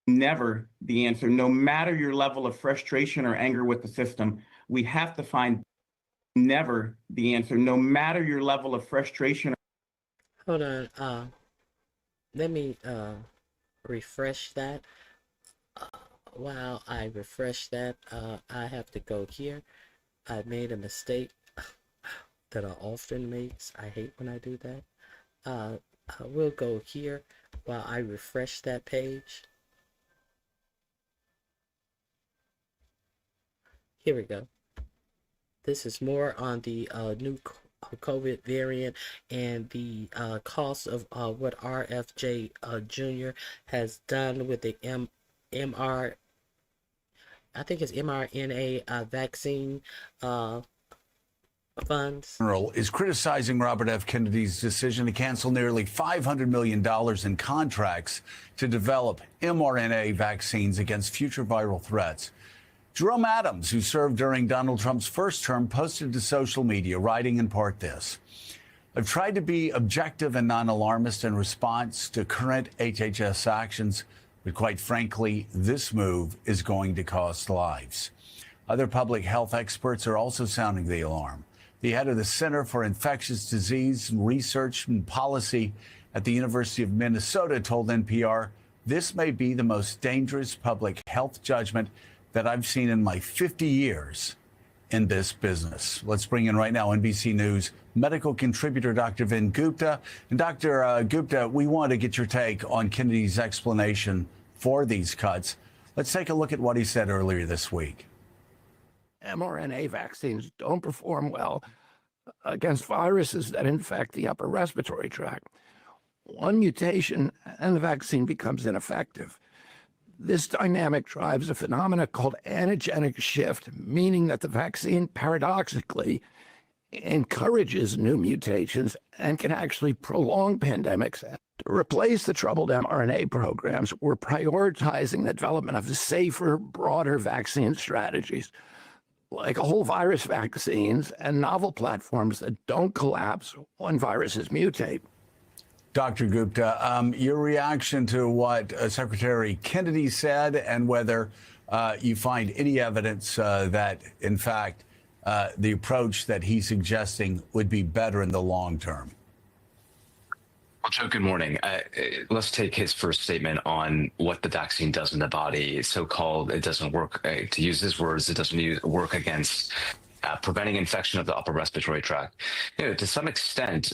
never the answer. No matter your level of frustration or anger with the system, we have to find never the answer. No matter your level of frustration. Hold on. Let me refresh that. While I refresh that, I have to go here. I made a mistake that I often make. I hate when I do that. I will go here while I refresh that page. Here we go. This is more on the new COVID variant and the cost of what RFJ Jr. has done with the mRNA vaccine funds. General is criticizing Robert F. Kennedy's decision to cancel nearly $500 million in contracts to develop mRNA vaccines against future viral threats. Jerome Adams, who served during Donald Trump's first term, posted to social media, writing in part this: I've tried to be objective and non-alarmist in response to current HHS actions, but quite frankly, this move is going to cost lives. Other public health experts are also sounding the alarm. The head of the Center for Infectious Disease Research and Policy at the University of Minnesota told NPR, this may be the most dangerous public health judgment that I've seen in my 50 years in this business. Let's bring in right now NBC News medical contributor Dr. Vin Gupta. And Dr. Gupta, we want to get your take on Kennedy's explanation for these cuts. Let's take a look at what he said earlier this week. mRNA vaccines don't perform well against viruses that infect the upper respiratory tract. One mutation and the vaccine becomes ineffective. This dynamic drives a phenomenon called antigenic shift, meaning that the vaccine paradoxically encourages new mutations and can actually prolong pandemics. To replace the troubled mRNA programs, we're prioritizing the development of safer, broader vaccine strategies, like whole virus vaccines and novel platforms that don't collapse when viruses mutate. Dr. Gupta, your reaction to what Secretary Kennedy said, and whether you find any evidence that, in fact, the approach that he's suggesting would be better in the long term. Well, Joe, good morning. Let's take his first statement on what the vaccine does in the body. So-called, it doesn't work, to use his words, it doesn't work against preventing infection of the upper respiratory tract. You know, to some extent,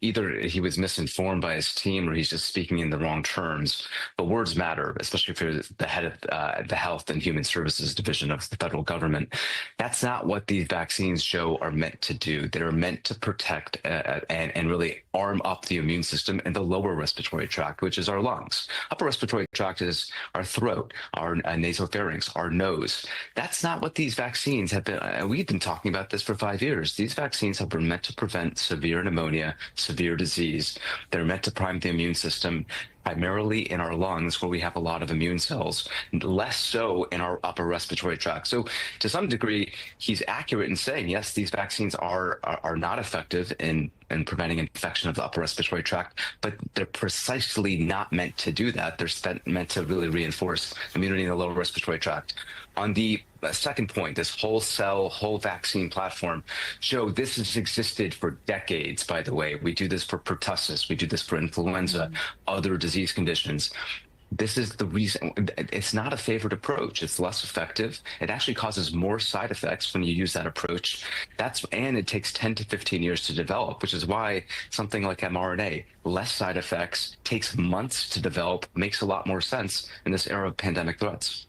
either he was misinformed by his team or he's just speaking in the wrong terms. But words matter, especially if you're the head of the Health and Human Services Division of the federal government. That's not what these vaccines, Joe, are meant to do. They're meant to protect and really arm up the immune system in the lower respiratory tract, which is our lungs. Upper respiratory tract is our throat, our nasopharynx, our nose. That's not what these vaccines have been. We've been talking about this for 5 years. These vaccines have been meant to prevent severe pneumonia, severe disease. They're meant to prime the immune system, primarily in our lungs, where we have a lot of immune cells, less so in our upper respiratory tract. So to some degree, he's accurate in saying, yes, these vaccines are not effective in preventing infection of the upper respiratory tract, but they're precisely not meant to do that. They're meant to really reinforce immunity in the lower respiratory tract. On the second point, this whole cell, whole vaccine platform, Joe, this has existed for decades, by the way. We do this for pertussis. We do this for influenza, other disease conditions. This is the reason. It's not a favored approach. It's less effective. It actually causes more side effects when you use that approach. And it takes 10 to 15 years to develop, which is why something like mRNA, less side effects, takes months to develop, makes a lot more sense in this era of pandemic threats.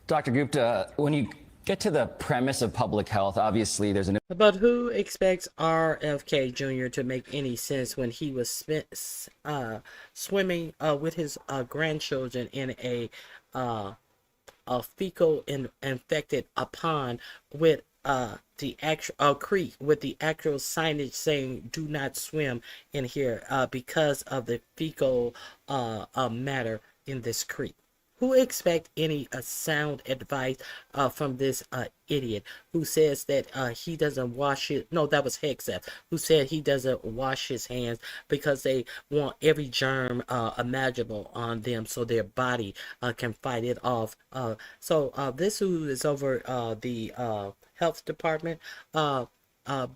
Dr. Gupta, when you get to the premise of public health, obviously there's an... But who expects RFK Jr. to make any sense when he was swimming with his grandchildren in a fecal infected a pond with the actual creek with the actual signage saying "Do not swim in here" because of the fecal matter in this creek. Who expect any sound advice from this idiot who says that he doesn't wash it? No, that was Hegseth, who said he doesn't wash his hands because they want every germ imaginable on them so their body can fight it off. So this who is over the health department,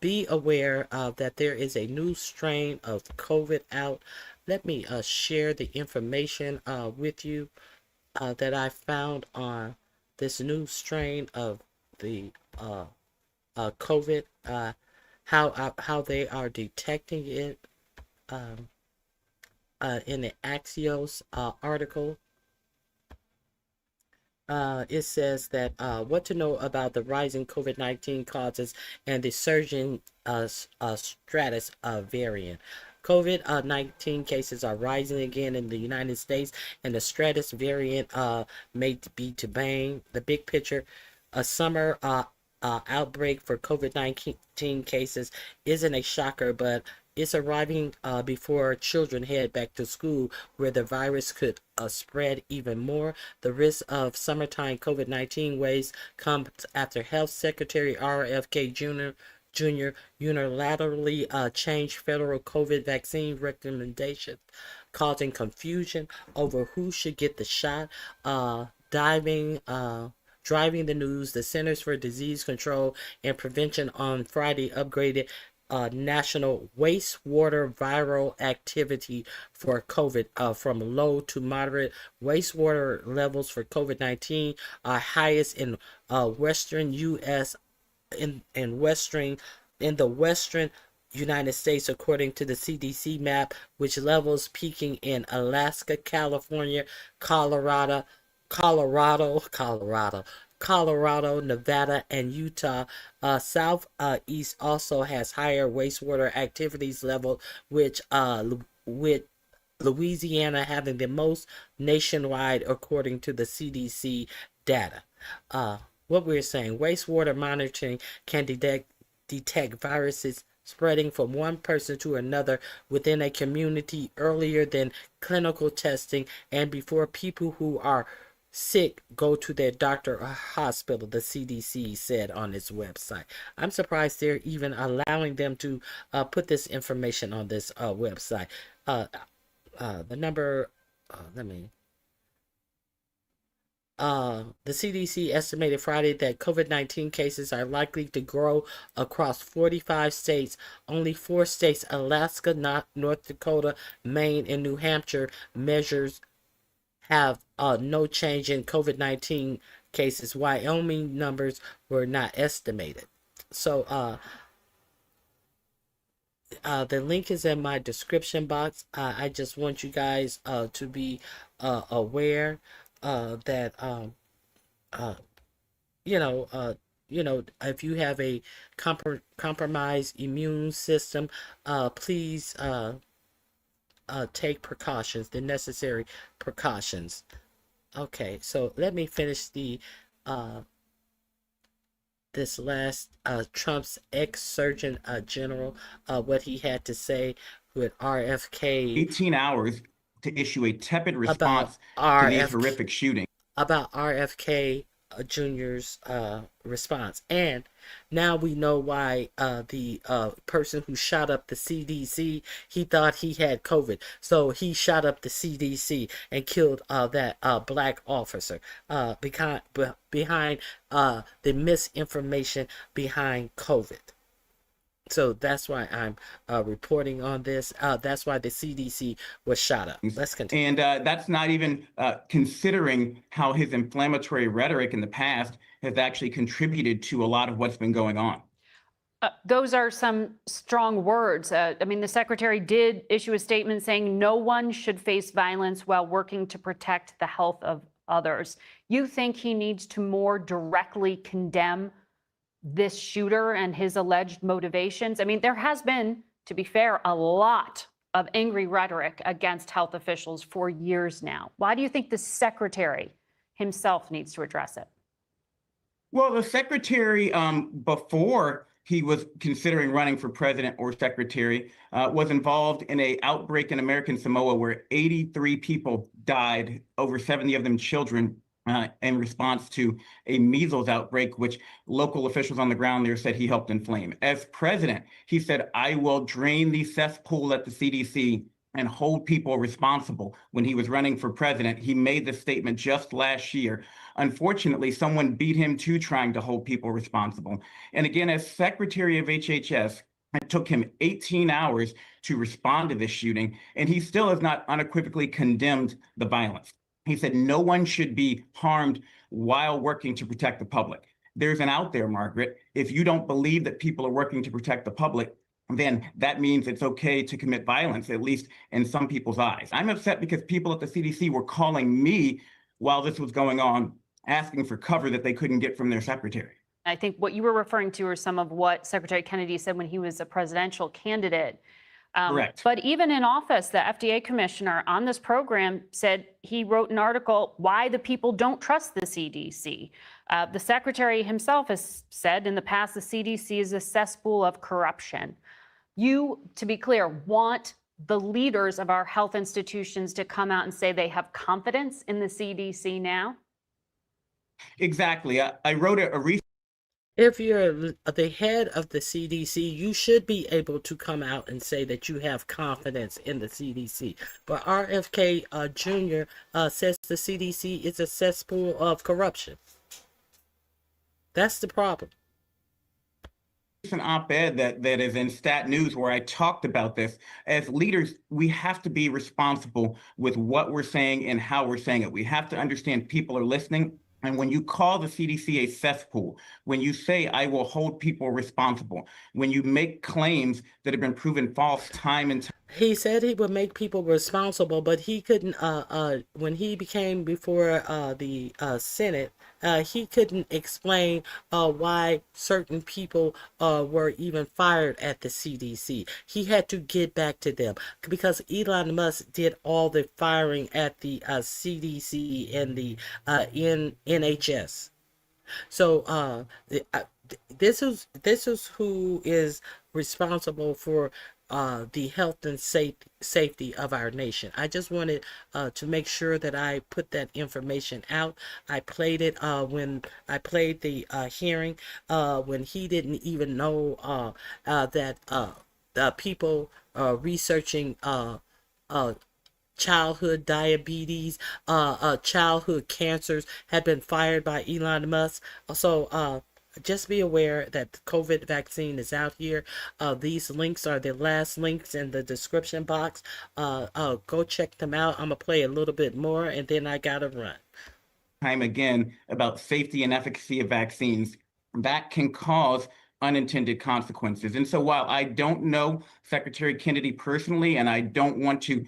be aware that there is a new strain of COVID out. Let me share the information with you that I found on this new strain of the COVID, how they are detecting it in the Axios article. It says that what to know about the rising COVID-19 causes and the surging Stratus variant. COVID-19 cases are rising again in the United States, and the Stratus variant may be to blame. The big picture, a summer outbreak for COVID-19 cases isn't a shocker, but it's arriving before children head back to school, where the virus could spread even more. The risk of summertime COVID-19 waves comes after Health Secretary RFK Jr. unilaterally changed federal COVID vaccine recommendations, causing confusion over who should get the shot. Driving the news, the Centers for Disease Control and Prevention on Friday upgraded national wastewater viral activity for COVID from low to moderate. Wastewater levels for COVID-19 are highest in western U.S. in the western United States, according to the CDC map, which levels peaking in Alaska, California, Colorado, Nevada, and Utah. Southeast also has higher wastewater activities level, with Louisiana having the most nationwide, according to the CDC data. What we're saying, wastewater monitoring can detect viruses spreading from one person to another within a community earlier than clinical testing and before people who are sick go to their doctor or hospital, the CDC said on its website. I'm surprised they're even allowing them to put this information on this website. The number, the CDC estimated Friday that COVID-19 cases are likely to grow across 45 states. Only 4 states, Alaska, North Dakota, Maine, and New Hampshire, measures have no change in COVID-19 cases. Wyoming numbers were not estimated. So the link is in my description box. I just want you guys to be aware that if you have a compromised immune system, please take precautions, the necessary precautions. Okay, so let me finish the this last Trump's ex-Surgeon General, what he had to say with RFK. 18 hours to issue a tepid response to these horrific shootings. About RFK Jr.'s response. And now we know why the person who shot up the CDC, he thought he had COVID. So he shot up the CDC and killed that black officer behind the misinformation behind COVID. So that's why I'm reporting on this. That's why the CDC was shot up. Let's continue. And that's not even considering how his inflammatory rhetoric in the past has actually contributed to a lot of what's been going on. Those are some strong words. I mean, the secretary did issue a statement saying no one should face violence while working to protect the health of others. You think he needs to more directly condemn this shooter and his alleged motivations? I mean, there has been, to be fair, a lot of angry rhetoric against health officials for years now. Why do you think the secretary himself needs to address it? Well, the secretary, before he was considering running for president or secretary, was involved in an outbreak in American Samoa where 83 people died, over 70 of them children, in response to a measles outbreak, which local officials on the ground there said he helped inflame. As president, he said, I will drain the cesspool at the CDC and hold people responsible. When he was running for president, he made this statement just last year. Unfortunately, someone beat him to trying to hold people responsible. And again, as Secretary of HHS, it took him 18 hours to respond to this shooting, and he still has not unequivocally condemned the violence. He said no one should be harmed while working to protect the public. There's an out there, Margaret. If you don't believe that people are working to protect the public, then that means it's okay to commit violence, at least in some people's eyes. I'm upset because people at the CDC were calling me while this was going on, asking for cover that they couldn't get from their secretary. I think what you were referring to are some of what Secretary Kennedy said when he was a presidential candidate. Correct. But even in office, the FDA commissioner on this program said he wrote an article, Why the People Don't Trust the CDC. The secretary himself has said in the past the CDC is a cesspool of corruption. You, to be clear, want the leaders of our health institutions to come out and say they have confidence in the CDC now? Exactly. I wrote a recent. If you're the head of the CDC, you should be able to come out and say that you have confidence in the CDC. But RFK Jr. Says the CDC is a cesspool of corruption. That's the problem. An op-ed that is in Stat News where I talked about this. As leaders, we have to be responsible with what we're saying and how we're saying it. We have to understand people are listening. And when you call the CDC a cesspool, when you say, I will hold people responsible, when you make claims that have been proven false time and time. He said he would make people responsible, but he couldn't, when he became before the Senate, he couldn't explain why certain people were even fired at the CDC. He had to get back to them because Elon Musk did all the firing at the CDC and the NHS. So this is who is responsible for the health and safety of our nation. I just wanted to make sure that I put that information out. I played it when I played the hearing when he didn't even know that the people researching childhood diabetes, childhood cancers had been fired by Elon Musk. So just be aware that the COVID vaccine is out here. These links are the last links in the description box. Go check them out. I'm going to play a little bit more and then I got to run. Time again about safety and efficacy of vaccines that can cause unintended consequences. And so while I don't know Secretary Kennedy personally, and I don't want to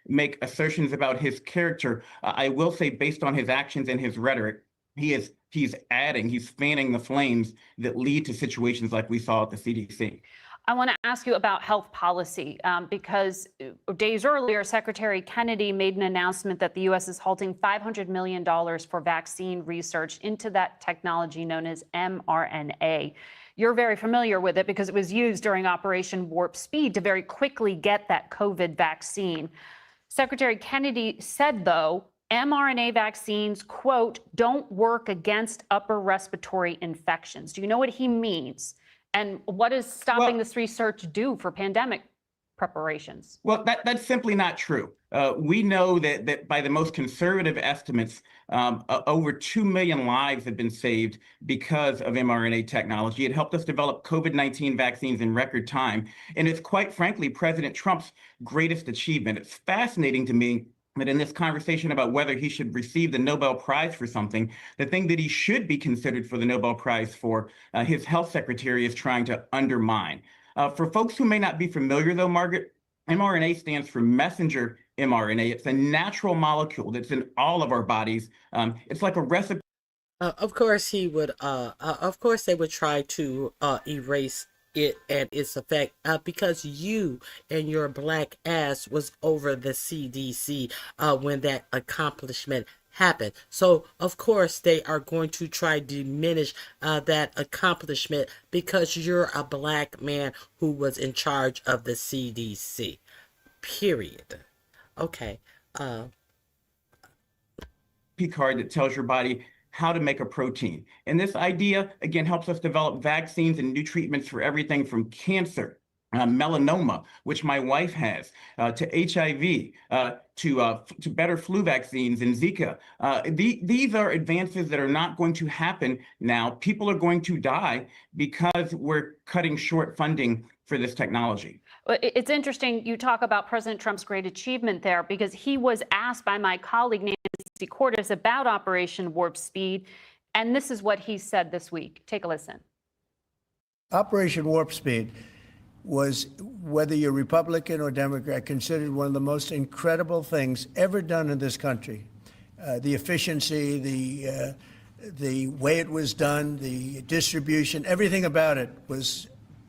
make assertions about his character, I will say based on his actions and his rhetoric, he's fanning the flames that lead to situations like we saw at the CDC. I want to ask you about health policy because days earlier, Secretary Kennedy made an announcement that the U.S. is halting $500 million for vaccine research into that technology known as mRNA. You're very familiar with it because it was used during Operation Warp Speed to very quickly get that COVID vaccine. Secretary Kennedy said, though, mRNA vaccines, quote, don't work against upper respiratory infections. Do you know what he means? And what does stopping this research do for pandemic preparations? Well, that's simply not true. We know that by the most conservative estimates, over 2 million lives have been saved because of mRNA technology. It helped us develop COVID-19 vaccines in record time. And it's quite frankly, President Trump's greatest achievement. It's fascinating to me that in this conversation about whether he should receive the Nobel Prize for something, the thing that he should be considered for the Nobel Prize for, his health secretary is trying to undermine. For folks who may not be familiar, though, Margaret, mRNA stands for messenger mRNA. It's a natural molecule that's in all of our bodies. It's like a recipe. Of course, he would. Of course, they would try to erase it and its effect because you and your black ass was over the CDC when that accomplishment happen. So, of course, they are going to try to diminish that accomplishment because you're a black man who was in charge of the CDC. Period. Okay. Card that tells your body how to make a protein. And this idea, again, helps us develop vaccines and new treatments for everything from cancer, melanoma, which my wife has, to HIV, to better flu vaccines and Zika. These are advances that are not going to happen now. People are going to die because we're cutting short funding for this technology. It's interesting you talk about President Trump's great achievement there, because he was asked by my colleague Nancy Cordes about Operation Warp Speed, and this is what he said this week. Take a listen. Operation Warp Speed was, whether you're Republican or Democrat, considered one of the most incredible things ever done in this country. The efficiency, the way it was done, the distribution, everything about it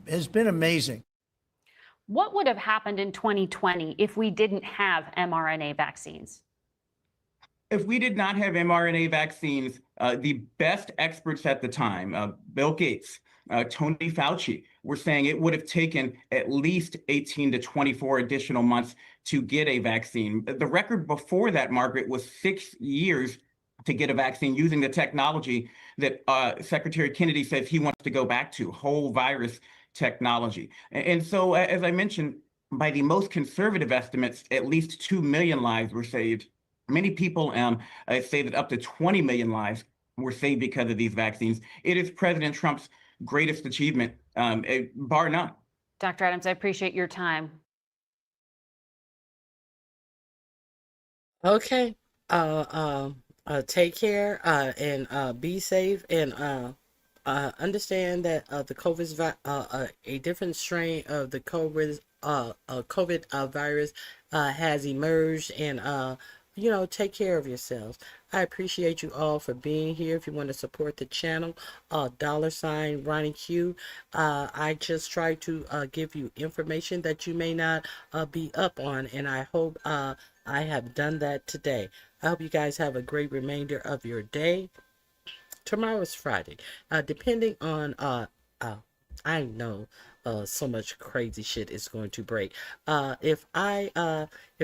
has been amazing. What would have happened in 2020 if we didn't have mRNA vaccines? If we did not have mRNA vaccines, the best experts at the time, Bill Gates, Tony Fauci, were saying it would have taken at least 18 to 24 additional months to get a vaccine. The record before that, Margaret, was 6 years to get a vaccine using the technology that Secretary Kennedy says he wants to go back to, whole virus technology. And so, as I mentioned, by the most conservative estimates, at least 2 million lives were saved. Many people say that up to 20 million lives were saved because of these vaccines. It is President Trump's greatest achievement, bar none. Dr. Adams, I appreciate your time. Okay. Take care and be safe, and understand that the COVID, a different strain of the COVID virus has emerged, and take care of yourselves. I appreciate you all for being here. If you want to support the channel, $ Ronnie Q. I just try to give you information that you may not be up on, and I hope I have done that today. I hope you guys have a great remainder of your day. Tomorrow is Friday. Depending on, I know so much crazy shit is going to break. If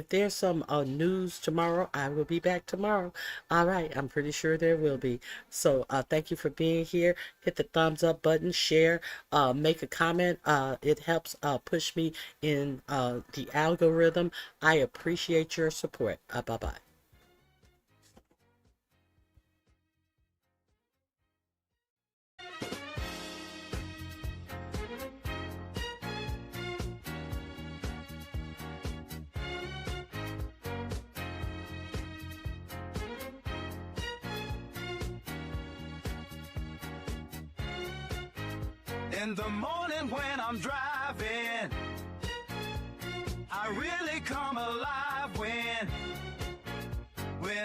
there's some news tomorrow, I will be back tomorrow. All right, I'm pretty sure there will be. So thank you for being here. Hit the thumbs up button, share, make a comment. It helps push me in the algorithm. I appreciate your support. Bye-bye. In the morning when I'm driving, I really come alive when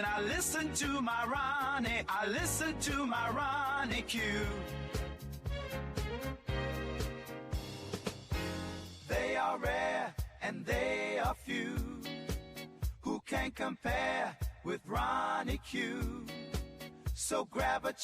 I listen to my Ronnie, I listen to my Ronnie Q. They are rare and they are few who can compare with Ronnie Q. So grab a chair.